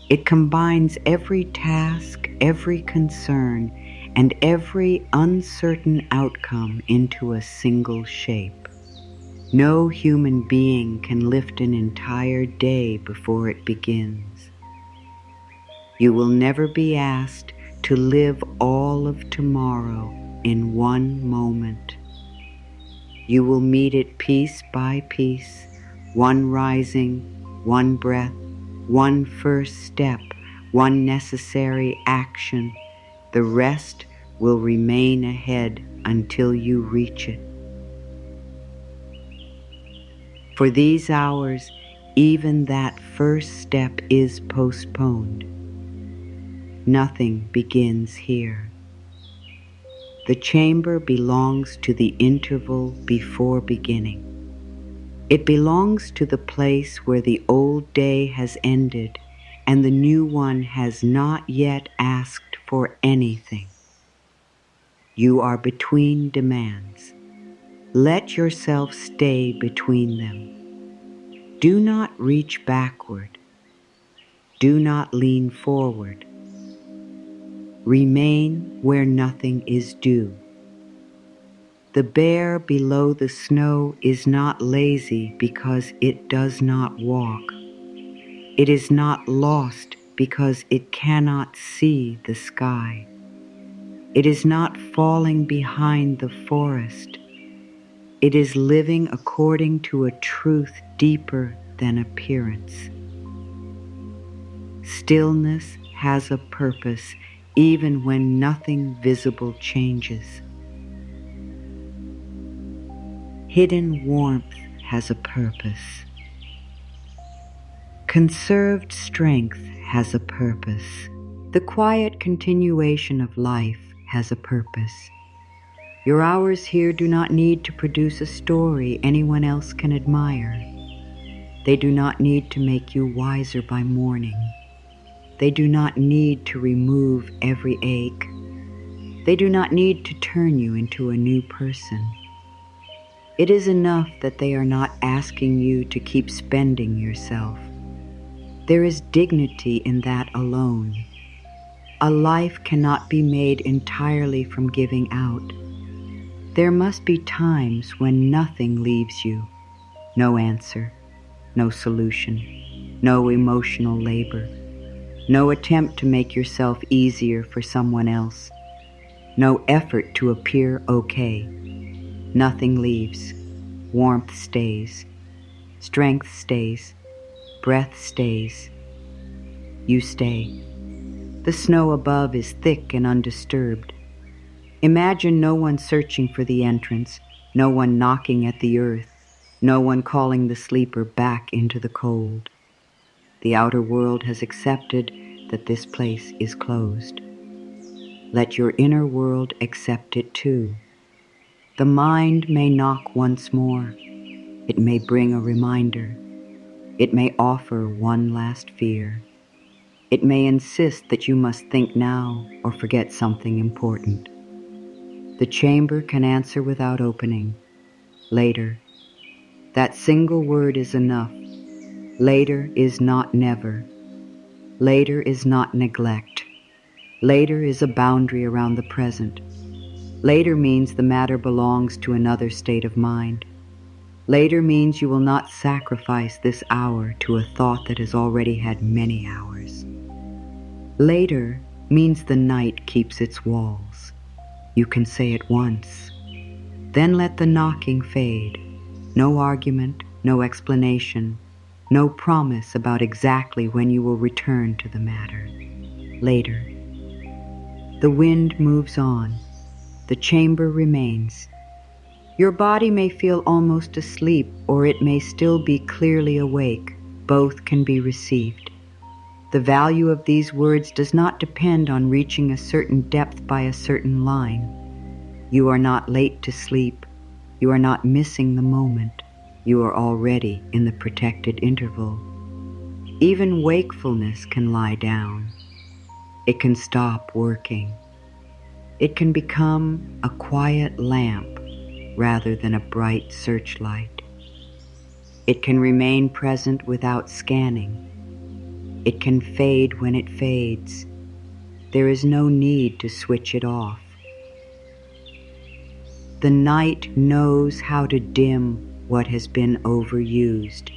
It combines every task, every concern, and every uncertain outcome into a single shape. No human being can lift an entire day before it begins. You will never be asked to live all of tomorrow in one moment. You will meet it piece by piece, one rising, one breath, one first step, one necessary action. The rest will remain ahead until you reach it. For these hours, even that first step is postponed. Nothing begins here. The chamber belongs to the interval before beginning. It belongs to the place where the old day has ended and the new one has not yet asked for anything. You are between demands. Let yourself stay between them. Do not reach backward. Do not lean forward. Remain where nothing is due. The bear below the snow is not lazy because it does not walk. It is not lost because it cannot see the sky. It is not falling behind the forest. It is living according to a truth deeper than appearance. Stillness has a purpose even when nothing visible changes. Hidden warmth has a purpose. Conserved strength has a purpose. The quiet continuation of life has a purpose. Your hours here do not need to produce a story anyone else can admire. They do not need to make you wiser by morning. They do not need to remove every ache. They do not need to turn you into a new person. It is enough that they are not asking you to keep spending yourself. There is dignity in that alone. A life cannot be made entirely from giving out. There must be times when nothing leaves you. No answer, no solution, no emotional labor, no attempt to make yourself easier for someone else, no effort to appear okay. Nothing leaves. Warmth stays. Strength stays. Breath stays. You stay. The snow above is thick and undisturbed. Imagine no one searching for the entrance, no one knocking at the earth, no one calling the sleeper back into the cold. The outer world has accepted that this place is closed. Let your inner world accept it too. The mind may knock once more. It may bring a reminder. It may offer one last fear. It may insist that you must think now or forget something important. The chamber can answer without opening. Later. That single word is enough. Later is not never. Later is not neglect. Later is a boundary around the present. Later means the matter belongs to another state of mind. Later means you will not sacrifice this hour to a thought that has already had many hours. Later means the night keeps its walls. You can say it once. Then let the knocking fade. No argument, no explanation, no promise about exactly when you will return to the matter. Later. The wind moves on. The chamber remains. Your body may feel almost asleep, or it may still be clearly awake. Both can be received. The value of these words does not depend on reaching a certain depth by a certain line. You are not late to sleep. You are not missing the moment. You are already in the protected interval. Even wakefulness can lie down. It can stop working. It can become a quiet lamp rather than a bright searchlight. It can remain present without scanning. It can fade when it fades. There is no need to switch it off. The night knows how to dim what has been overused.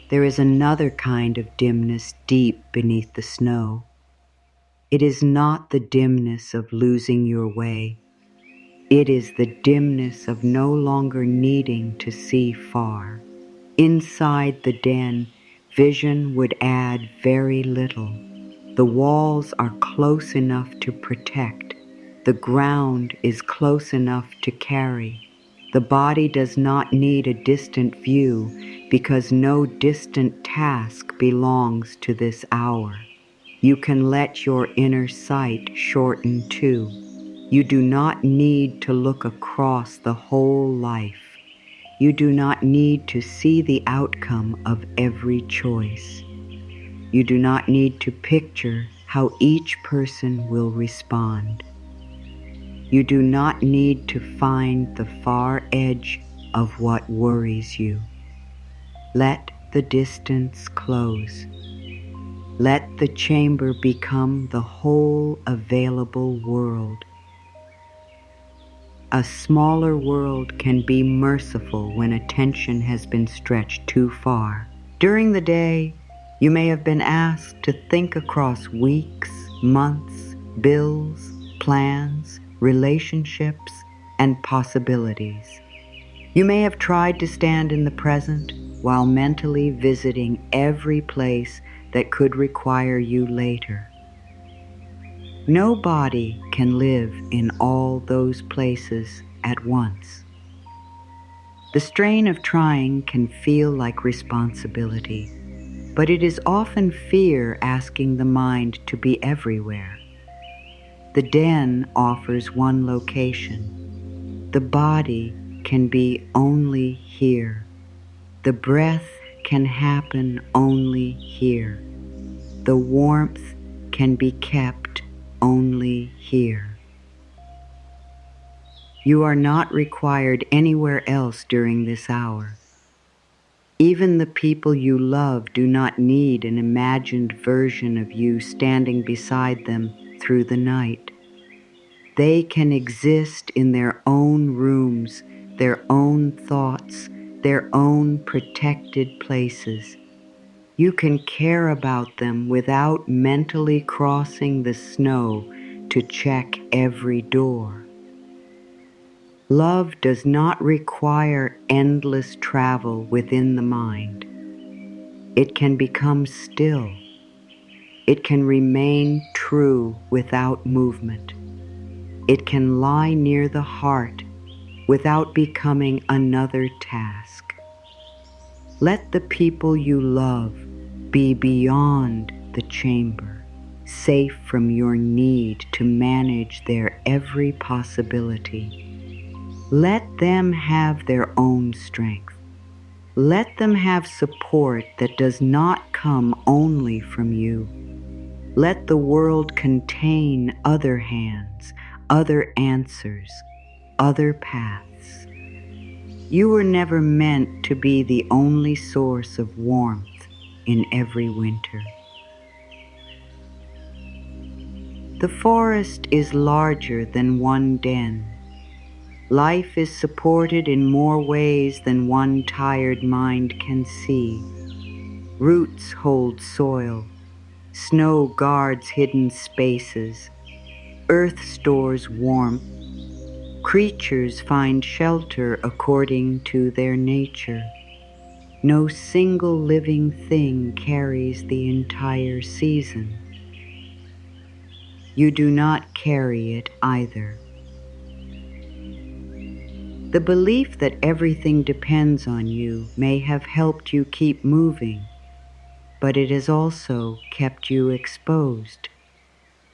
There is another kind of dimness deep beneath the snow. It is not the dimness of losing your way. It is the dimness of no longer needing to see far. Inside the den, vision would add very little. The walls are close enough to protect. The ground is close enough to carry. The body does not need a distant view because no distant task belongs to this hour. You can let your inner sight shorten too. You do not need to look across the whole life. You do not need to see the outcome of every choice. You do not need to picture how each person will respond. You do not need to find the far edge of what worries you. Let the distance close. Let the chamber become the whole available world. A smaller world can be merciful when attention has been stretched too far. During the day, you may have been asked to think across weeks, months, bills, plans, relationships, and possibilities. You may have tried to stand in the present while mentally visiting every place that could require you later. No body can live in all those places at once. The strain of trying can feel like responsibility, but it is often fear asking the mind to be everywhere. The den offers one location. The body can be only here. The breath can happen only here. The warmth can be kept only here. You are not required anywhere else during this hour. Even the people you love do not need an imagined version of you standing beside them through the night. They can exist in their own rooms, their own thoughts, their own protected places. You can care about them without mentally crossing the snow to check every door. Love does not require endless travel within the mind. It can become still. It can remain true without movement. It can lie near the heart without becoming another task. Let the people you love be beyond the chamber, safe from your need to manage their every possibility. Let them have their own strength. Let them have support that does not come only from you. Let the world contain other hands, other answers, other paths. You were never meant to be the only source of warmth in every winter. The forest is larger than one den. Life is supported in more ways than one tired mind can see. Roots hold soil. Snow guards hidden spaces. Earth stores warmth. Creatures find shelter according to their nature. No single living thing carries the entire season. You do not carry it either. The belief that everything depends on you may have helped you keep moving, but it has also kept you exposed.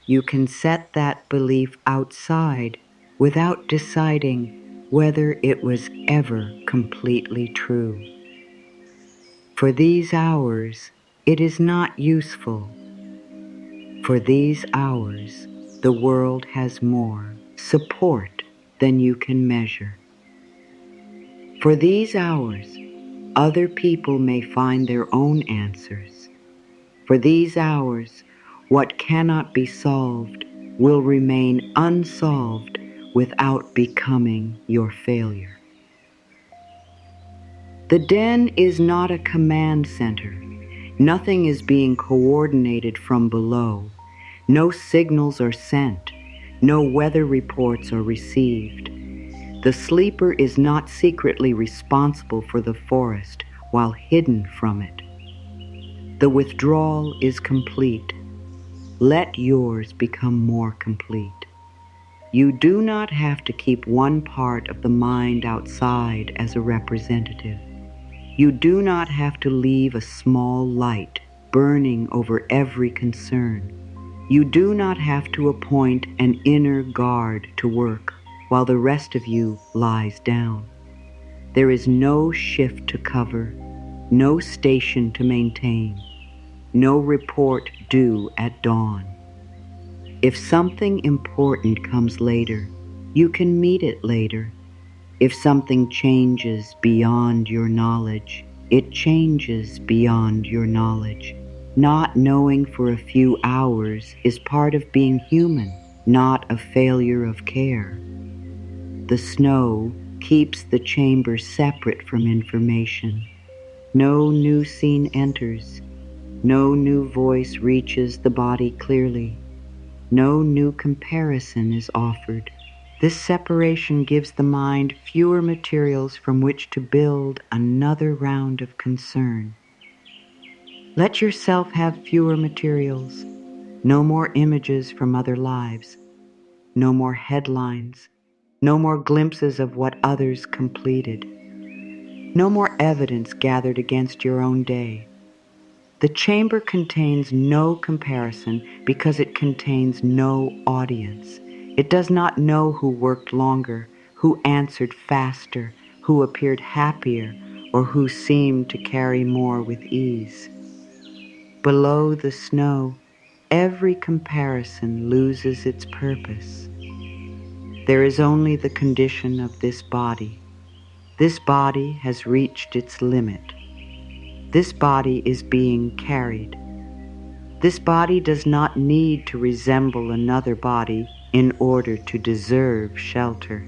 You can set that belief outside without deciding whether it was ever completely true. For these hours, it is not useful. For these hours, the world has more support than you can measure. For these hours, other people may find their own answers. For these hours, what cannot be solved will remain unsolved without becoming your failure. The den is not a command center. Nothing is being coordinated from below. No signals are sent. No weather reports are received. The sleeper is not secretly responsible for the forest while hidden from it. The withdrawal is complete. Let yours become more complete. You do not have to keep one part of the mind outside as a representative. You do not have to leave a small light burning over every concern. You do not have to appoint an inner guard to work while the rest of you lies down. There is no shift to cover, no station to maintain, no report due at dawn. If something important comes later, you can meet it later. If something changes beyond your knowledge, it changes beyond your knowledge. Not knowing for a few hours is part of being human, not a failure of care. The snow keeps the chamber separate from information. No new scene enters. No new voice reaches the body clearly. No new comparison is offered. This separation gives the mind fewer materials from which to build another round of concern. Let yourself have fewer materials. No more images from other lives. No more headlines. No more glimpses of what others completed. No more evidence gathered against your own day. The chamber contains no comparison because it contains no audience. It does not know who worked longer, who answered faster, who appeared happier, or who seemed to carry more with ease. Below the snow, every comparison loses its purpose. There is only the condition of this body. This body has reached its limit. This body is being carried. This body does not need to resemble another body in order to deserve shelter.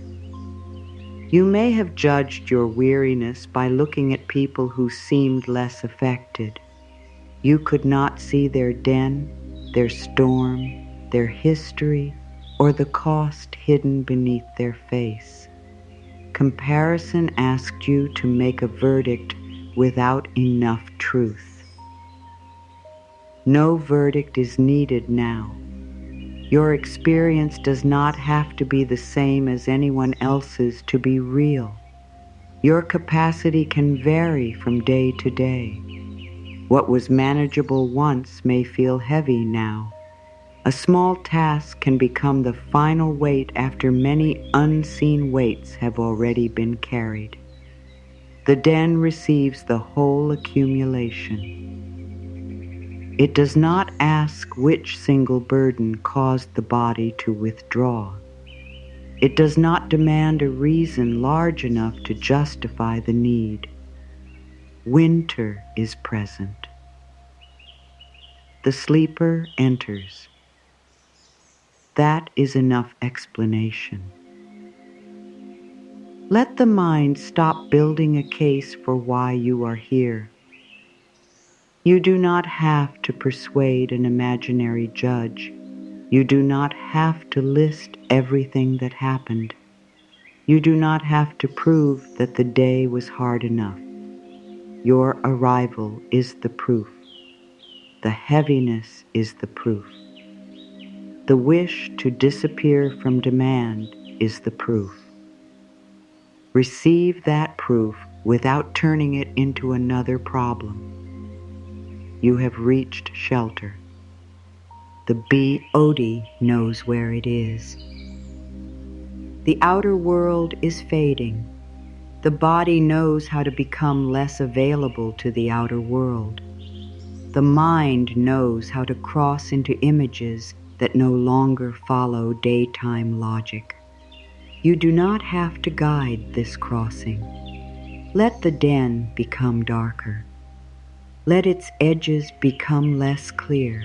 You may have judged your weariness by looking at people who seemed less affected. You could not see their den, their storm, their history, or the cost hidden beneath their face. Comparison asked you to make a verdict without enough truth. No verdict is needed now. Your experience does not have to be the same as anyone else's to be real. Your capacity can vary from day to day. What was manageable once may feel heavy now. A small task can become the final weight after many unseen weights have already been carried. The den receives the whole accumulation. It does not ask which single burden caused the body to withdraw. It does not demand a reason large enough to justify the need. Winter is present. The sleeper enters. That is enough explanation. Let the mind stop building a case for why you are here. You do not have to persuade an imaginary judge. You do not have to list everything that happened. You do not have to prove that the day was hard enough. Your arrival is the proof. The heaviness is the proof. The wish to disappear from demand is the proof. Receive that proof without turning it into another problem. You have reached shelter. The body knows where it is. The outer world is fading. The body knows how to become less available to the outer world. The mind knows how to cross into images that no longer follow daytime logic. You do not have to guide this crossing. Let the den become darker. Let its edges become less clear.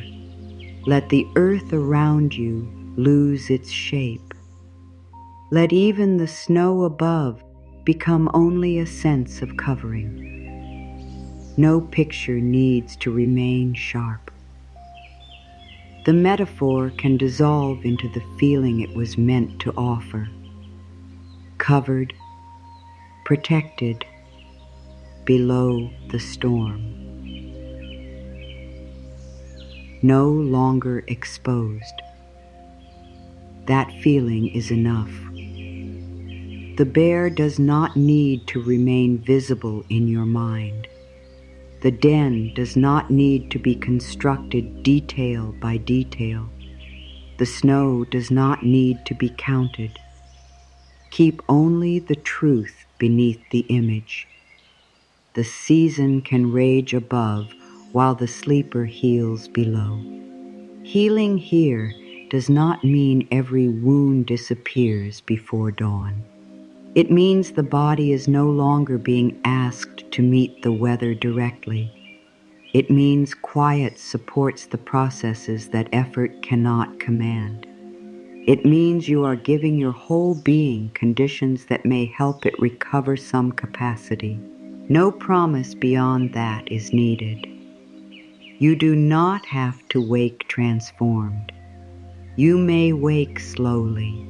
Let the earth around you lose its shape. Let even the snow above become only a sense of covering. No picture needs to remain sharp. The metaphor can dissolve into the feeling it was meant to offer. Covered, protected, below the storm. No longer exposed. That feeling is enough. The bear does not need to remain visible in your mind. The den does not need to be constructed detail by detail. The snow does not need to be counted. Keep only the truth beneath the image. The season can rage above while the sleeper heals below. Healing here does not mean every wound disappears before dawn. It means the body is no longer being asked to meet the weather directly. It means quiet supports the processes that effort cannot command. It means you are giving your whole being conditions that may help it recover some capacity. No promise beyond that is needed. You do not have to wake transformed. You may wake slowly.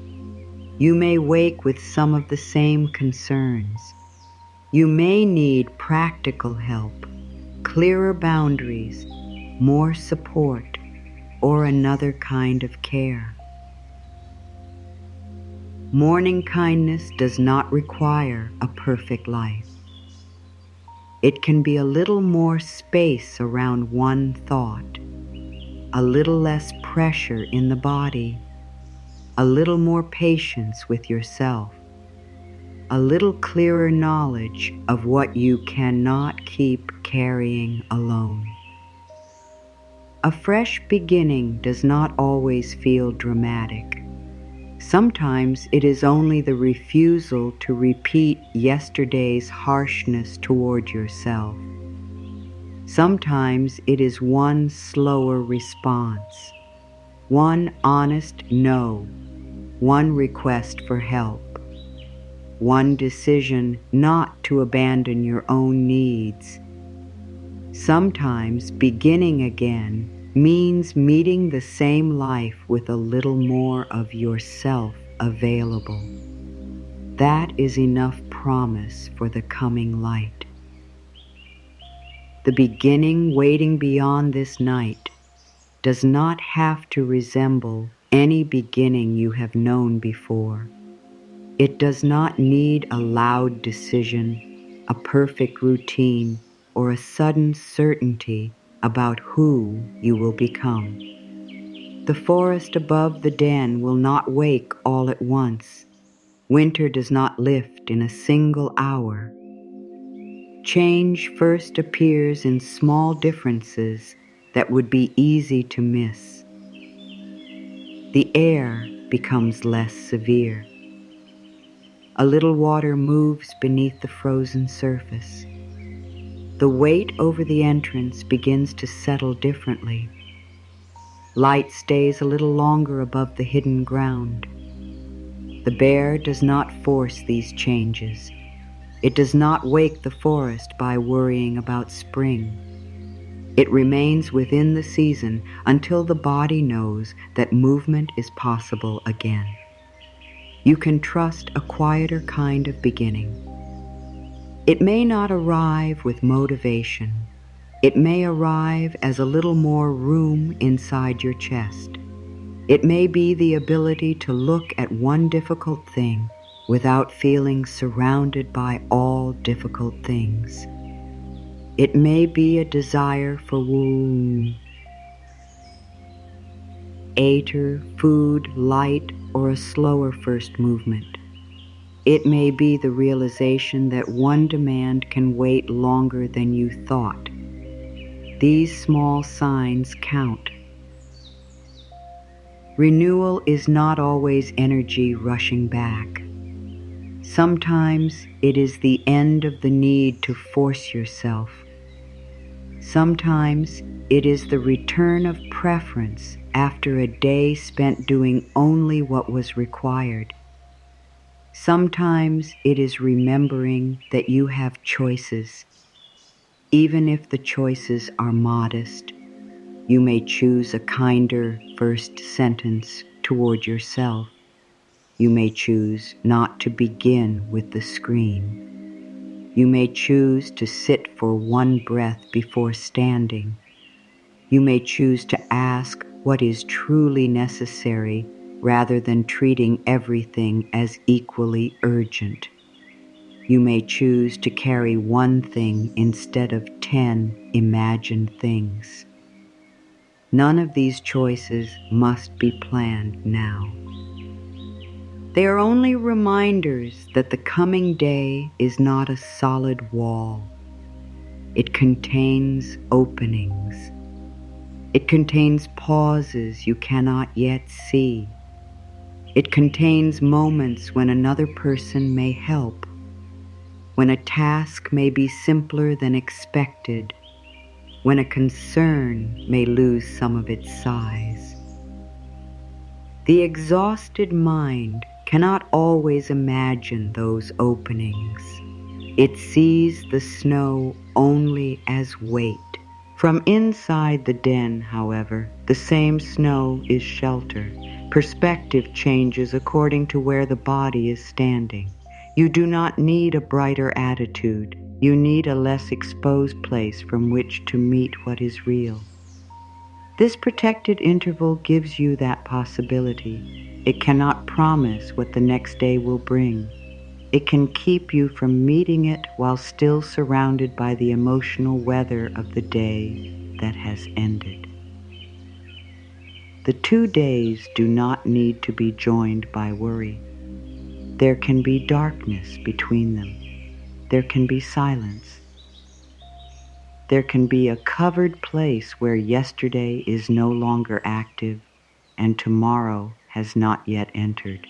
You may wake with some of the same concerns. You may need practical help, clearer boundaries, more support, or another kind of care. Morning kindness does not require a perfect life. It can be a little more space around one thought, a little less pressure in the body, a little more patience with yourself, a little clearer knowledge of what you cannot keep carrying alone. A fresh beginning does not always feel dramatic. Sometimes it is only the refusal to repeat yesterday's harshness toward yourself. Sometimes it is one slower response, one honest no, one request for help, one decision not to abandon your own needs. Sometimes beginning again means meeting the same life with a little more of yourself available. That is enough promise for the coming light. The beginning waiting beyond this night does not have to resemble any beginning you have known before. It does not need a loud decision, a perfect routine, or a sudden certainty about who you will become. The forest above the den will not wake all at once. Winter does not lift in a single hour. Change first appears in small differences that would be easy to miss. The air becomes less severe. A little water moves beneath the frozen surface. The weight over the entrance begins to settle differently. Light stays a little longer above the hidden ground. The bear does not force these changes. It does not wake the forest by worrying about spring. It remains within the season until the body knows that movement is possible again. You can trust a quieter kind of beginning. It may not arrive with motivation. It may arrive as a little more room inside your chest. It may be the ability to look at one difficult thing without feeling surrounded by all difficult things. It may be a desire for ater, food, light, or a slower first movement. It may be the realization that one demand can wait longer than you thought. These small signs count. Renewal is not always energy rushing back. Sometimes it is the end of the need to force yourself. Sometimes it is the return of preference after a day spent doing only what was required. Sometimes it is remembering that you have choices. Even if the choices are modest, you may choose a kinder first sentence toward yourself. You may choose not to begin with the screen. You may choose to sit for one breath before standing. You may choose to ask what is truly necessary rather than treating everything as equally urgent. You may choose to carry one thing instead of 10 imagined things. None of these choices must be planned now. They are only reminders that the coming day is not a solid wall. It contains openings. It contains pauses you cannot yet see. It contains moments when another person may help, when a task may be simpler than expected, when a concern may lose some of its size. The exhausted mind cannot always imagine those openings. It sees the snow only as weight. From inside the den, however, the same snow is shelter. Perspective changes according to where the body is standing. You do not need a brighter attitude. You need a less exposed place from which to meet what is real. This protected interval gives you that possibility. It cannot promise what the next day will bring. It can keep you from meeting it while still surrounded by the emotional weather of the day that has ended. The 2 days do not need to be joined by worry. There can be darkness between them. There can be silence. There can be a covered place where yesterday is no longer active and tomorrow has not yet entered.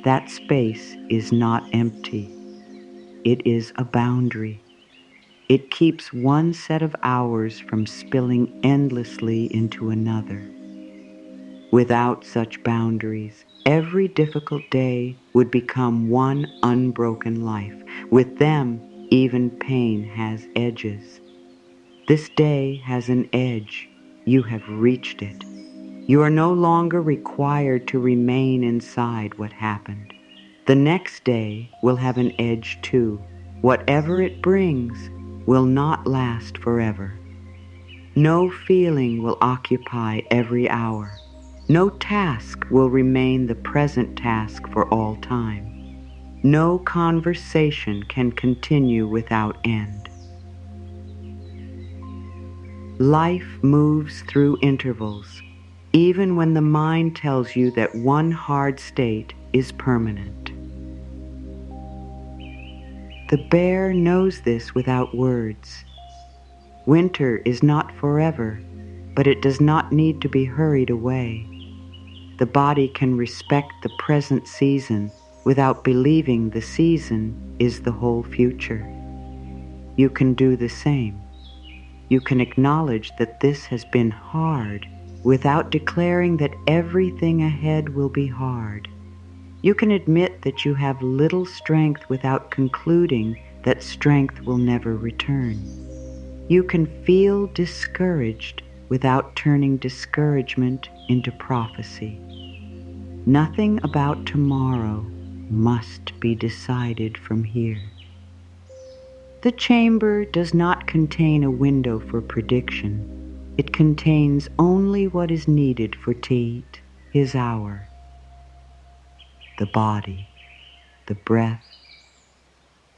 That space is not empty. It is a boundary. It keeps one set of hours from spilling endlessly into another. Without such boundaries, every difficult day would become one unbroken life. With them, even pain has edges. This day has an edge. You have reached it. You are no longer required to remain inside what happened. The next day will have an edge too. Whatever it brings will not last forever. No feeling will occupy every hour. No task will remain the present task for all time. No conversation can continue without end. Life moves through intervals, even when the mind tells you that one hard state is permanent. The bear knows this without words. Winter is not forever, but it does not need to be hurried away. The body can respect the present season without believing the season is the whole future. You can do the same. You can acknowledge that this has been hard without declaring that everything ahead will be hard. You can admit that you have little strength without concluding that strength will never return. You can feel discouraged without turning discouragement into prophecy. Nothing about tomorrow must be decided from here. The chamber does not contain a window for prediction. It contains only what is needed for Teet, his hour. The body, the breath,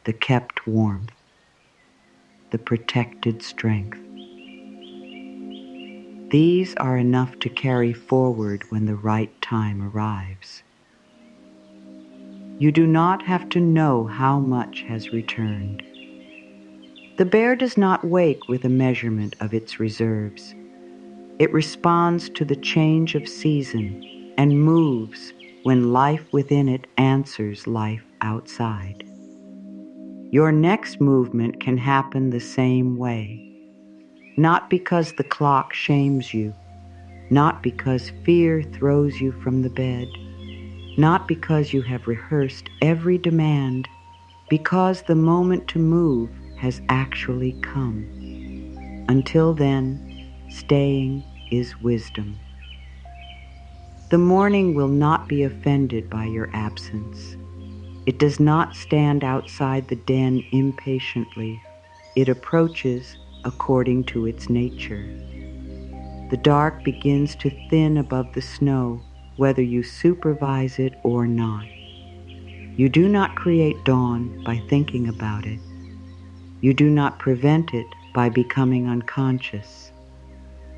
the kept warmth, the protected strength. These are enough to carry forward when the right time arrives. You do not have to know how much has returned. The bear does not wake with a measurement of its reserves. It responds to the change of season and moves when life within it answers life outside. Your next movement can happen the same way. Not because the clock shames you, not because fear throws you from the bed, not because you have rehearsed every demand, because the moment to move has actually come. Until then, staying is wisdom. The morning will not be offended by your absence. It does not stand outside the den impatiently. It approaches according to its nature. The dark begins to thin above the snow, whether you supervise it or not. You do not create dawn by thinking about it. You do not prevent it by becoming unconscious.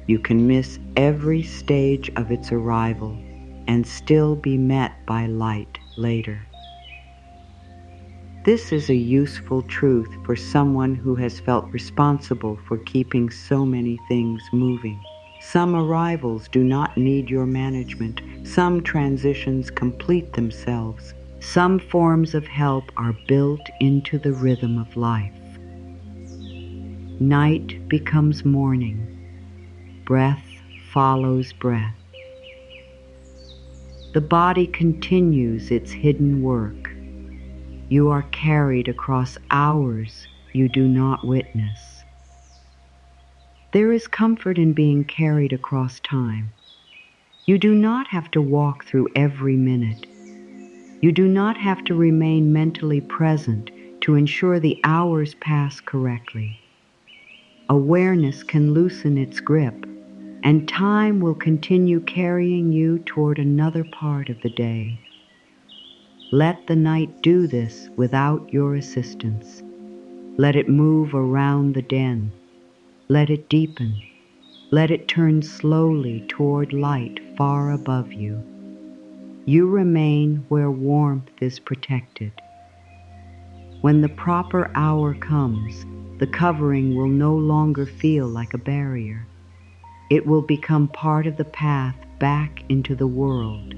You can miss every stage of its arrival and still be met by light later. This is a useful truth for someone who has felt responsible for keeping so many things moving. Some arrivals do not need your management. Some transitions complete themselves. Some forms of help are built into the rhythm of life. Night becomes morning. Breath follows breath. The body continues its hidden work. You are carried across hours you do not witness. There is comfort in being carried across time. You do not have to walk through every minute. You do not have to remain mentally present to ensure the hours pass correctly. Awareness can loosen its grip, and time will continue carrying you toward another part of the day. Let the night do this without your assistance. Let it move around the den. Let it deepen. Let it turn slowly toward light far above you. You remain where warmth is protected. When the proper hour comes, the covering will no longer feel like a barrier. It will become part of the path back into the world.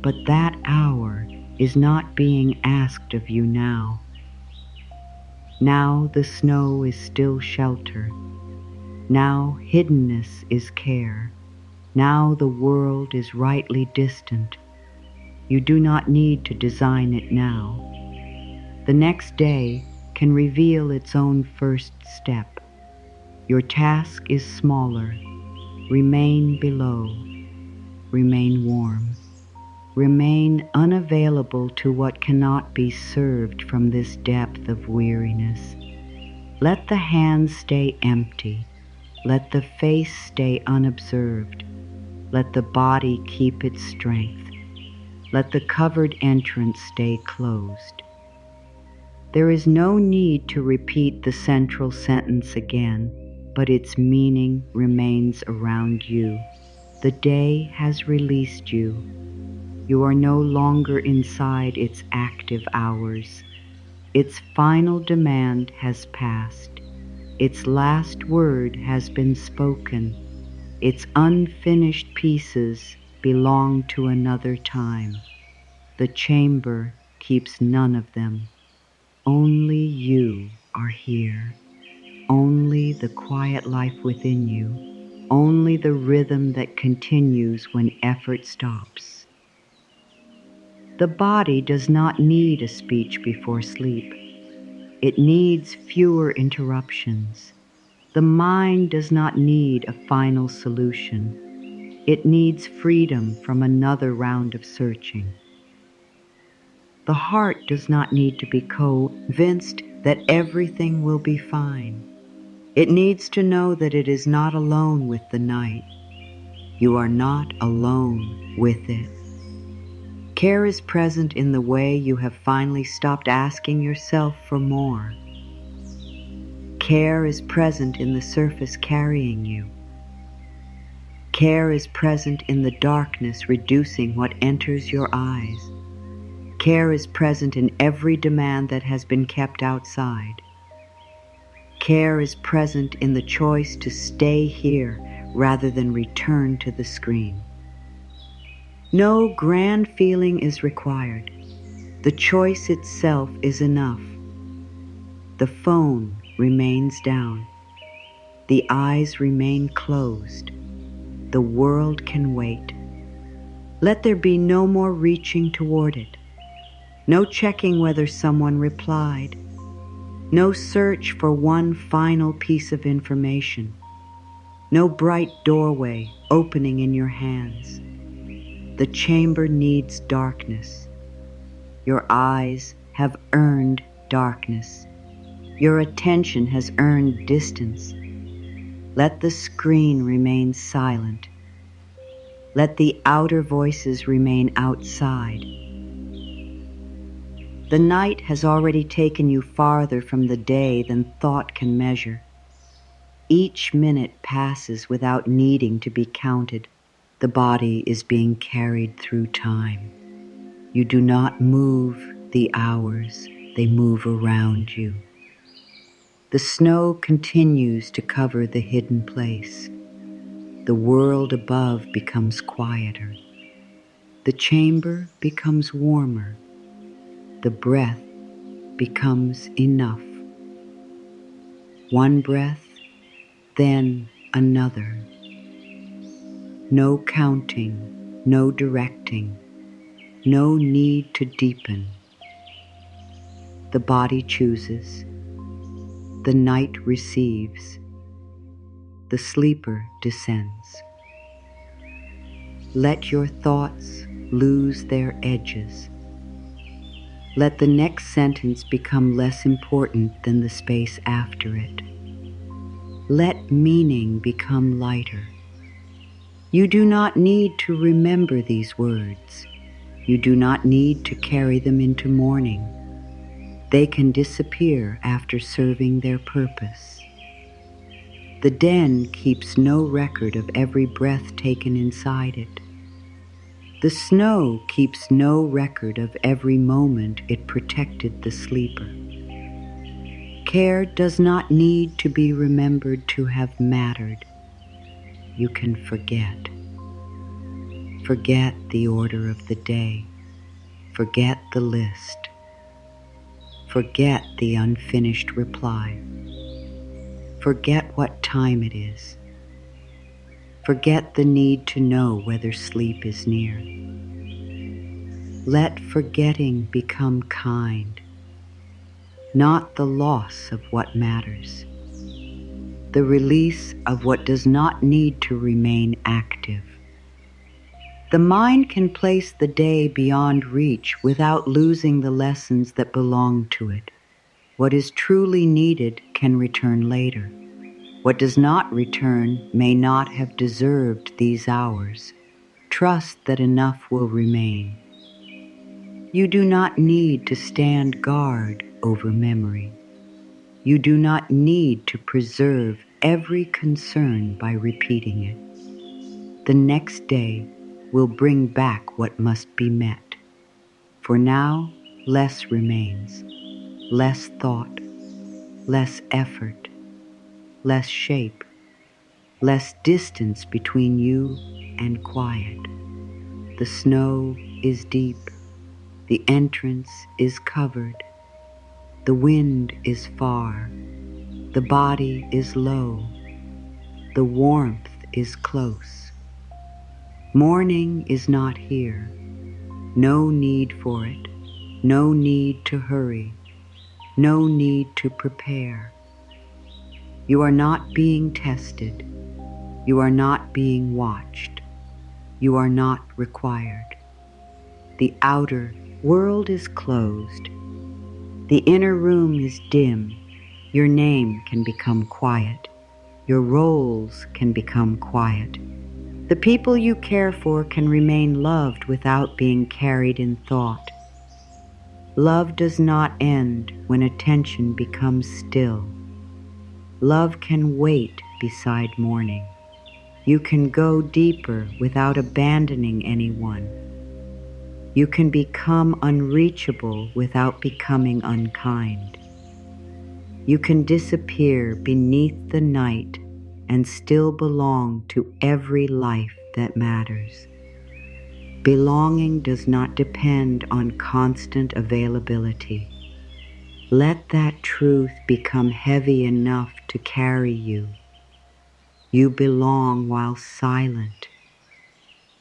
But that hour is not being asked of you now. Now the snow is still shelter. Now hiddenness is care. Now the world is rightly distant. You do not need to design it now. The next day can reveal its own first step. Your task is smaller. Remain below. Remain warm. Remain unavailable to what cannot be served from this depth of weariness. Let the hands stay empty. Let the face stay unobserved. Let the body keep its strength. Let the covered entrance stay closed. There is no need to repeat the central sentence again, but its meaning remains around you. The day has released you. You are no longer inside its active hours. Its final demand has passed. Its last word has been spoken. Its unfinished pieces belong to another time. The chamber keeps none of them. Only you are here. Only the quiet life within you. Only the rhythm that continues when effort stops. The body does not need a speech before sleep. It needs fewer interruptions. The mind does not need a final solution. It needs freedom from another round of searching. The heart does not need to be convinced that everything will be fine. It needs to know that it is not alone with the night. You are not alone with it. Care is present in the way you have finally stopped asking yourself for more. Care is present in the surface carrying you. Care is present in the darkness reducing what enters your eyes. Care is present in every demand that has been kept outside. Care is present in the choice to stay here rather than return to the screen. No grand feeling is required. The choice itself is enough. The phone remains down. The eyes remain closed. The world can wait. Let there be no more reaching toward it. No checking whether someone replied. No search for one final piece of information. No bright doorway opening in your hands. The chamber needs darkness. Your eyes have earned darkness. Your attention has earned distance. Let the screen remain silent. Let the outer voices remain outside. The night has already taken you farther from the day than thought can measure. Each minute passes without needing to be counted. The body is being carried through time. You do not move the hours, they move around you. The snow continues to cover the hidden place. The world above becomes quieter. The chamber becomes warmer. The breath becomes enough. One breath, then another. No counting, no directing, no need to deepen. The body chooses. The night receives. The sleeper descends. Let your thoughts lose their edges. Let the next sentence become less important than the space after it. Let meaning become lighter. You do not need to remember these words. You do not need to carry them into morning. They can disappear after serving their purpose. The den keeps no record of every breath taken inside it. The snow keeps no record of every moment it protected the sleeper. Care does not need to be remembered to have mattered. You can forget. Forget the order of the day. Forget the list. Forget the unfinished reply. Forget what time it is. Forget the need to know whether sleep is near. Let forgetting become kind, not the loss of what matters, the release of what does not need to remain active. The mind can place the day beyond reach without losing the lessons that belong to it. What is truly needed can return later. What does not return may not have deserved these hours. Trust that enough will remain. You do not need to stand guard over memory. You do not need to preserve every concern by repeating it. The next day will bring back what must be met. For now, less remains, less thought, less effort, less shape, less distance between you and quiet. The snow is deep, the entrance is covered, the wind is far, the body is low, the warmth is close. Morning is not here, no need for it, no need to hurry, no need to prepare. You are not being tested, you are not being watched, you are not required. The outer world is closed, the inner room is dim. Your name can become quiet, your roles can become quiet. The people you care for can remain loved without being carried in thought. Love does not end when attention becomes still. Love can wait beside mourning. You can go deeper without abandoning anyone. You can become unreachable without becoming unkind. You can disappear beneath the night and still belong to every life that matters. Belonging does not depend on constant availability. Let that truth become heavy enough to carry you. You belong while silent.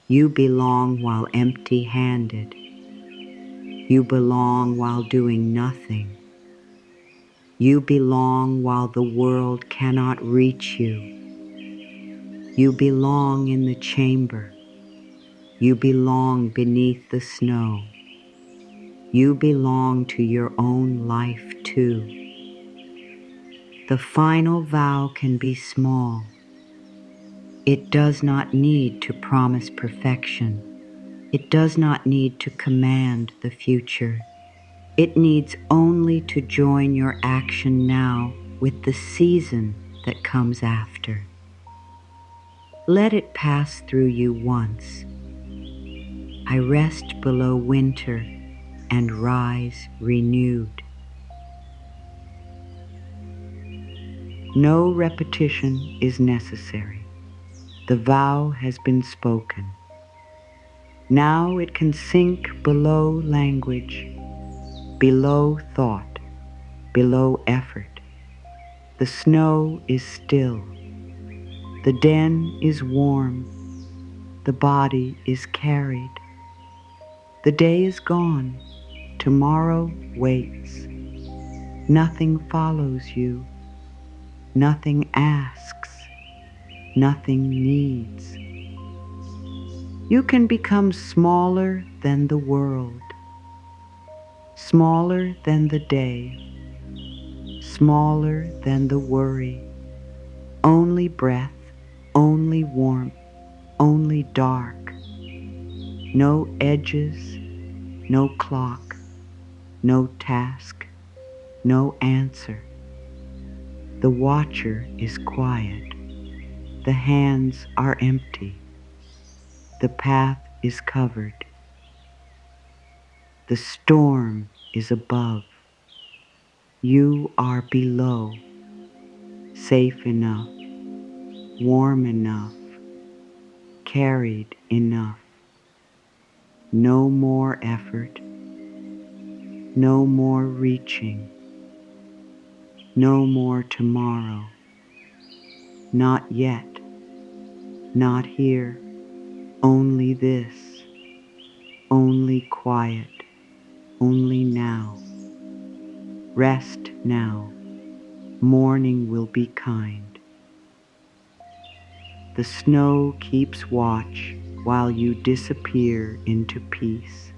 You belong while empty-handed. You belong while doing nothing. You belong while the world cannot reach you. You belong in the chamber. You belong beneath the snow. You belong to your own life too. The final vow can be small. It does not need to promise perfection. It does not need to command the future. It needs only to join your action now with the season that comes after. Let it pass through you once. I rest below winter and rise renewed. No repetition is necessary. The vow has been spoken. Now it can sink below language, below thought, below effort. The snow is still. The den is warm. The body is carried. The day is gone. Tomorrow waits. Nothing follows you. Nothing asks. Nothing needs. You can become smaller than the world, smaller than the day, smaller than the worry. Only breath, only warmth, only dark. No edges, no clock, no task, no answer. The watcher is quiet. The hands are empty. The path is covered. The storm is above. You are below, safe enough, warm enough, carried enough. No more effort, no more reaching, no more tomorrow. Not yet, not here, only this, only quiet, only now. Rest now, morning will be kind. The snow keeps watch while you disappear into peace.